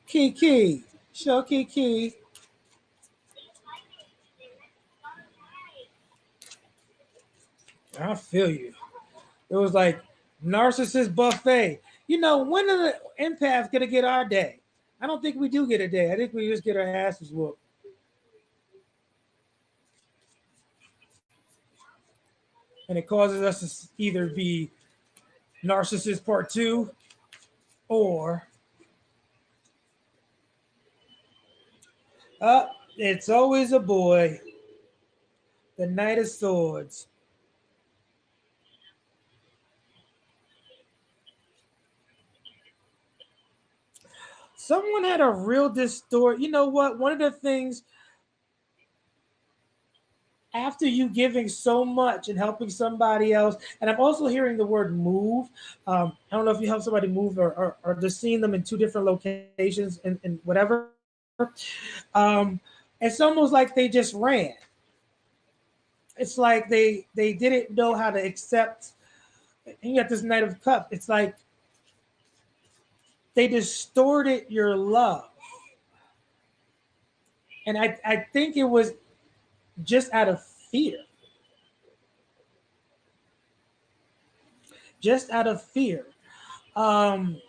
Kiki. Show Kiki. I feel you. It was like narcissist buffet. You know, when are the empaths gonna get our day? I don't think we do get a day. I think we just get our asses whooped. And it causes us to either be narcissist part two or it's always a boy. The Knight of Swords. Someone had a real distort. You know what? One of the things after you giving so much and helping somebody else, and I'm also hearing the word move. I don't know if you help somebody move or just seeing them in two different locations and whatever. Um, it's almost like they just ran. It's like they didn't know how to accept. And you got this Knight of Cups. It's like they distorted your love, and I think it was just out of fear, just out of fear. Um,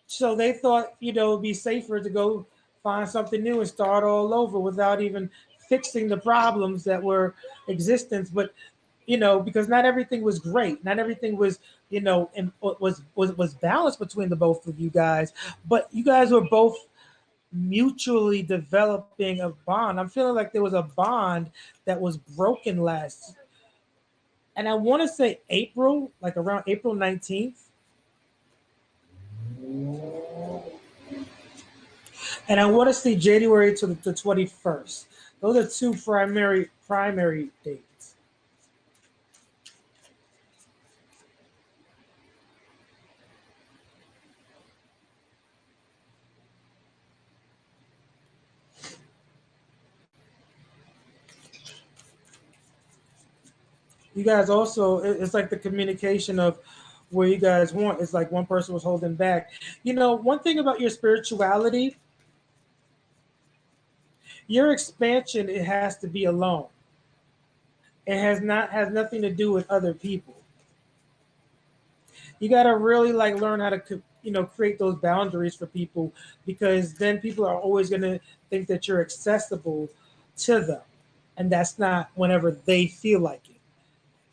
so they thought, it'd be safer to go find something new and start all over without even fixing the problems that were existence. But because not everything was great, not everything was, and was balanced between the both of you guys. But you guys were both mutually developing a bond. I'm feeling like there was a bond that was broken last, and I want to say April, like around April 19th. And I want to see January to the 21st. Those are two primary dates. You guys also, it's like the communication of where you guys want. It's like one person was holding back. One thing about your spirituality, your expansion, it has to be alone. It has nothing to do with other people. You got to really like learn how to create those boundaries for people, because then people are always going to think that you're accessible to them, and that's not whenever they feel like it.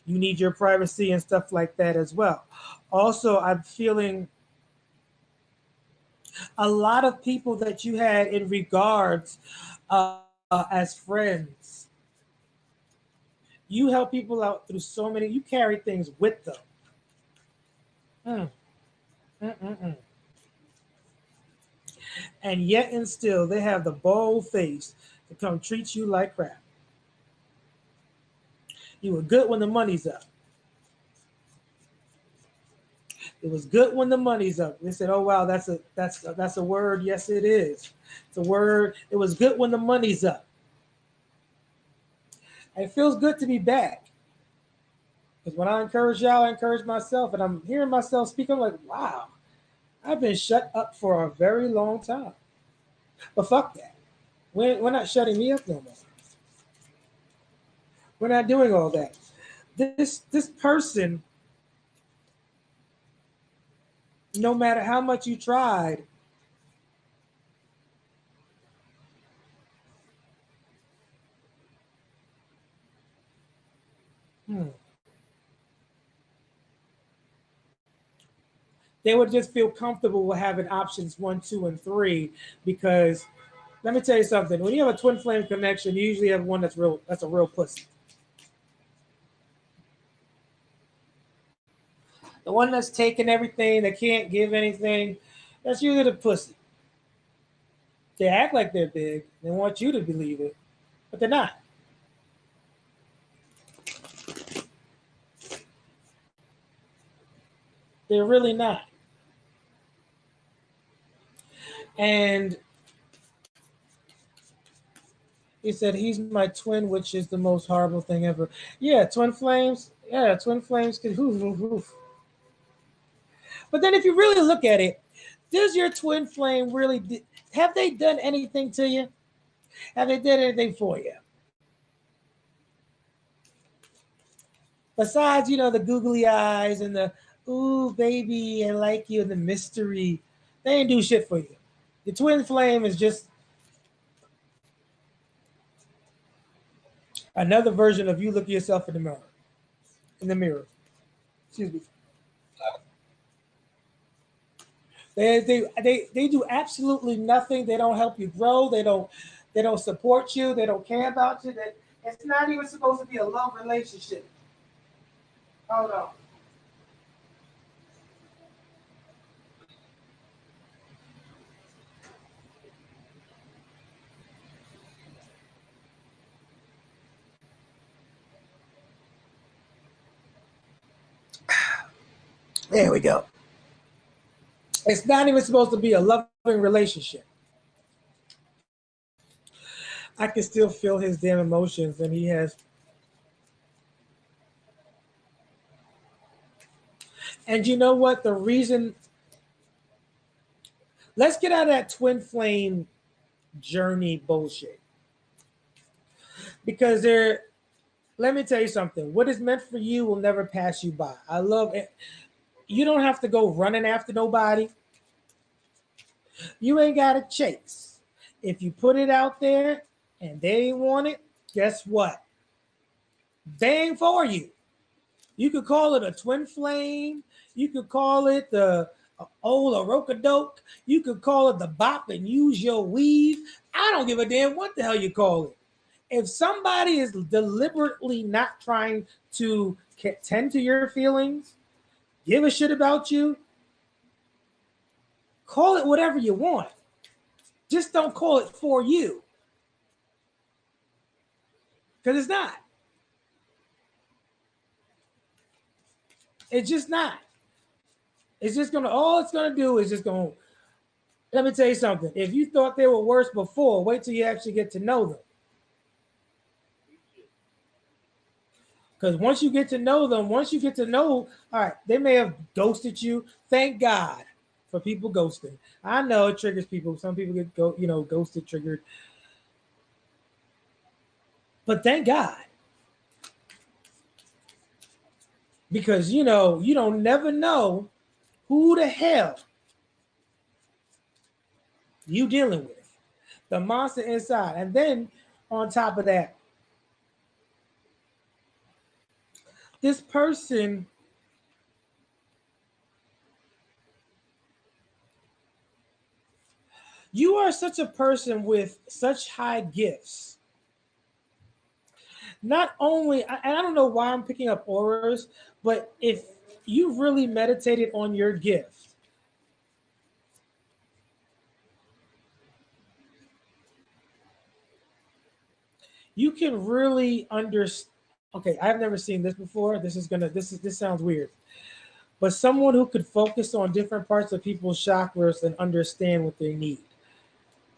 You need your privacy and stuff like that as well. Also, I'm feeling a lot of people that you had in regards as friends. You help people out through so many. You carry things with them. Hmm. Mm-mm-mm. And yet and still, they have the bold face to come treat you like crap. You were good when the money's up. It was good when the money's up. They said, "Oh wow, that's a word." Yes, it is. It's a word. It was good when the money's up. And it feels good to be back. Because when I encourage y'all, I encourage myself, and I'm hearing myself speak. I'm like, wow, I've been shut up for a very long time. But fuck that. We're not shutting me up no more. We're not doing all that. This person, no matter how much you tried, hmm, they would just feel comfortable with having options 1, 2, and 3 because let me tell you something. When you have a twin flame connection, you usually have one that's a real pussy. The one that's taking everything, that can't give anything, that's usually the pussy. They act like they're big. They want you to believe it, but they're not. They're really not. And he said he's my twin, which is the most horrible thing ever. Yeah, twin flames. Yeah, twin flames could hoof, hoof, hoof. But then if you really look at it, does your twin flame really have they done anything to you? Have they done anything for you? Besides, the googly eyes and the ooh baby, I like you and the mystery, they ain't do shit for you. The twin flame is just another version of you look at yourself in the mirror. In the mirror. Excuse me. They do absolutely nothing. They don't help you grow. They don't support you. They don't care about you. It's not even supposed to be a love relationship. Hold on. There we go. It's not even supposed to be a loving relationship. I can still feel his damn emotions, and he has. And you know what? The reason. Let's get out of that twin flame journey bullshit. Because there. Let me tell you something. What is meant for you will never pass you by. I love it. You don't have to go running after nobody. You ain't got to chase. If you put it out there and they ain't want it, guess what? They ain't for you. You could call it a twin flame. You could call it the old Orokadoke. You could call it the bop and use your weave. I don't give a damn what the hell you call it. If somebody is deliberately not trying to tend to your feelings, give a shit about you, call it whatever you want. Just don't call it for you. Because it's not. It's just not. It's just gonna all it's gonna do is just gonna let me tell you something. If you thought they were worse before, wait till you actually get to know them. Because once you get to know them, once you get to know, all right, they may have ghosted you. Thank God for people ghosting. I know it triggers people. Some people get ghosted, triggered. But thank God. Because you don't never know who the hell you dealing with. The monster inside. And then on top of that, this person, you are such a person with such high gifts. Not only, and I don't know why I'm picking up auras, but if you really meditated on your gift, you can really understand. Okay, I've never seen this before. This sounds weird. But someone who could focus on different parts of people's chakras and understand what they need.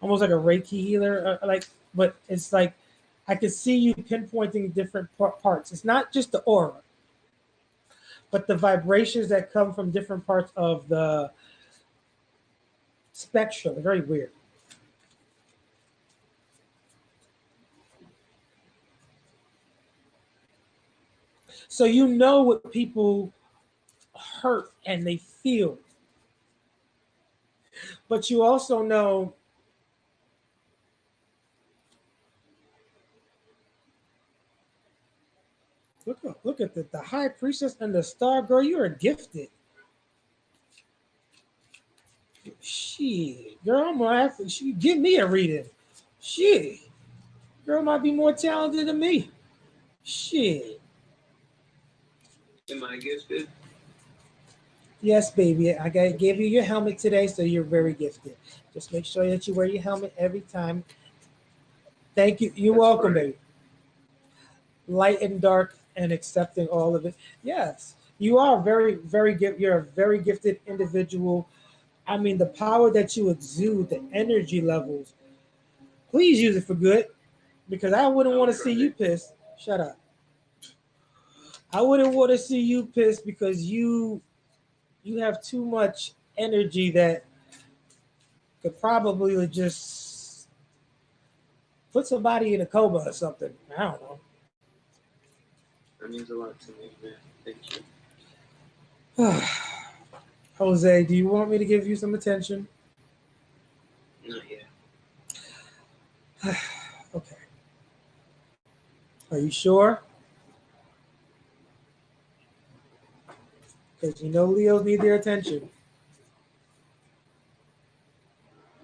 Almost like a Reiki healer, but it's like I could see you pinpointing different parts. It's not just the aura, but the vibrations that come from different parts of the spectrum. Very weird. So you know what people hurt and they feel, but you also know look at the high priestess and the star girl. You are gifted. Shit, girl, I'm gonna have to give me a reading. Shit, girl might be more talented than me. Shit. Am I gifted? Yes, baby. Gave you your helmet today, so you're very gifted. Just make sure that you wear your helmet every time. Thank you. You're welcome, baby. Light and dark and accepting all of it. Yes, you are very, very gift. You're a very gifted individual. I mean, the power that you exude, the energy levels. Please use it for good, because I wouldn't want to see you pissed. Shut up. I wouldn't want to see you pissed because you have too much energy that could probably just put somebody in a coma or something. I don't know. That means a lot to me, man. Thank you. Jose, do you want me to give you some attention? Not yet. Okay. Are you sure? Because you know Leos need their attention.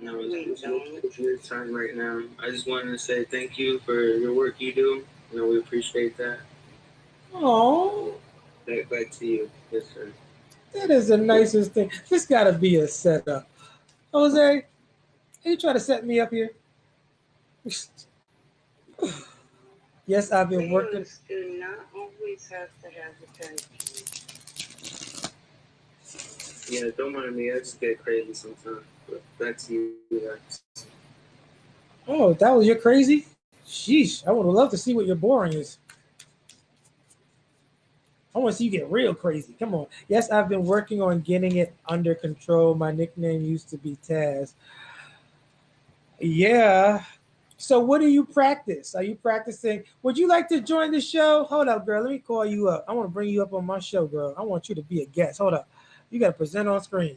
No, it's your time right now. I just wanted to say thank you for your work you do. You know, we appreciate that. Oh, Back to you. Yes, sir. that is the nicest thing. This got to be a setup. Jose, are you trying to set me up here? Yes, I've been working. Leos do not always have to have attention. Yeah, don't mind me. I just get crazy sometimes. But back to you guys. Oh, that was your crazy? Sheesh, I would love to see what your boring is. I want to see you get real crazy. Come on. Yes, I've been working on getting it under control. My nickname used to be Taz. Yeah. So what do you practice? Are you practicing? Would you like to join the show? Hold up, girl. Let me call you up. I want to bring you up on my show, girl. I want you to be a guest. Hold up. You got to present on screen.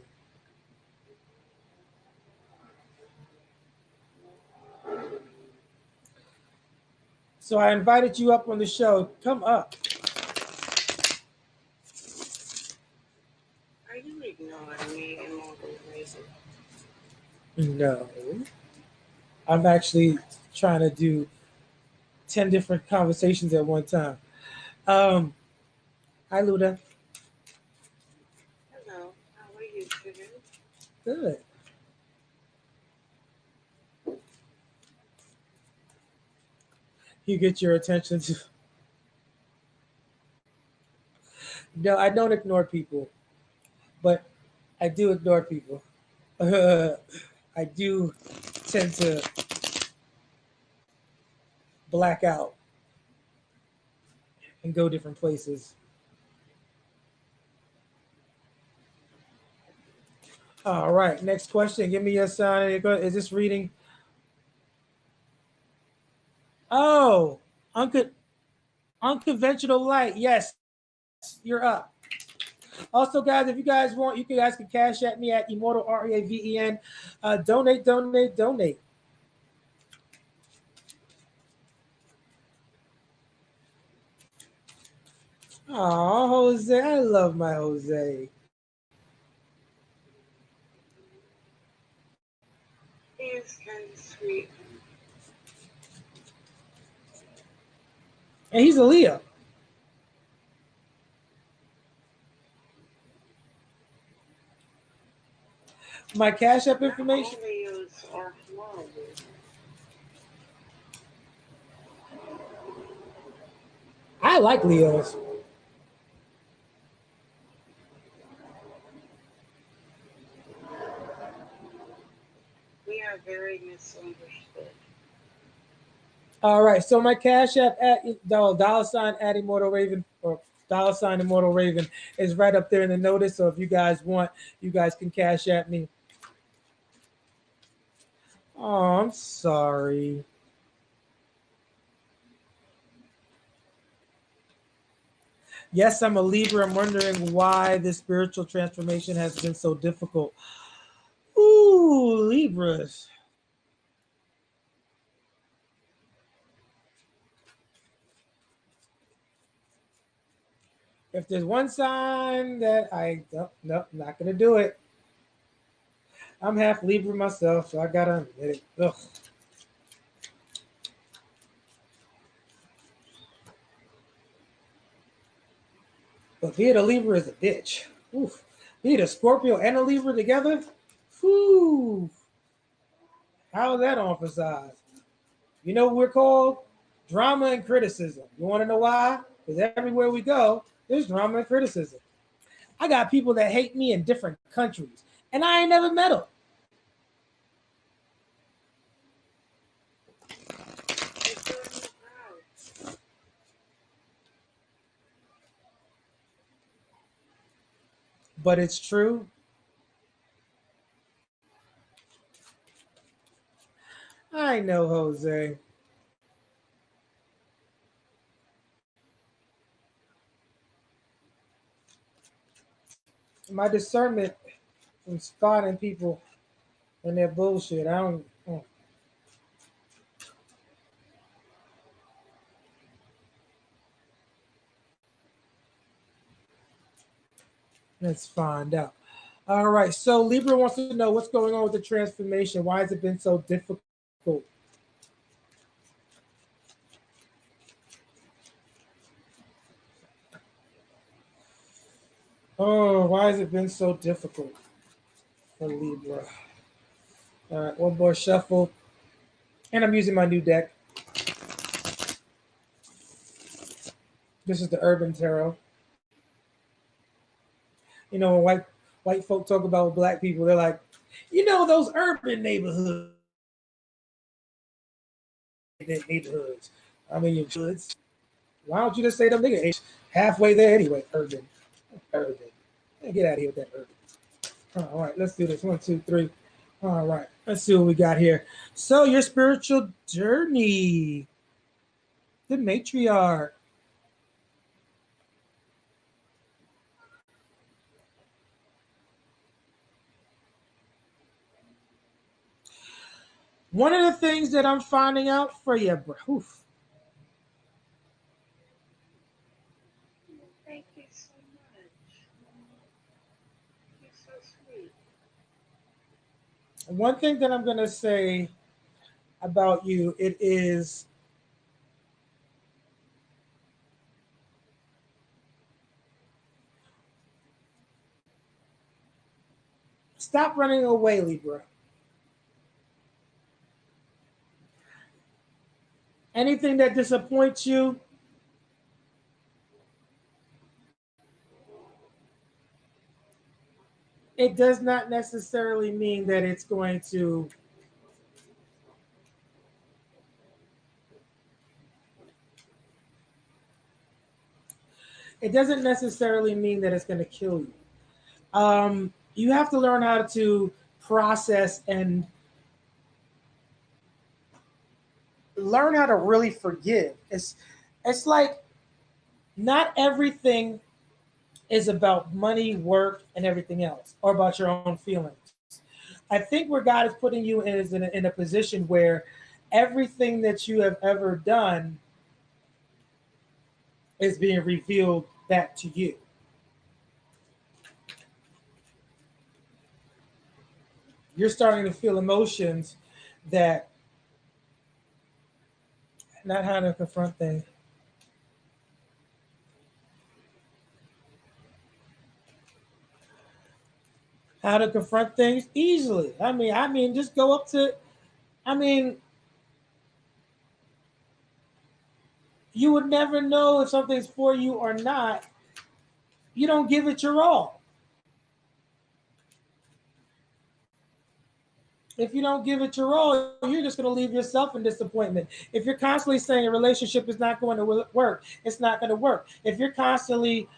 So I invited you up on the show. Come up. Are you ignoring me in all those reasons? No. I'm actually trying to do 10 different conversations at one time. Hi, Luda. Hello, how are you today? Good. You get your attention to. No, I don't ignore people, but I do ignore people. I do tend to black out and go different places. All right, next question. Give me your sign. Is this reading? Oh, unconventional light. Yes, you're up. Also, guys, if you guys want, you guys can cash at me at Immortal Reaven. Donate, donate, donate. Oh, Jose, I love my Jose. He is kind of sweet. And he's a Leo. My cash app information. Not all Leos are horrible. like Leos. We are very misunderstood. All right, so my Cash App at $ at Immortal Raven or $ Immortal Raven is right up there in the notice. So if you guys want, you guys can Cash App me. Oh, I'm sorry. Yes, I'm a Libra. I'm wondering why this spiritual transformation has been so difficult. Ooh, Libras. If there's one sign that I don't, nope, not gonna do it. I'm half Libra myself, so I gotta admit it. Ugh. But being a Libra is a bitch. Oof. Being a Scorpio and a Libra together? Whew. How is that on for size? You know what we're called? Drama and criticism. You want to know why? Because everywhere we go, there's drama and criticism. I got people that hate me in different countries, and I ain't never met them. But it's true. I know, Jose. My discernment from spotting people and their bullshit. I don't. Let's find out. All right. So Libra wants to know what's going on with the transformation. Why has it been so difficult? Oh, why has it been so difficult for Libra? All right, one more shuffle. And I'm using my new deck. This is the Urban Tarot. You know, when white folk talk about black people, they're like, you know, those urban neighborhoods. I mean, your hoods. Why don't you just say them nigga halfway there anyway? Urban. Hey, get out of here with that urban. All right, let's do this. 1, 2, 3. All right, let's see what we got here. So your spiritual journey, the matriarch. One of the things that I'm finding out for you, bro. Oof. Thank you so much. You're so sweet. One thing that I'm gonna say about you, it is stop running away, Libra. Anything that disappoints you, it does not necessarily mean that it's going to. It doesn't necessarily mean that it's going to kill you. You have to learn how to process and learn how to really forgive. It's like not everything is about money, work, and everything else, or about your own feelings. I think where God is putting you is in a position where everything that you have ever done is being revealed back to you. You're starting to feel emotions that not how to confront things. How to confront things easily. I mean, just go up to. I mean, you would never know if something's for you or not. You don't give it your all. If you don't give it your all, you're just going to leave yourself in disappointment. If you're constantly saying a relationship is not going to work, it's not going to work. If you're constantly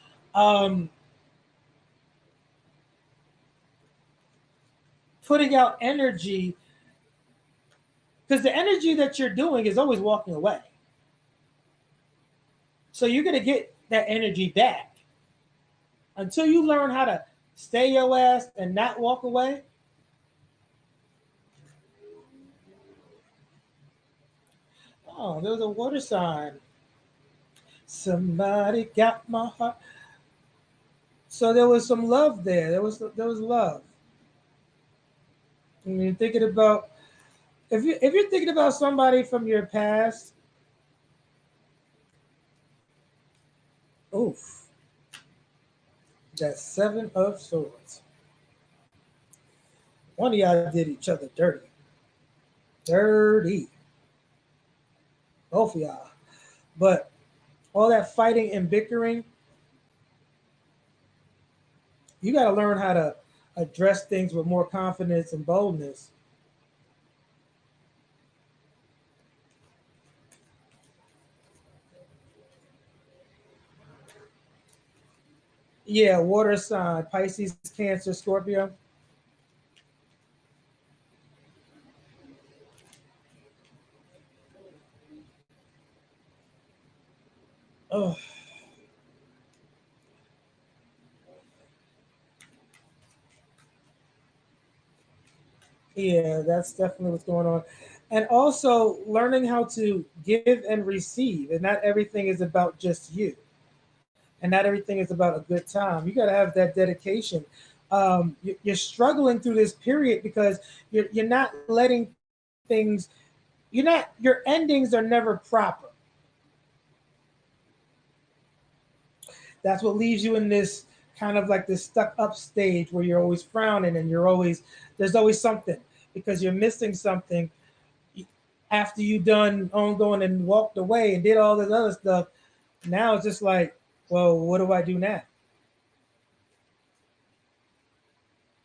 putting out energy, because the energy that you're doing is always walking away. So you're going to get that energy back. Until you learn how to stay your ass and not walk away. Oh, there was a water sign. Somebody got my heart. So there was some love there. There was love. And you're thinking about, if you're thinking about somebody from your past, oof, that Seven of Swords. One of y'all did each other dirty. Dirty. Both of y'all. But all that fighting and bickering, you got to learn how to address things with more confidence and boldness. Yeah, water sign, Pisces, Cancer, Scorpio. Oh, yeah, that's definitely what's going on. And also learning how to give and receive. And not everything is about just you. And not everything is about a good time. You got to have that dedication. You're struggling through this period because you're not letting things, your endings are never proper. That's what leaves you in this kind of like this stuck up stage where you're always frowning and there's always something because you're missing something after you done ongoing and walked away and did all this other stuff. Now it's just like, well, what do I do now?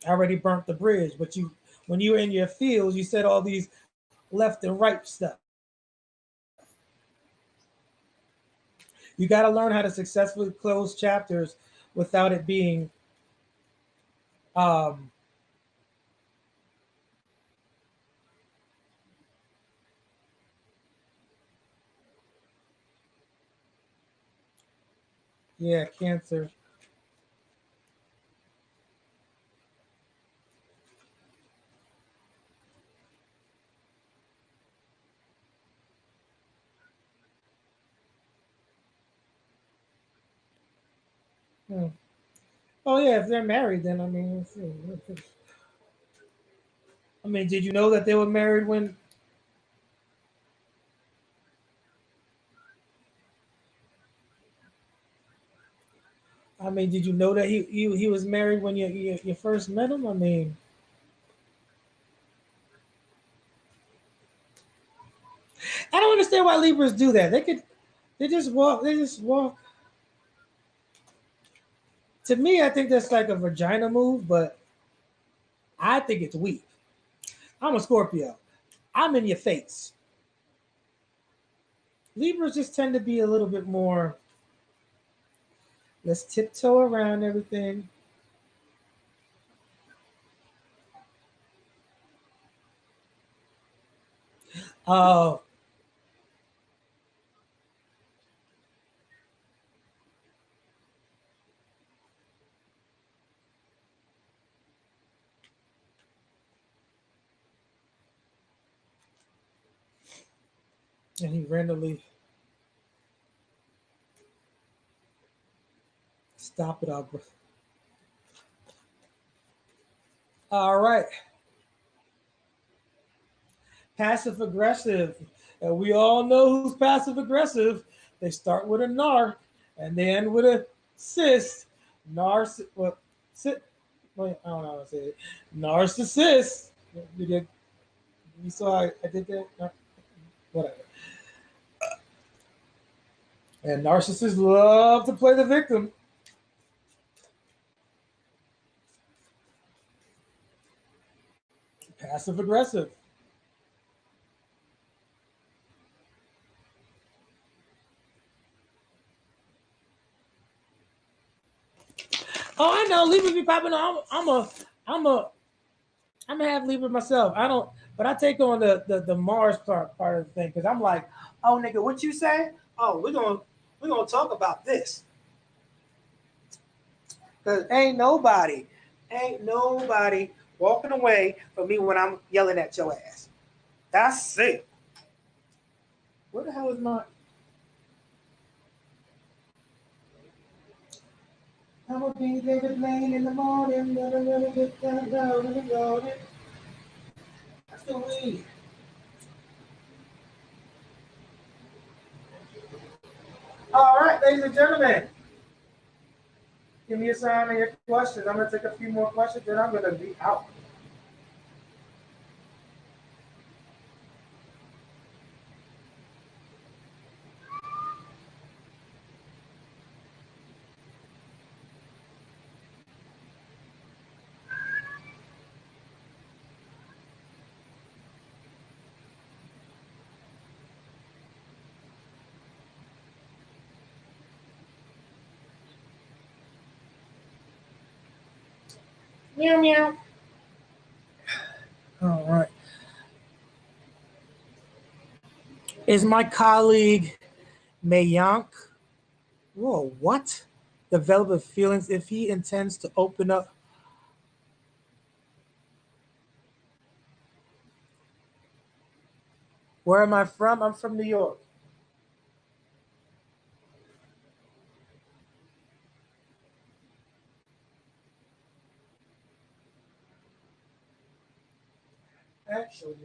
I already burnt the bridge, but when you were in your fields, you said all these left and right stuff. You got to learn how to successfully close chapters without it being um, yeah, Cancer. Hmm. Oh yeah, if they're married, then I mean, let's see. I mean, did you know that they were married when? I mean, did you know that he was married when you first met him? I mean, I don't understand why Libras do that. They just walk. They just walk. To me, I think that's like a vagina move, but I think it's weak. I'm a Scorpio. I'm in your face. Libras just tend to be a little bit more. Let's tiptoe around everything. Oh, and he randomly stop it up. All right, passive aggressive. And we all know who's passive aggressive. They start with a nar and they end with a cis. Narciss. Well, sit. Wait, I don't know how to say it. Narcissist. You saw I did that. No, whatever. And narcissists love to play the victim. Passive aggressive. Oh, I know. Libra be popping on. I'm gonna have Libra myself. I don't, but I take on the Mars part of the thing because I'm like, oh nigga, what you say? Oh, we're gonna talk about this because ain't nobody walking away from me when I'm yelling at your ass. That's it. Where the hell is my? I'm gonna be David Blaine in the morning. I'm gonna get down in the morning. That's the weed. All right, ladies and gentlemen, give me a sign of your questions. I'm gonna take a few more questions, then I'm gonna be out. Meow meow. All right. Is my colleague Mayank? Whoa, what? Developing feelings if he intends to open up. Where am I from? I'm from New York. Actually,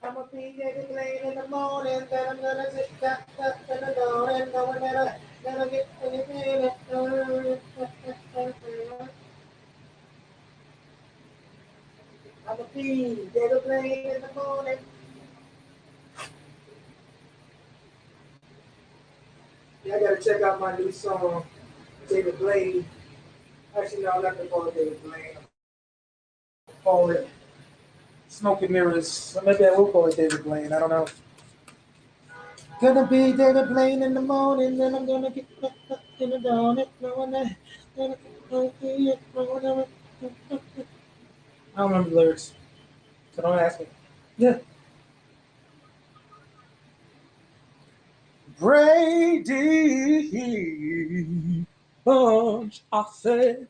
I'm gonna be David Blaine in the morning. Then I'm gonna sit back in the door and no one gonna get anything. I'm gonna be David Blaine in the morning. Yeah, I gotta check out my new song, David Blaine. Actually, no, I'm not gonna call it David Blaine. I'll call it Smoke and Mirrors. So maybe I will call it David Blaine. I don't know. Gonna be David Blaine in the morning, then I'm gonna get up in the dawn. I don't remember the lyrics, so don't ask me. Yeah. Brady Bunch, I said,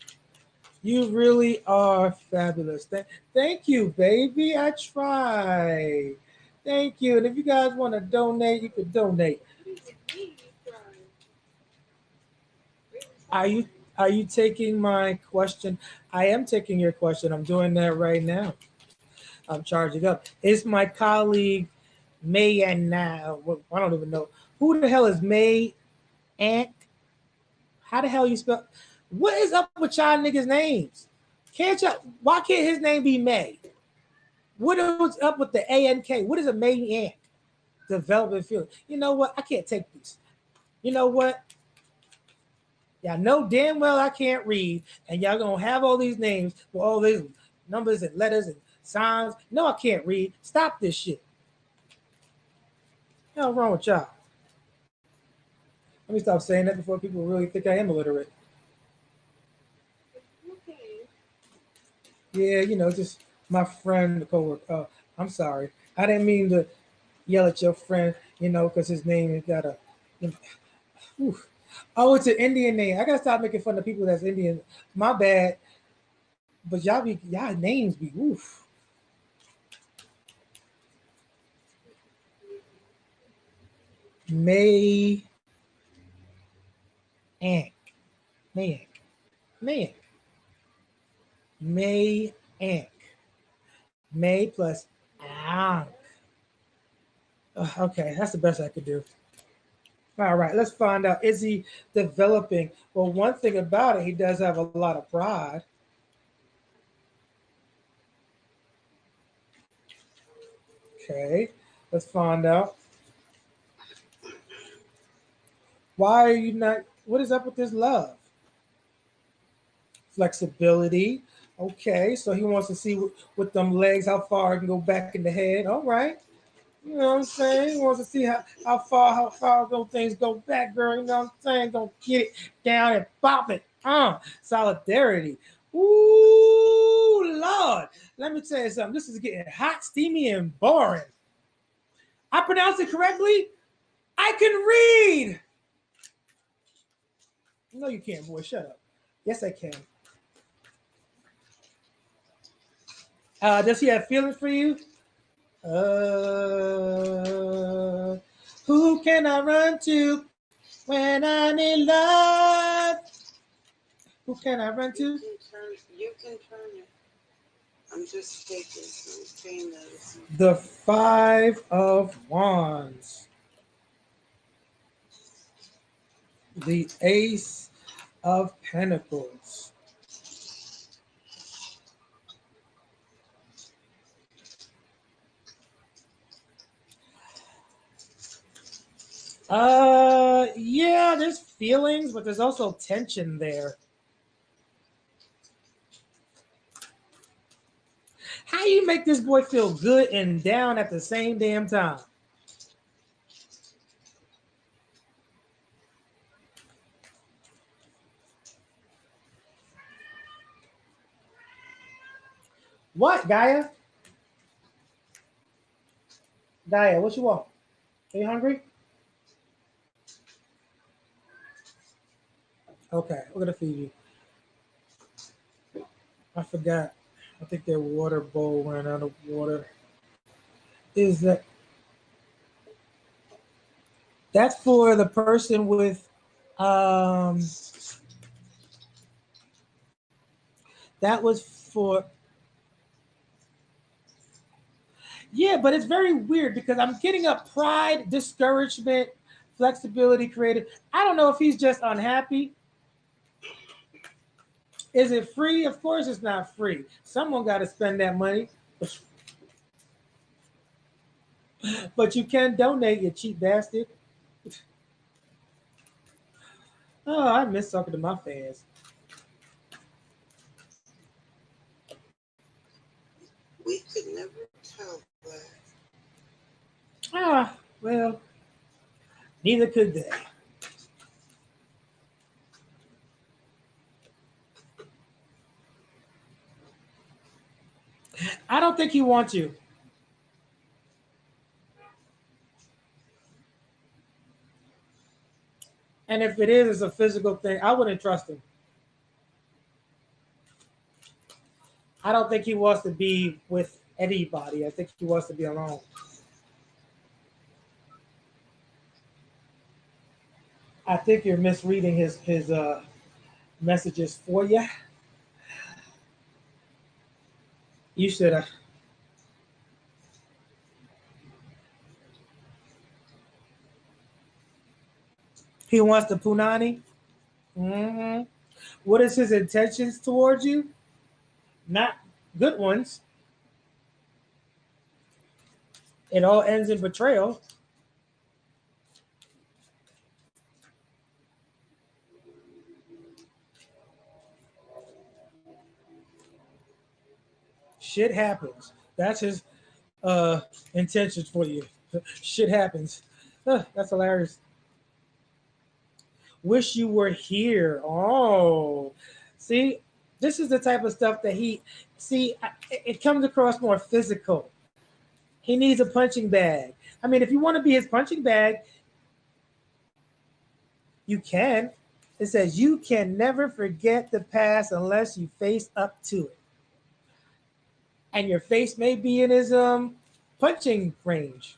you really are fabulous. Thank you, baby. I try. Thank you. And if you guys want to donate, you can donate. Are you are you taking my question? I am taking your question. I'm doing that right now. I'm charging up. It's my colleague May and now. I don't even know who the hell is May Ant. How the hell you spell? What is up with y'all niggas' names? Can't y'all? Why can't his name be May? What is up with the ANK? What is a May Ant? Development field. You know what? I can't take this. You know what? Y'all know damn well I can't read, and y'all gonna have all these names with all these numbers and letters and signs. No, I can't read. Stop this shit. What's wrong with y'all? Let me stop saying that before people really think I am illiterate. Yeah, just my friend, the coworker. I'm sorry. I didn't mean to yell at your friend, because his name has got a. Whew. Oh, it's an Indian name. I gotta stop making fun of people that's Indian. My bad. But y'all names be oof. May Ank. May Ank. May Ank. May Ank. May plus Ank. Okay, that's the best I could do. All right, let's find out. Is he developing? Well, one thing about it, he does have a lot of pride. Okay, let's find out. Why are you not? What is up with this love? Flexibility. Okay, so he wants to see with them legs how far it can go back in the head. All right. You know what I'm saying? He wants to see how far those things go back, girl. You know what I'm saying? Don't get it down and pop it. Solidarity. Ooh, Lord. Let me tell you something. This is getting hot, steamy, and boring. I pronounced it correctly? I can read. No, you can't, boy. Shut up. Yes, I can. Does he have feelings for you? Who can I run to when I need love? Who can I run to? You can turn it. I'm just taking some pain medicine. The Five of Wands. The Ace of Pentacles. Yeah, there's feelings, but there's also tension there. How you make this boy feel good and down at the same damn time? What, Gaia? Gaia, what you want? Are you hungry? Okay, we're gonna feed you. I forgot. I think their water bowl ran out of water. Is that's for the person with um that was for yeah, but it's very weird because I'm getting up pride, discouragement, flexibility, creative. I don't know if he's just unhappy. Is it free? Of course it's not free. Someone got to spend that money. But you can donate, you cheap bastard. Oh, I miss talking to my fans. We could never tell that. Well, neither could they. I don't think he wants you. And if it is, it's a physical thing. I wouldn't trust him. I don't think he wants to be with anybody. I think he wants to be alone. I think you're misreading his messages for you. You should have. He wants the punani. Hmm. What is his intentions towards you? Not good ones. It all ends in betrayal. Shit happens. That's his intentions for you. Shit happens. That's hilarious. Wish you were here. Oh, see, this is the type of stuff that he see. It comes across more physical. He needs a punching bag. I mean, if you want to be his punching bag, you can. It says you can never forget the past unless you face up to it, and your face may be in his punching range.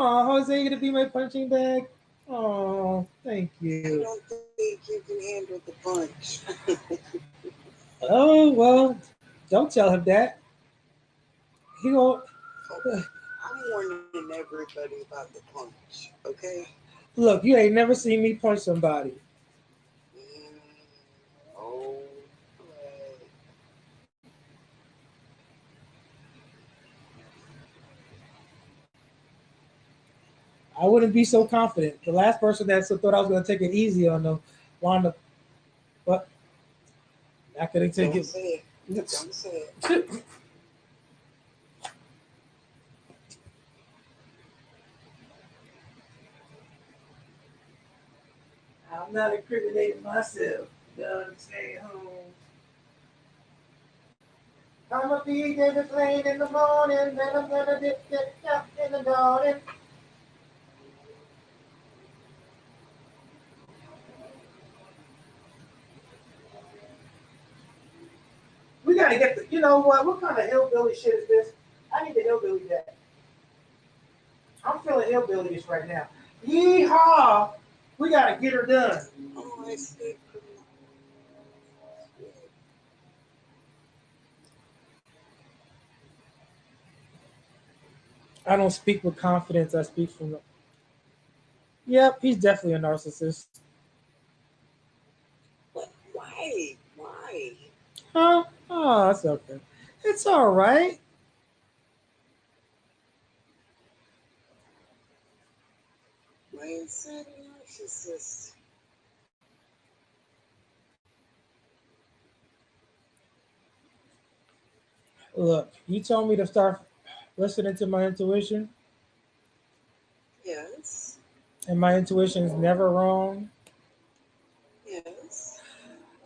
Oh, Jose, you gonna be my punching bag? Oh, thank I you. don't think you can handle the punch. Oh well, don't tell him that. He won't. I'm warning everybody about the punch, okay? Look, you ain't never seen me punch somebody. I wouldn't be so confident. The last person that thought I was going to take it easy on them wound up, but I couldn't take Don't it. say it. Don't say it. I'm not incriminating myself. I'm staying home. I'm gonna be David Blaine in the morning, then I'm gonna dip up in the morning. We gotta get the. You know what? What kind of hillbilly shit is this? I need the hillbilly that. I'm feeling hillbilly-ish right now. Yeehaw! We gotta get her done. Oh, I see. I don't speak with confidence. I speak from the. Yep, he's definitely a narcissist. What? Why? Why? Huh? Oh, that's okay. It's all right. Why is that a narcissist? Look, you told me to start listening to my intuition, Yes. and my intuition is never wrong. Yes.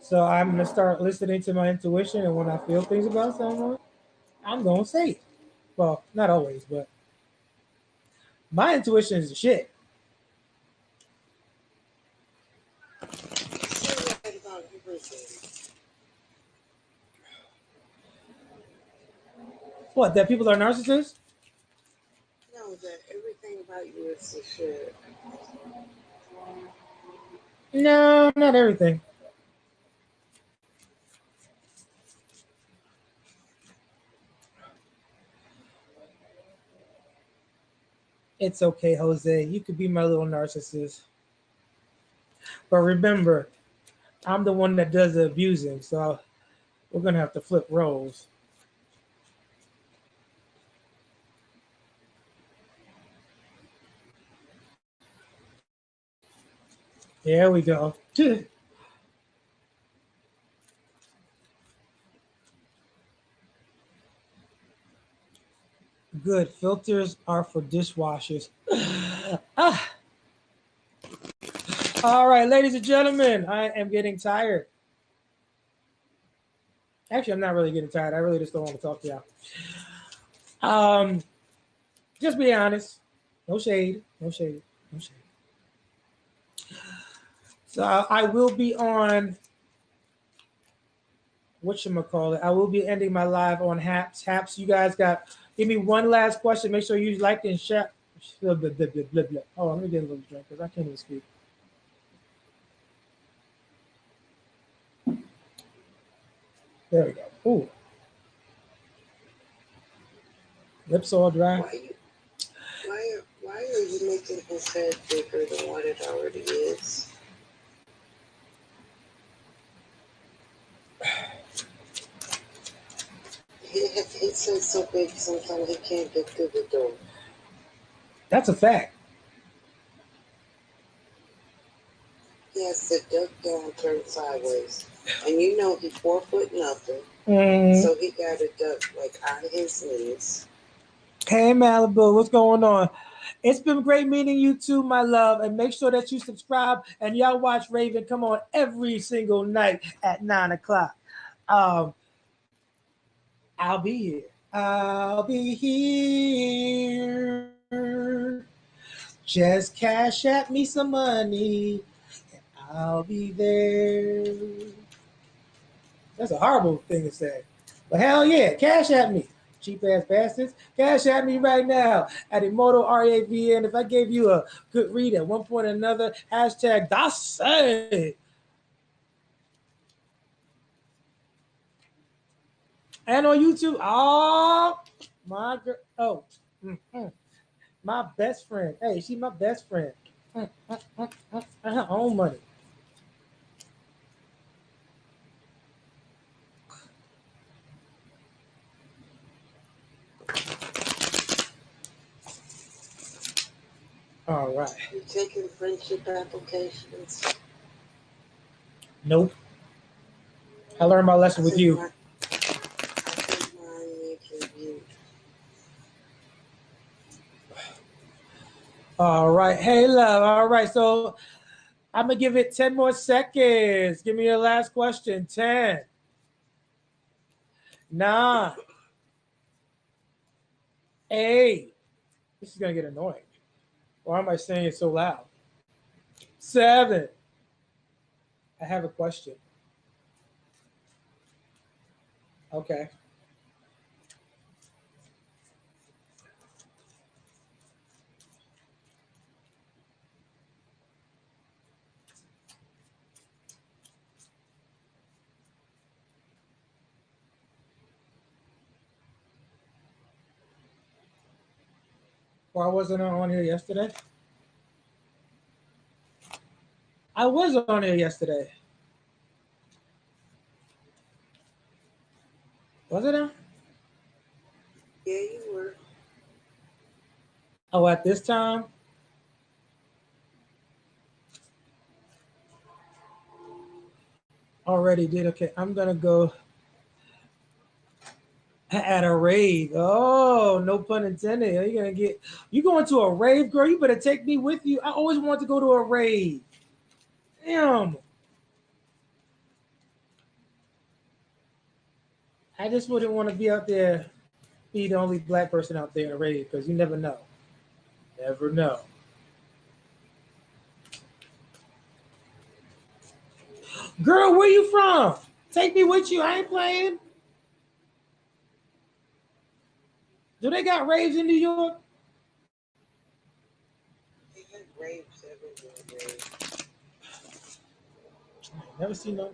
So I'm gonna start listening to my intuition, and when I feel things about someone, I'm gonna say it. Well, not always, but my intuition is the shit. Say that about everything. What? That people are narcissists? No, that everything about you is the shit. No, not everything. It's okay, Jose. You could be my little narcissist, but remember, I'm the one that does the abusing, so we're gonna have to flip roles. There we go. Good. Filters are for dishwashers. Ah, all right, ladies and gentlemen, I am getting tired. Actually, I'm not really getting tired. I really just don't want to talk to y'all. Um, just be honest. No shade. No shade. No shade. So I will be on whatchamacallit. I will be ending my live on Haps. Haps, you guys got give me one last question. Make sure you like and share. Blah, blah, blah, blah, blah, blah. Oh, let me get a little drink because I can't even speak. There we go. Ooh, lips all dry. Why are you making his head bigger than what it already is? His head's so big sometimes he can't get through the door. That's a fact. He has to duck down, turn sideways. And you know he's 4 foot nothing. Mm. So he got to duck like on his knees. Hey Malibu, what's going on? It's been great meeting you too, my love. And make sure that you subscribe and y'all watch Reaven come on every single night at 9 o'clock. Um, I'll be here. I'll be here. Just cash at me some money. I'll be there. That's a horrible thing to say. But hell yeah, cash at me. Cheap ass bastards. Cash at me right now at Immortal RAVN. If I gave you a good read at one point or another, hashtag Dasse. And on YouTube, oh my girl. Oh, my best friend. Hey, she's my best friend. And her own money. All right. You taking friendship applications? Nope. I learned my lesson with you. I think mine needs review. All right. Hey, love. All right. So I'm going to give it 10 more seconds. Give me your last question. 10, 9, 8. This is going to get annoying. Why am I saying it so loud? 7. I have a question. Okay. Why wasn't I on here yesterday? I was on here yesterday. Wasn't I? Yeah, you were. Oh, at this time? Already did. Okay, I'm going to go at a rave. Oh, no pun intended. Are you going to a rave, girl? You better take me with you. I always wanted to go to a rave. Damn. I just wouldn't want to be out there, be the only black person out there in a rave, because you never know. Never know. Girl, where you from? Take me with you. I ain't playing. Do they got raves in New York? They had raves everywhere. Never seen no.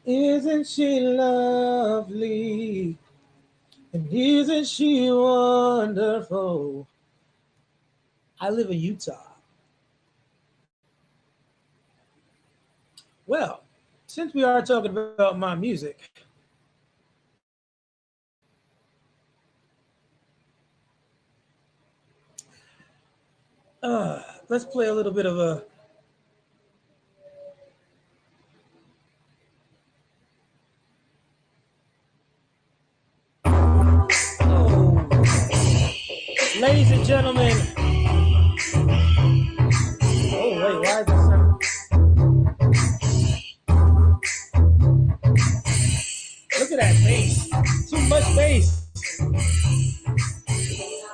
Isn't she lovely? And isn't she wonderful? I live in Utah. Well, since we are talking about my music, let's play a little bit of a. Oh, ladies and gentlemen. Oh, wait, why is this sound? Look at that bass. Too much bass.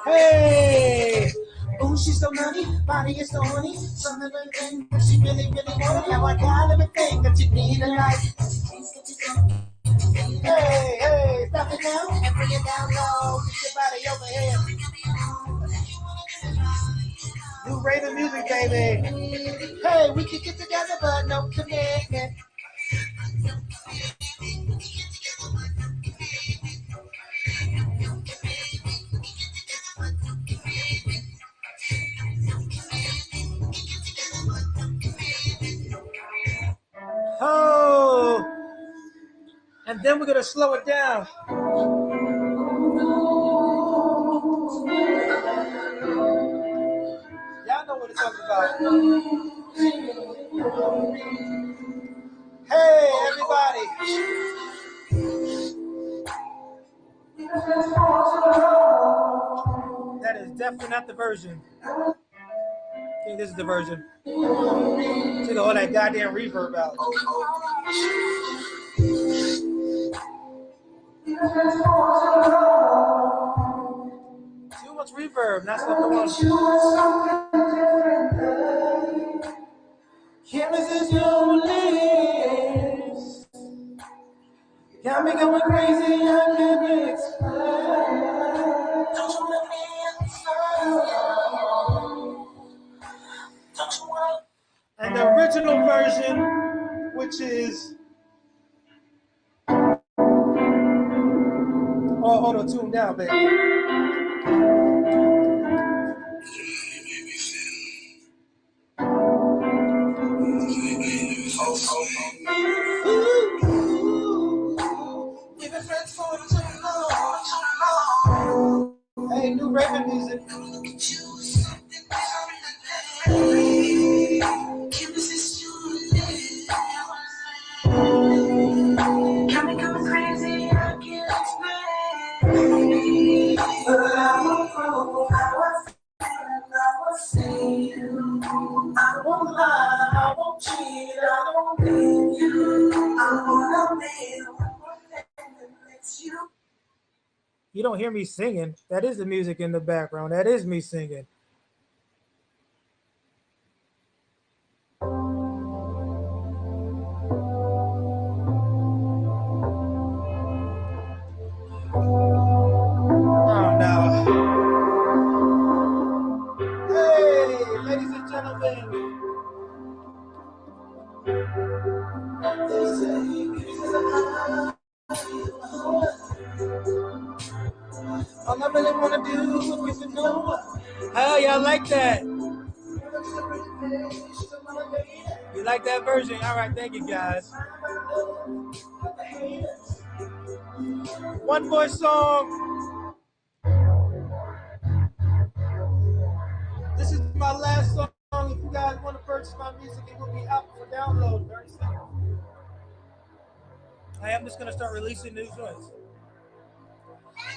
Hey! Oh, she's so money, body is so horny. Something like that, she really, really want it. Now I got everything that you need in life. Hey, hey, stop it now and bring it down low. Get your body over here. New Reaven music, baby. Hey, we can get together, but no commitment. Oh, and then we're gonna slow it down. Y'all know what it's talking about. Hey, everybody. That is definitely not the version. I think this is the version. Take all that goddamn reverb out. Too much reverb. That's not the one. Cameras is your lips. Got me going crazy. I can't explain. Don't you let me inside. And the original version, which is auto tune down, baby. I won't lie, I won't cheat, I don't need you. I wanna be the one that makes you. You don't hear me singing. That is the music in the background. That is me singing. Oh no. Hey, ladies and gentlemen. All I really want to do is get to know. How y'all like that? You like that version? All right, thank you guys. One more song. This is my last song. If you guys want to purchase my music, it will be out for download very soon. I am just going to start releasing new joints.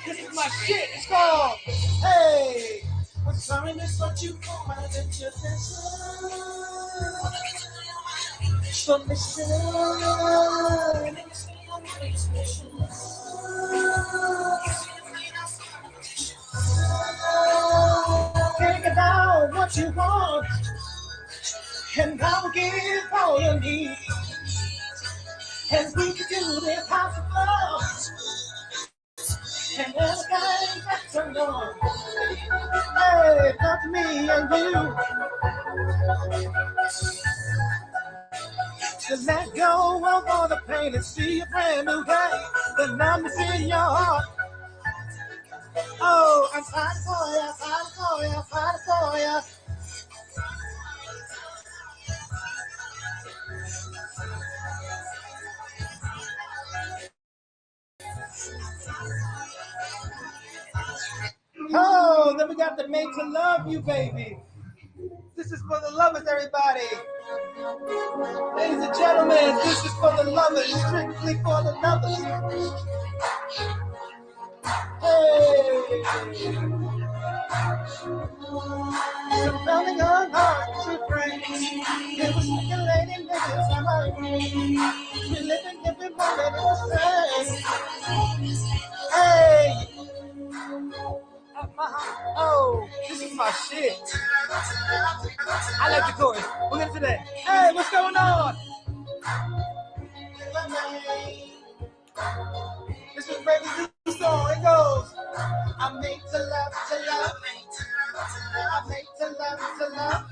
This is my shit. It's called Hey. I'm sorry, miss what you call my adventure. So listen. Think about what you want, and I'll give all you need. And we can do the impossible, and everything that's unknown. Hey, talk to me and you. Just let go of all the pain and see a brand new day. The numbness in your heart. Oh, I'm fighting for you, fighting for you, fighting for you. Oh, then we got the Made to Love You, baby. This is for the lovers, everybody. Ladies and gentlemen, this is for the lovers, strictly for the lovers. Hey. Compelling on heart to break. It was stimulating niggas, am I? We living every moment in the same. Hey. Oh, this is my shit. I like the chorus. We'll get to that. Hey, what's going on? This is Reaven's new song. It goes. I'm made to love, to love. I'm made to love, to love.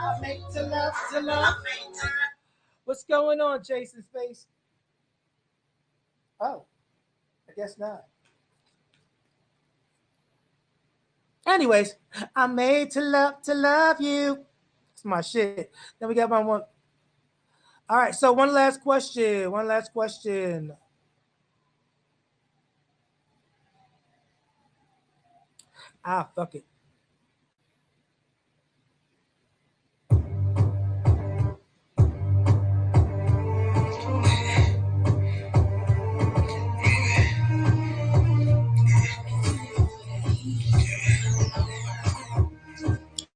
I'm made to love, to love. What's going on, Jason Space? Oh, I guess not. Anyways, I'm made to love you. It's my shit. Then we got my one. All right, so one last question. One last question. Ah, fuck it.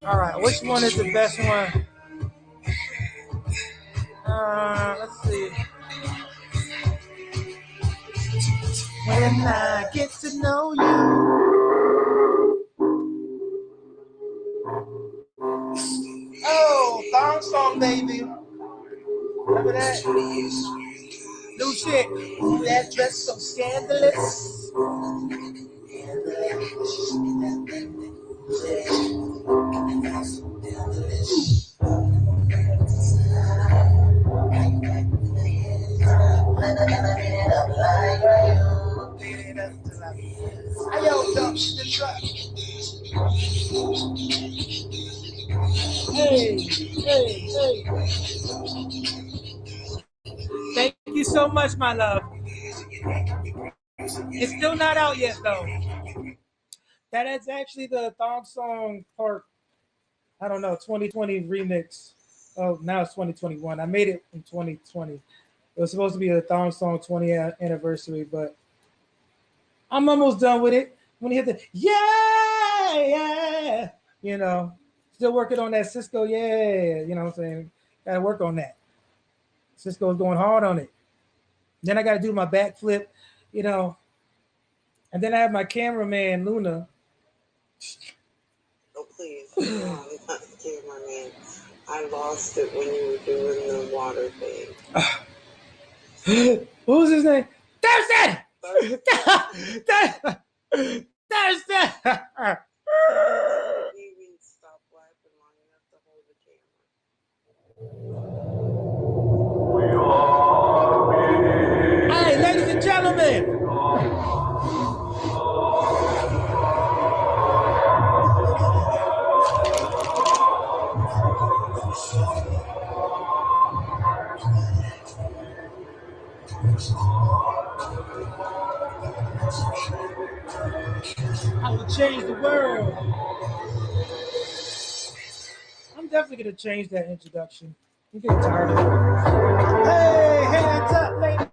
All right, which one is the best one? Let's see. When I get to know you. Oh, thong song, baby. Remember that? New shit. That dress so scandalous. Hey, hey, hey. Thank you so much, my love. It's still not out yet, though. That is actually the thong song part. I don't know, 2020 remix. Oh, now it's 2021. I made it in 2020. It was supposed to be a thong song 20th anniversary, but I'm almost done with it. When you hit the yeah, you know, still working on that Cisco, yeah, you know what I'm saying? Gotta work on that. Cisco's going hard on it. Then I gotta do my backflip, you know, and then I have my cameraman Luna. Oh, please. No, I'm not scared, my man. I lost it when you were doing the water thing. What was his name? Thurston! Thurston! Thurston! You even stop laughing long enough to hold the camera. Hey, ladies and gentlemen! I will change the world. I'm definitely gonna change that introduction. I'm getting tired of it. Hey, hands up, ladies.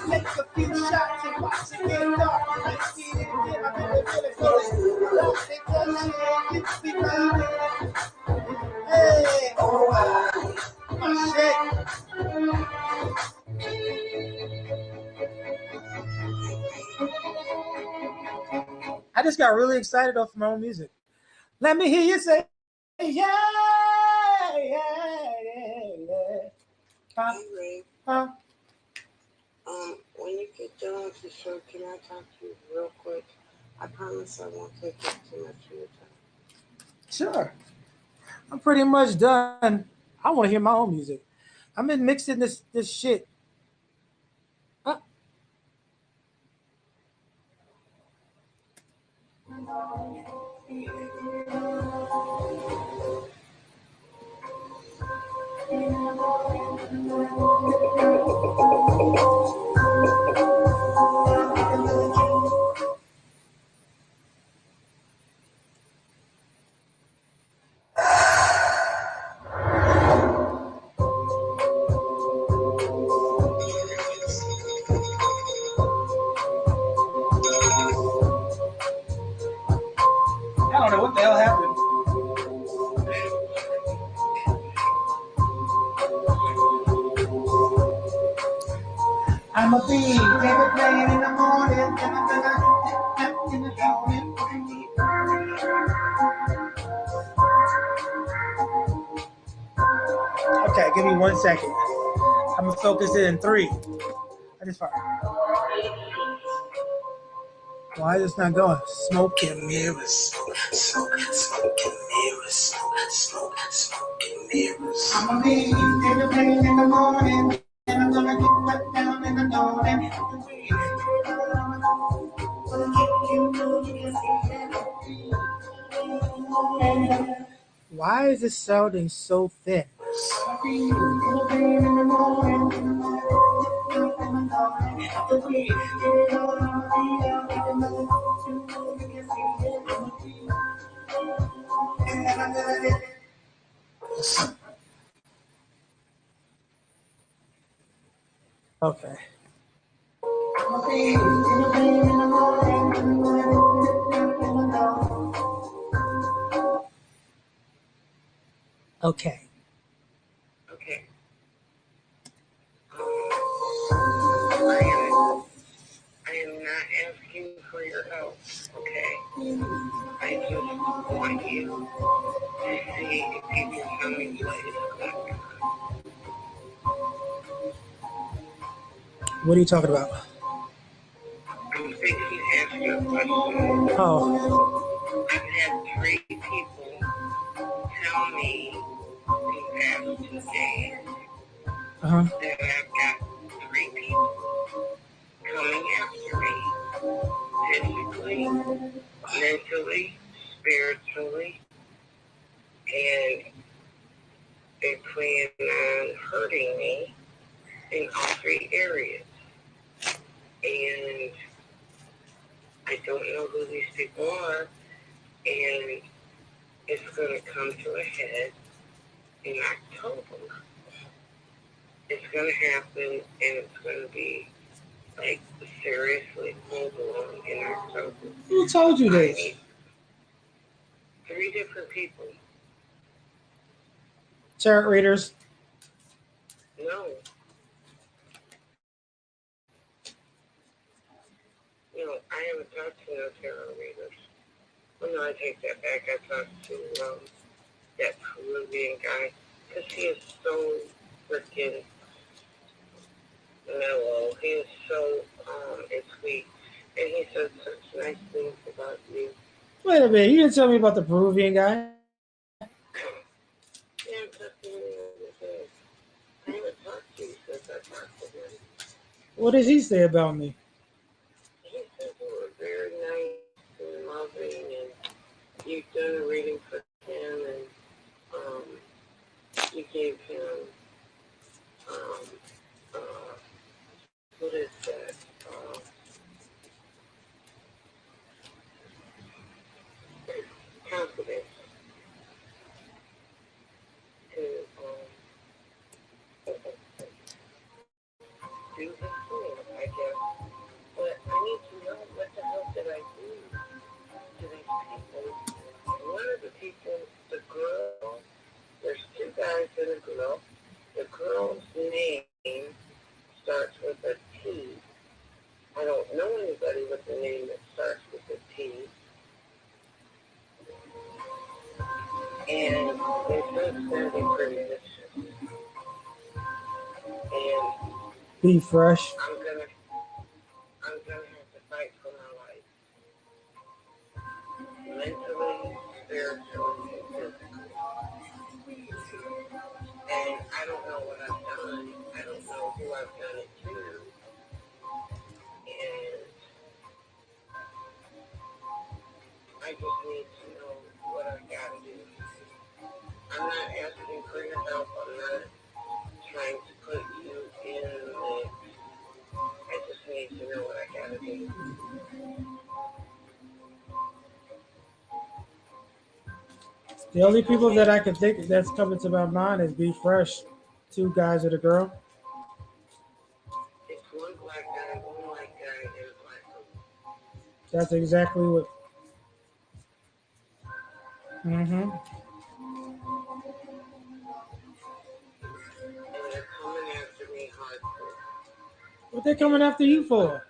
Take a few shots and watch it get dark. Let's get it again. I'm really feeling hey, oh, my shit. I just got really excited off my own music. Let me hear you say, yeah, yeah, yeah. Huh? Hey, Ray. Huh? When you get done with the show, can I talk to you real quick? I promise I won't take up too much of your time. Sure. I'm pretty much done. I want to hear my own music. I've been mixing this shit. Huh? I don't know what the hell happened. I'm a bee, baby playing in the morning, and I'm gonna in the morning. Okay, give me 1 second. I'm gonna focus in 3. I just fired. Why is this not going? Smoke and mirrors. Smoke and mirrors. Smoke and mirrors. I'm a bee, baby playing in the morning, and I'm gonna get wet down in the morning. Why is this sounding so thin? Okay. Okay. Okay. I am not asking for your help, okay? I just want you to see if you can tell me what is going on. What are you talking about? I'm fixing to ask you a question. Oh, I've had 3 people tell me these past 2 days uh-huh. that I've got 3 people coming after me physically, mentally, spiritually, and they plan on hurting me in all 3 areas. And I don't know who these people are, and it's going to come to a head in October. It's going to happen, and it's going to be like seriously full blown in October. Who told you I this? need 3 different people. Tarot readers. No. No, I haven't talked to no tarot readers. Well, no, I take that back. I talked to that Peruvian guy because he is so freaking mellow. He is so and sweet. And he said such nice things about you. Wait a minute. You didn't tell me about the Peruvian guy. Yeah, I'm talking to him the other day. I haven't talked to you since I talked to him. What does he say about me? He said you were very nice and loving, and you've done a reading for him, and you gave him, what is that? Confidence to do his thing, I guess. But I need to know what the hell did I do to these people. One of the people, the girl, there's 2 guys and a girl. The girl's name starts with a T. I don't know anybody with a name that starts with a T. And they said it's going to be pretty vicious. And Be fresh. I'm gonna have to fight for my life. Mentally, spiritually, and physically. And I don't know what I've done. I don't know who I've done it to. And I just need to know what I gotta do. I'm not asking for your help. I'm not trying to put you in the mix. I just need to know what I gotta do. The only people that I can think that's coming to my mind is Be Fresh, 2 guys and a girl. It's 1 black guy, 1 white guy, and a black woman. That's exactly what. Mm-hmm. And they're coming after me hardcore. What they coming after you for?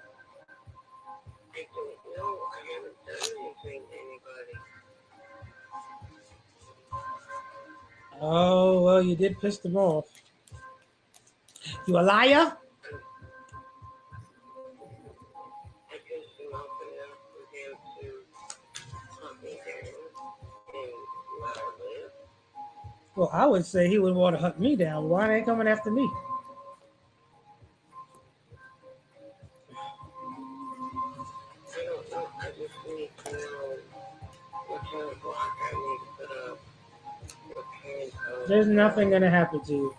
I don't know. I haven't done anything to anybody. Oh, well, you did piss them off. You a liar? I pissed him off enough for him to hunt me down and let her live. Well, I would say he would want to hunt me down. Why are they coming after me? I don't know. I just need to know what kind of block I need to put up. What kind of. There's nothing going to happen to you.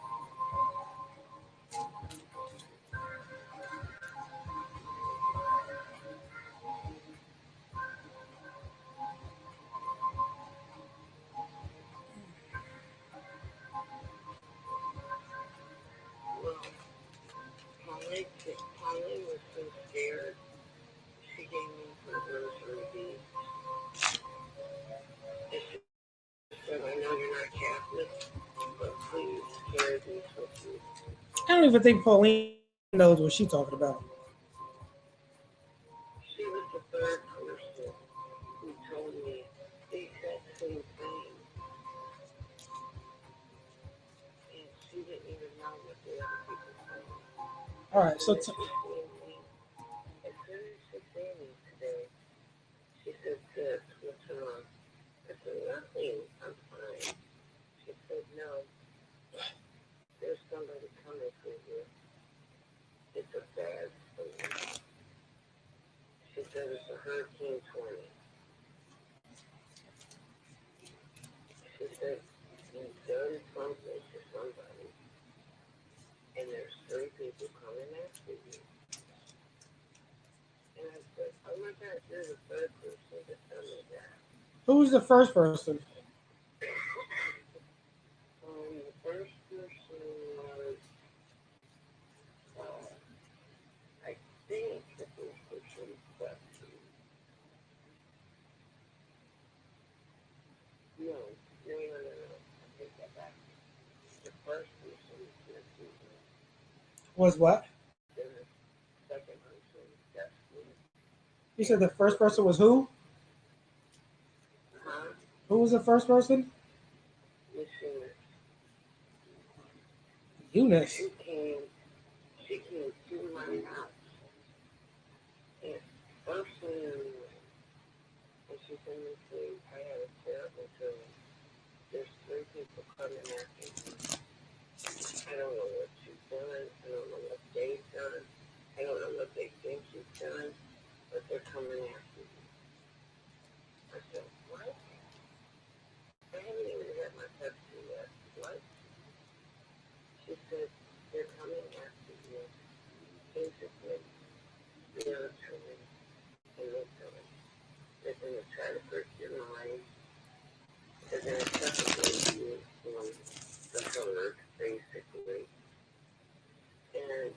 Well, Pauline was so scared. She gave me her rosary beads. And she said, I know you're not Catholic, but please carry these with you. I don't even think Pauline knows what she's talking about. She was the 3rd person who told me the exact same thing. And she didn't even know what the other people said. All right, so And then she 1320. She said, you've done something to somebody, and there's 3 people coming after you. And I said, oh my God, you're the third person to tell me that. Who was the first person? The first person was, I think the first person was Betsy. No. I take that back. The first person was Betsy. Was what? Then the second person was Betsy. You said the first person was who? Huh? Who was the first person? Miss Eunice. She came to my house. And first thing and she said, Miss Lee, I had a terrible dream. There's 3 people coming after me. I don't know what you've done. I don't know what they've done. I don't know what they think you've done, but they're coming after you. I said, what? I haven't even had my Pepsi yet. What? She said, they're coming after you. Physically, spiritually, and mentally. They're going to try to break your mind. They're going to separate you from the herd, basically. And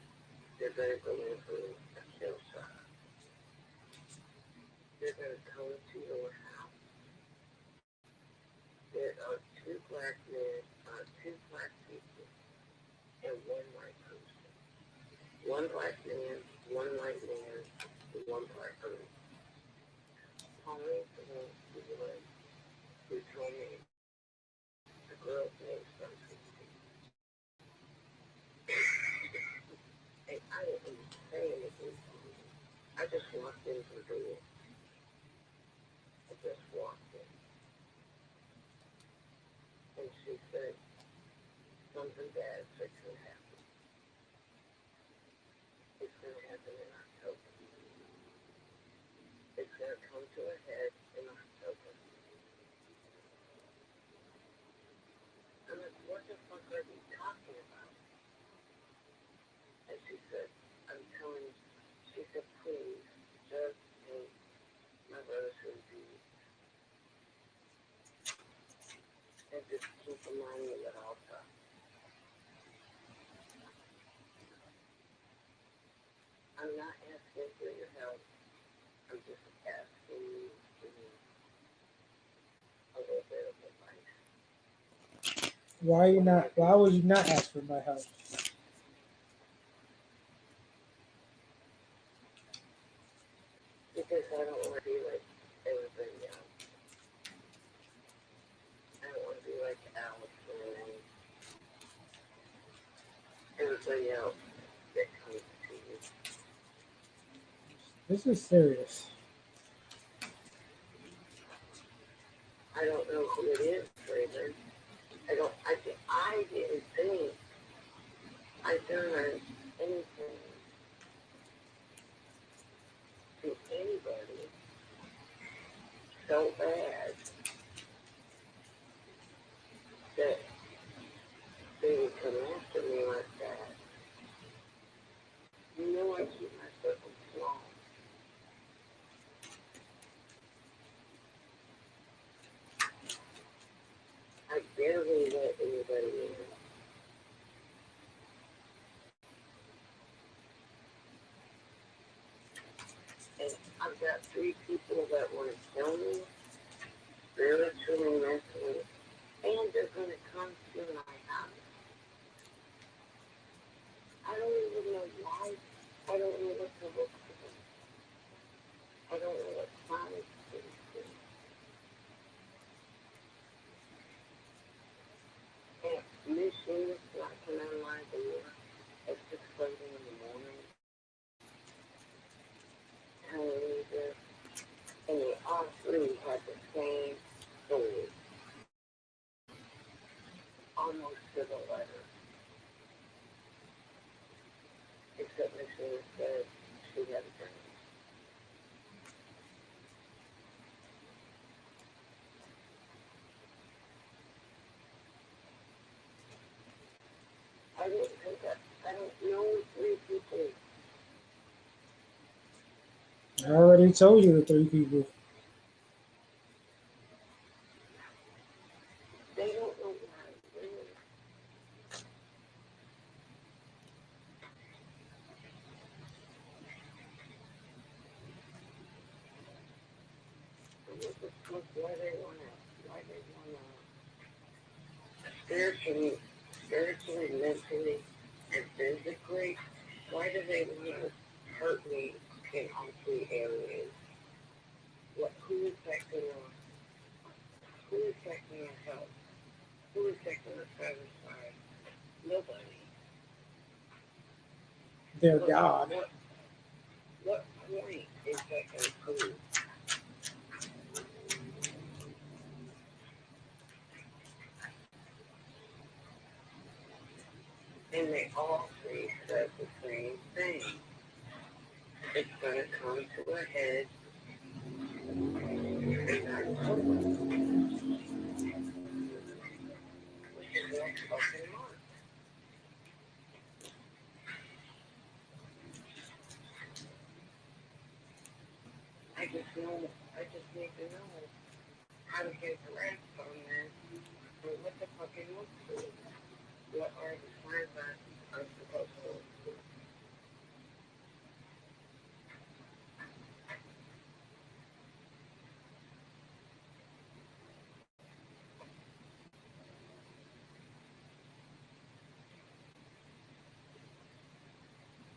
they're going to go in for a kill shot. They're going to come to your house. There are 2 black men, 2 black people, and 1 white person. 1 black man, 1 white man, and 1 black person. Pauline who told me the girl's name starts with T. And I didn't even say anything to me. I just walked in the door. I just walked in. And she said, something bad is going to happen. It's going to happen in October. It's going to come to a head in October. I'm like, what the fuck are you talking about? And she said, I'm telling you, she said, please, just take my brother's review and just keep reminding me at all times. I'm not asking for your help. I'm just asking you for a little bit of advice. Why would you not ask for my help? Because I don't want to be like everybody else. I don't want to be like Alex and everybody else that comes to you. This is serious. I don't know who it is, Reaven. I didn't think I'd done anything to anybody so bad that they would come after me like that. You know I keep my circle small. I barely let anybody in. And I've got 3 people that want to kill me, spiritually, mentally, and they're going to come to my house. I don't even know why. I don't know what to look for. I don't know what signs to look for. And Miss Eunice knocking on my door at 6:30 in the morning, telling me this, and they all 3 had the same story, almost to the letter, except Miss Eunice said she had a dream. I don't think that, I don't know 3 people. I already told you the 3 people. They don't know what I do. Look why they wanna spiritually, mentally, and physically. Why do they wanna hurt me in all 3 areas? Who is that gonna help? Who is that gonna satisfy? Nobody. Their God. What point is that gonna prove? And they all 3 said the same thing. It's gonna come to a head in October, which is next fucking month. I just need to know how to get grasp on this and what the fucking looks like. What are the signs I'm supposed to